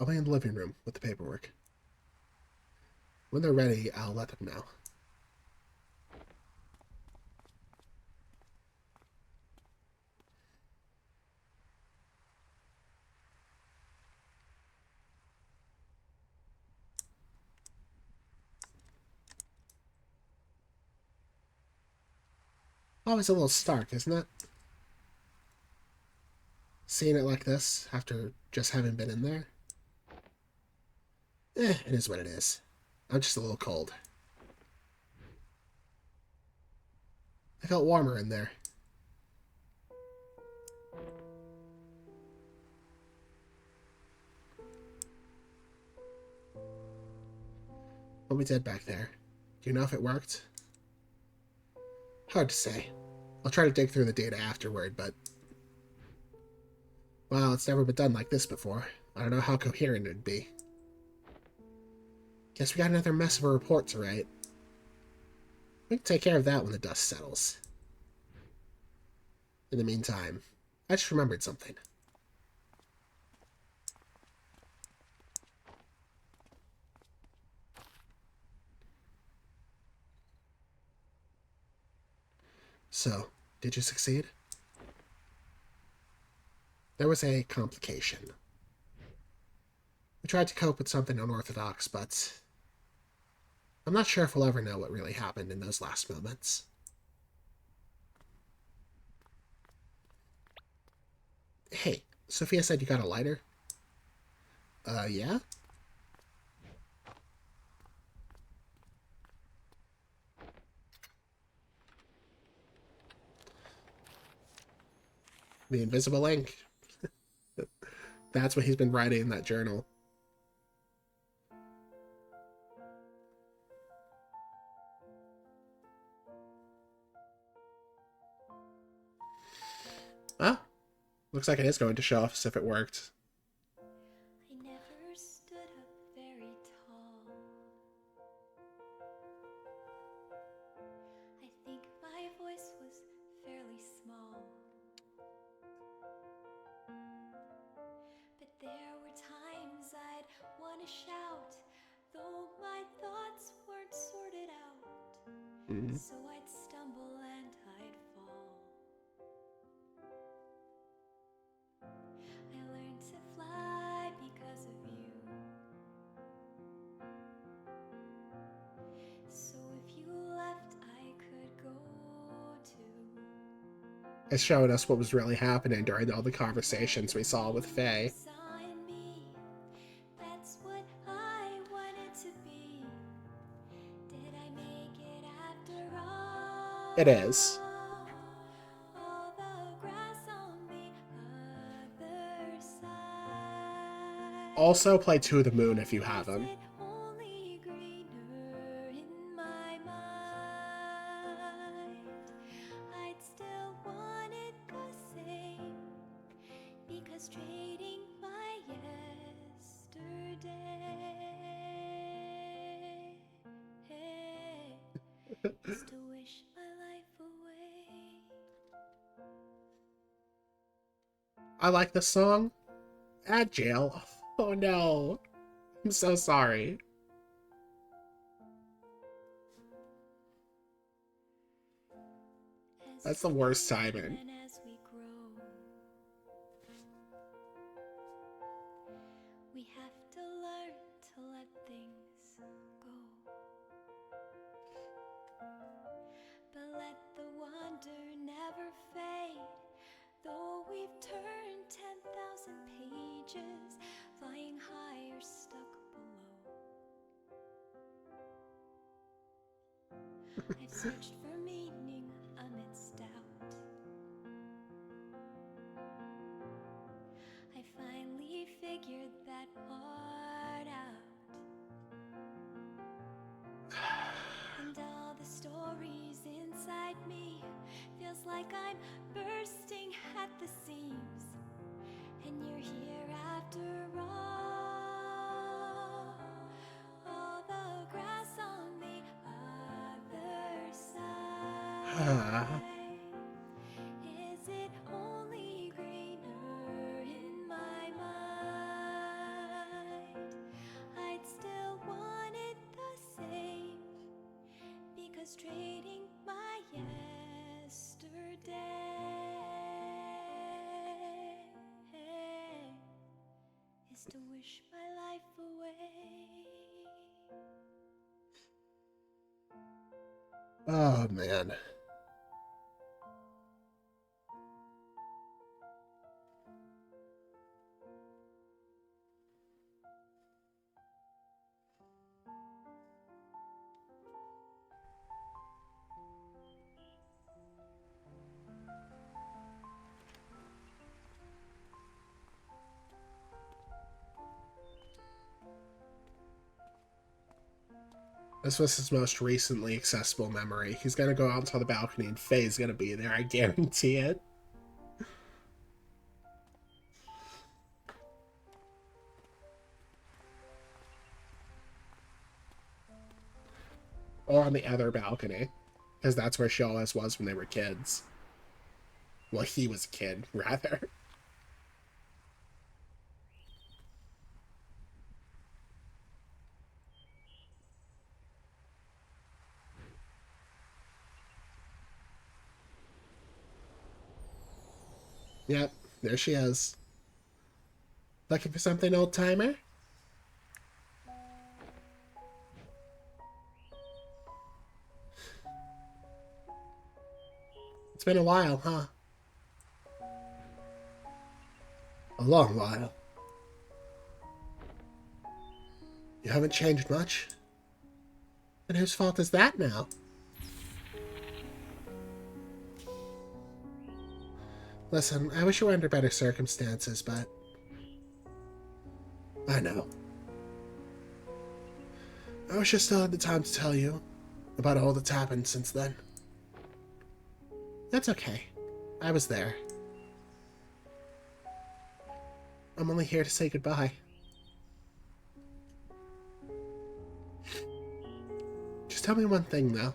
I'll be in the living room with the paperwork. When they're ready, I'll let them know. Always a little stark, isn't it? Seeing it like this after just having been in there. It is what it is. I'm just a little cold. I felt warmer in there. What we did back there. Do you know if it worked? Hard to say. I'll try to dig through the data afterward, but... well, it's never been done like this before. I don't know how coherent it'd be. Guess we got another mess of a report to write. We can take care of that when the dust settles. In the meantime, I just remembered something. So, did you succeed? There was a complication. We tried to cope with something unorthodox, but I'm not sure if we'll ever know what really happened in those last moments. Hey, Sophia said you got a lighter? Yeah? The invisible ink. That's what he's been writing in that journal. Ah, looks like it is going to show off as if it worked. I never stood up very tall. I think my voice was fairly small. But there were times I'd want to shout, though my thoughts weren't sorted out. So I'd stumble and I'd fall. I learned to fly because of you. So if you left, I could go too. It showed us what was really happening during all the conversations we saw with Faye. Sign me. That's what I wanted to be. Did I make it after all? It is. All the grass on the other side. Also, play To the Moon if you haven't. Is it only greener in my mind? I'd still want it the same, because trading my yesterday is to wish my life away. I like the song. At jail. Oh no. I'm so sorry. That's the worst timing. And as we grow, we have to learn to let things go. But let the wonder never fade. Though we've turned 10,000 pages, flying high or stuck below. I've searched for meaning amidst doubt. I finally figured that part out. And all the stories inside me feels like I'm bursting at the seams. And you're here after all. All the grass on the other side. Is it only greener in my mind? frustrating my yesterday is to wish my life away. Oh, man. This was his most recently accessible memory. He's gonna go out onto the balcony and Faye's gonna be there, I guarantee it. Or on the other balcony. Because that's where she always was when they were kids. Well, he was a kid, rather. Yep, there she is. Looking for something, old-timer? It's been a while, huh? A long while. You haven't changed much. And whose fault is that now? Listen, I wish you were under better circumstances, but... I know. I wish I still had the time to tell you about all that's happened since then. That's okay. I was there. I'm only here to say goodbye. Just tell me one thing, though.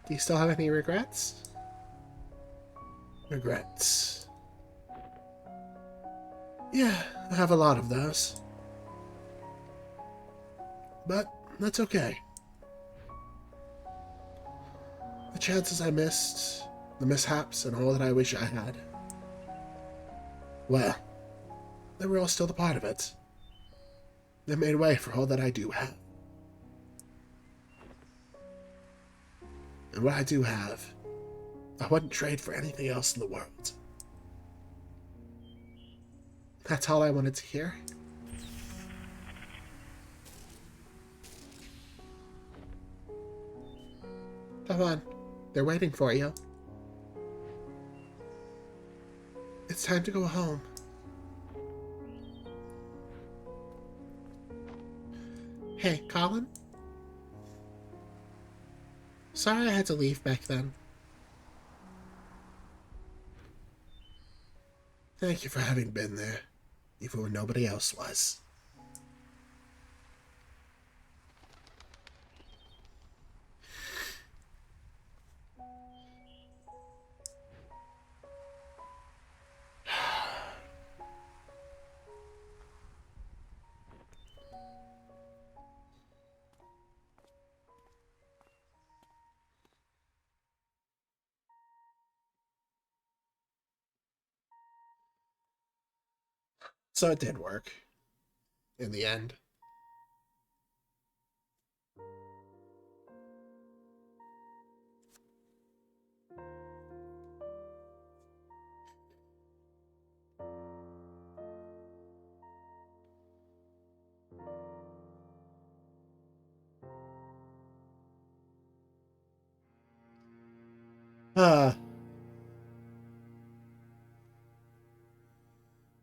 Do you still have any regrets? Regrets. Yeah, I have a lot of those. But that's okay. The chances I missed, the mishaps, and all that I wish I had. Well, they were all still a part of it. They made way for all that I do have. And what I do have, I wouldn't trade for anything else in the world. That's all I wanted to hear. Come on, they're waiting for you. It's time to go home. Hey, Colin? Sorry I had to leave back then. Thank you for having been there, even when nobody else was. So it did work. In the end.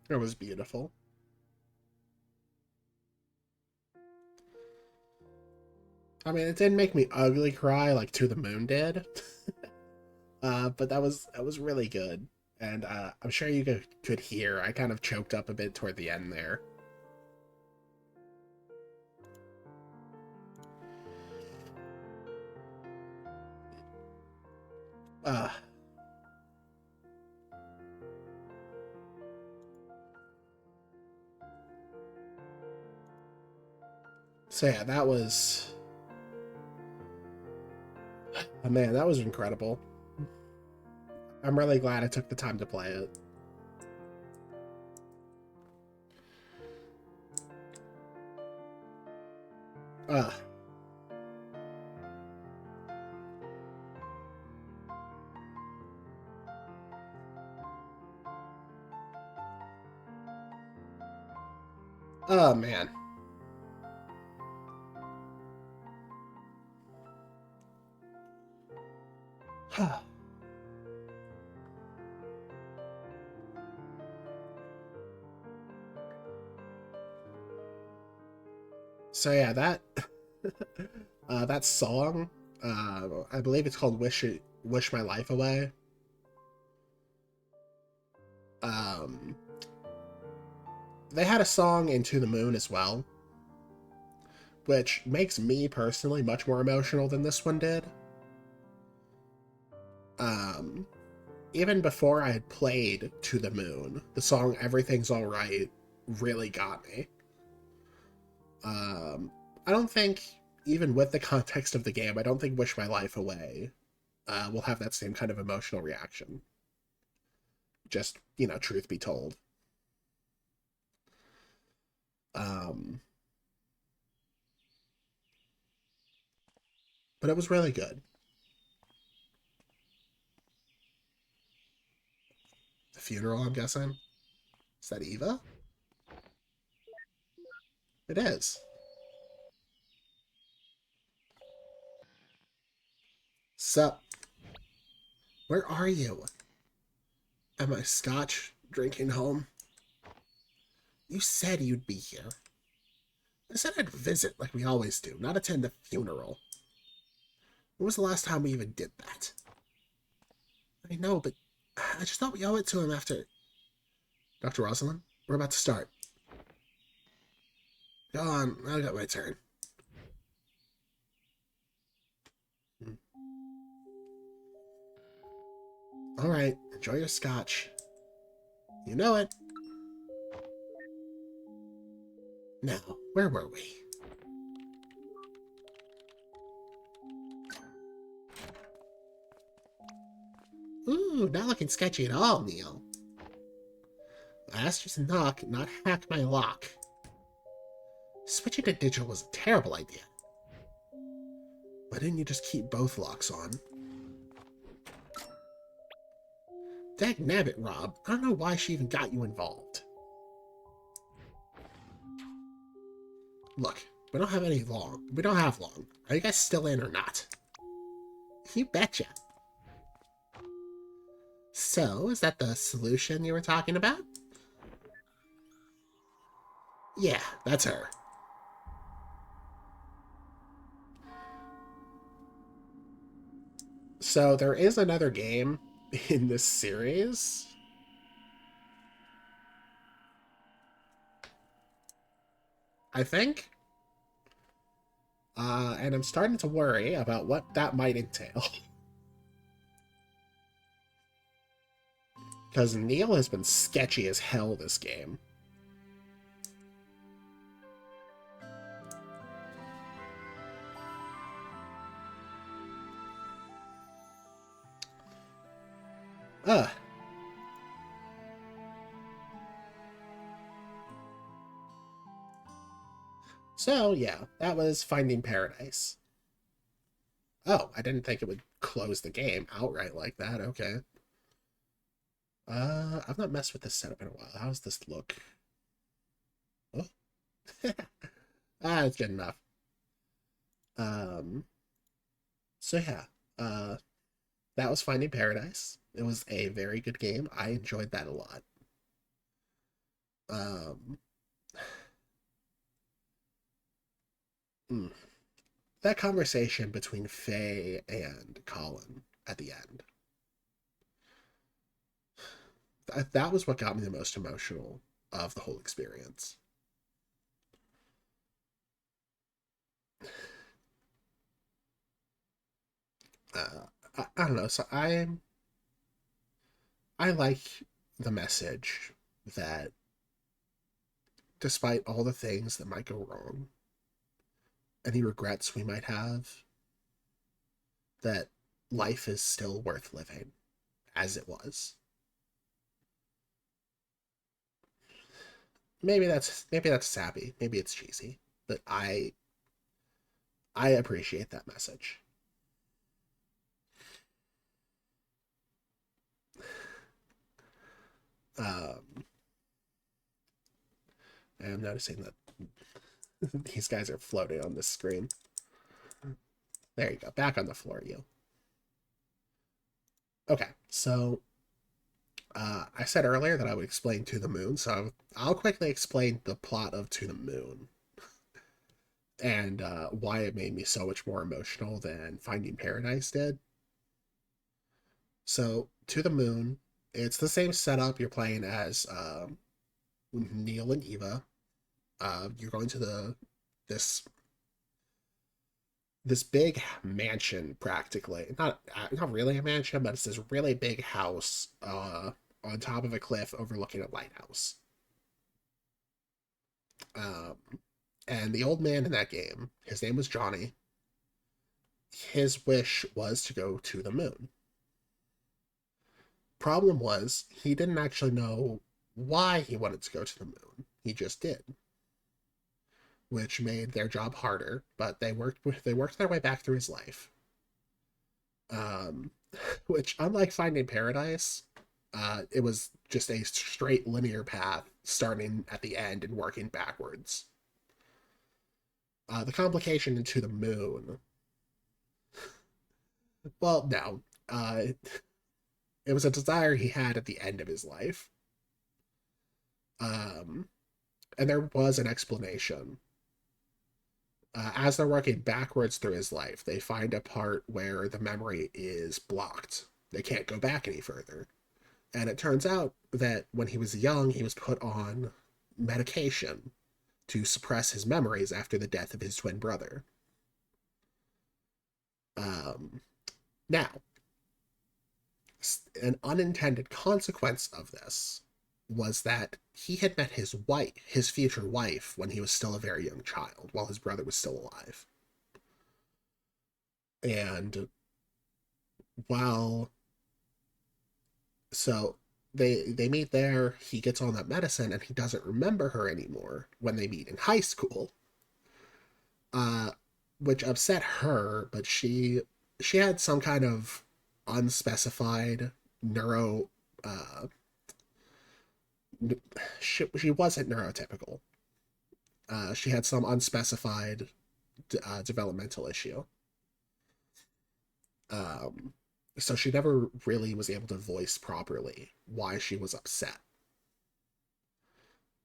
It was beautiful. I mean, it didn't make me ugly cry like To the Moon did. But that was really good. And I'm sure you could hear, I kind of choked up a bit toward the end there. Uh, so yeah, that was Oh, man, that was incredible. I'm really glad I took the time to play it. Ugh. Oh, man. So yeah, that that song, I believe it's called "Wish My Life Away." Um, they had a song "Into the Moon" as well, which makes me personally much more emotional than this one did. Um, Even before I had played "To the Moon," the song "Everything's Alright" really got me. I don't think, even with the context of the game, I don't think "Wish My Life Away" will have that same kind of emotional reaction. Just, truth be told. Um, but it was really good. The funeral, I'm guessing? Is that Eva? It is. Sup? Where are you? Am I scotch drinking home? You said you'd be here. I said I'd visit like we always do, not attend a funeral. When was the last time we even did that? I know, but I just thought we owe it to him after... Dr. Rosalind, we're about to start. Go on, I got my turn. Alright, enjoy your scotch. You know it. Now, where were we? Ooh, not looking sketchy at all, Neil. I asked you to knock, not hack my lock. Switching to digital was a terrible idea. Why didn't you just keep both locks on? Dagnabbit, Rob. I don't know why she even got you involved. Look, we don't have long. Are you guys still in or not? You betcha. So, is that the solution you were talking about? Yeah, that's her. So, there is another game in this series. I think. And I'm starting to worry about what that might entail. Because Neil has been sketchy as hell this game. Ugh. So, yeah, that was Finding Paradise. Oh, I didn't think it would close the game outright like that. Okay. I've not messed with this setup in a while. How does this look? Oh. It's good enough. Um, so yeah, that was Finding Paradise. It was a very good game. I enjoyed that a lot. Um, mm, that conversation between Faye and Colin at the end. That was what got me the most emotional of the whole experience. I don't know. So I like the message that despite all the things that might go wrong, any regrets we might have, that life is still worth living as it was. Maybe that's sappy, maybe it's cheesy, but I appreciate that message. Um, I'm noticing that these guys are floating on the screen. There you go. Back on the floor, you. Okay, so I said earlier that I would explain To the Moon, so I'll quickly explain the plot of To the Moon and why it made me so much more emotional than Finding Paradise did. So, To the Moon, it's the same setup. You're playing as Neil and Eva. You're going to this this big mansion, practically not really a mansion, but it's this really big house on top of a cliff overlooking a lighthouse. Um, and the old man in that game, his name was Johnny. His wish was to go to the moon. Problem was, he didn't actually know why he wanted to go to the moon. He just did, which made their job harder. But they worked their way back through his life. Um, which, unlike Finding Paradise, it was just a straight linear path, starting at the end and working backwards. The complication into the moon. Well, no. It was a desire he had at the end of his life. Um, and there was an explanation. As they're working backwards through his life, they find a part where the memory is blocked. They can't go back any further. And it turns out that when he was young, he was put on medication to suppress his memories after the death of his twin brother. Um, Now, an unintended consequence of this was that he had met his future wife, when he was still a very young child, while his brother was still alive. And while so they meet there, he gets on that medicine and he doesn't remember her anymore when they meet in high school. Uh, which upset her, but she had some kind of unspecified neuro she wasn't neurotypical. She had some unspecified developmental issue. Um, so she never really was able to voice properly why she was upset.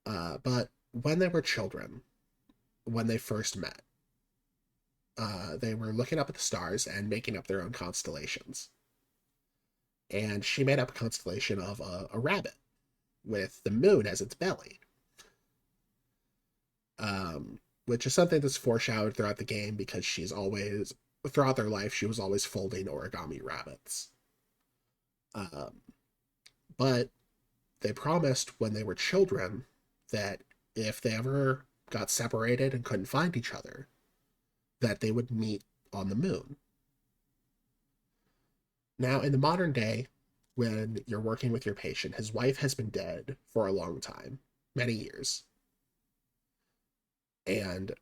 But when they were children, when they first met, they were looking up at the stars and making up their own constellations. And she made up a constellation of a rabbit with the moon as its belly, which is something that's foreshadowed throughout the game because throughout their life, she was always folding origami rabbits. Um, but they promised when they were children that if they ever got separated and couldn't find each other, that they would meet on the moon. Now, in the modern day, when you're working with your patient, his wife has been dead for a long time, many years. And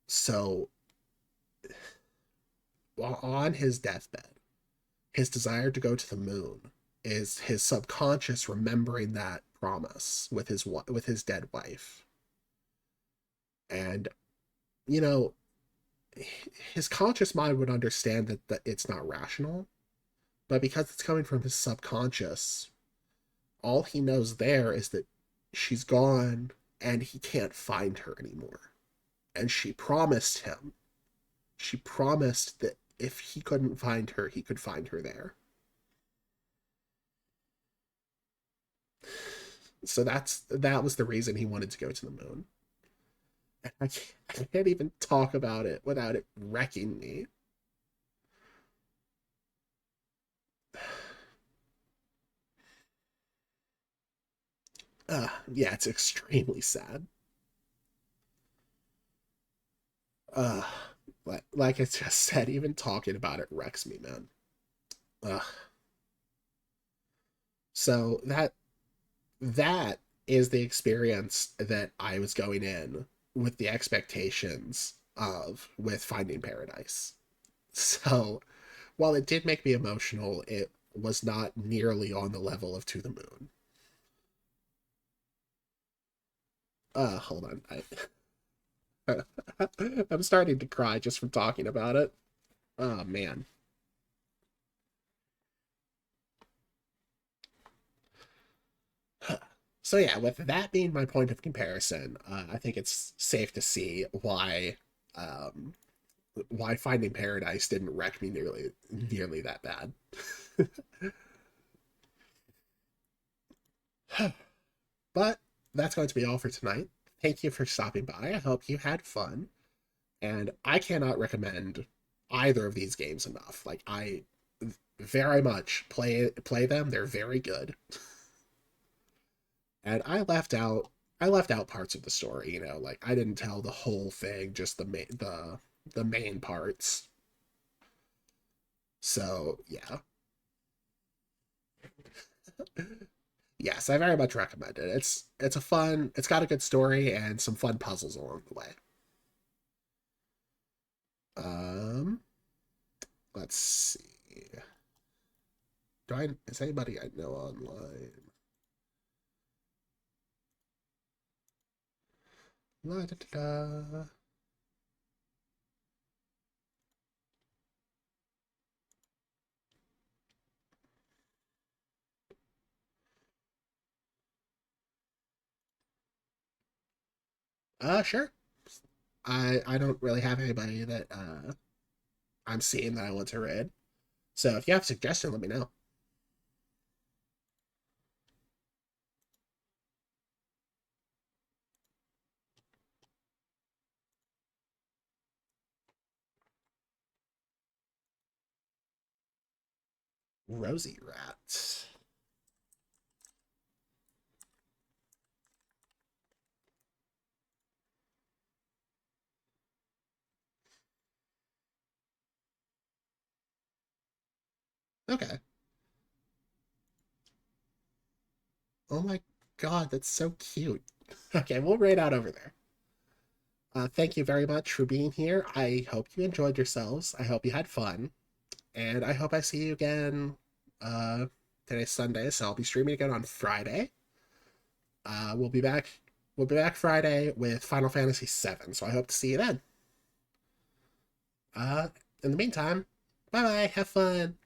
so, on his deathbed, his desire to go to the moon is his subconscious remembering that promise with his dead wife. And you know, his conscious mind would understand that it's not rational, but because it's coming from his subconscious, all he knows there is that she's gone and he can't find her anymore. And she promised that if he couldn't find her, he could find her there. So that was the reason he wanted to go to the moon. And I can't even talk about it without it wrecking me. Yeah, it's extremely sad. Uh, like I just said, even talking about it wrecks me, man. Ugh. So that is the experience that I was going in with the expectations of with Finding Paradise. So while it did make me emotional, it was not nearly on the level of To the Moon. Hold on. I'm starting to cry just from talking about it. Oh man. So yeah, with that being my point of comparison, I think it's safe to see um, why Finding Paradise didn't wreck me nearly that bad. But that's going to be all for tonight. Thank you for stopping by. I hope you had fun, and I cannot recommend either of these games enough. Like I very much play them. They're very good. And I left out parts of the story, like I didn't tell the whole thing, just the main parts. So, yeah. Yes, I very much recommend it. It's got a good story and some fun puzzles along the way. Um, let's see. Is anybody I know online? La, da, da, da. Sure. I don't really have anybody that I'm seeing that I want to read. So if you have a suggestion, let me know. Rosie Rat. Okay. Oh my god, that's so cute. Okay, we'll raid out over there. Thank you very much for being here. I hope you enjoyed yourselves. I hope you had fun. And I hope I see you again. Uh, Today's Sunday, so I'll be streaming again on Friday. We'll be back. We'll be back Friday with Final Fantasy VII. So I hope to see you then. Uh, in the meantime, bye bye. Have fun.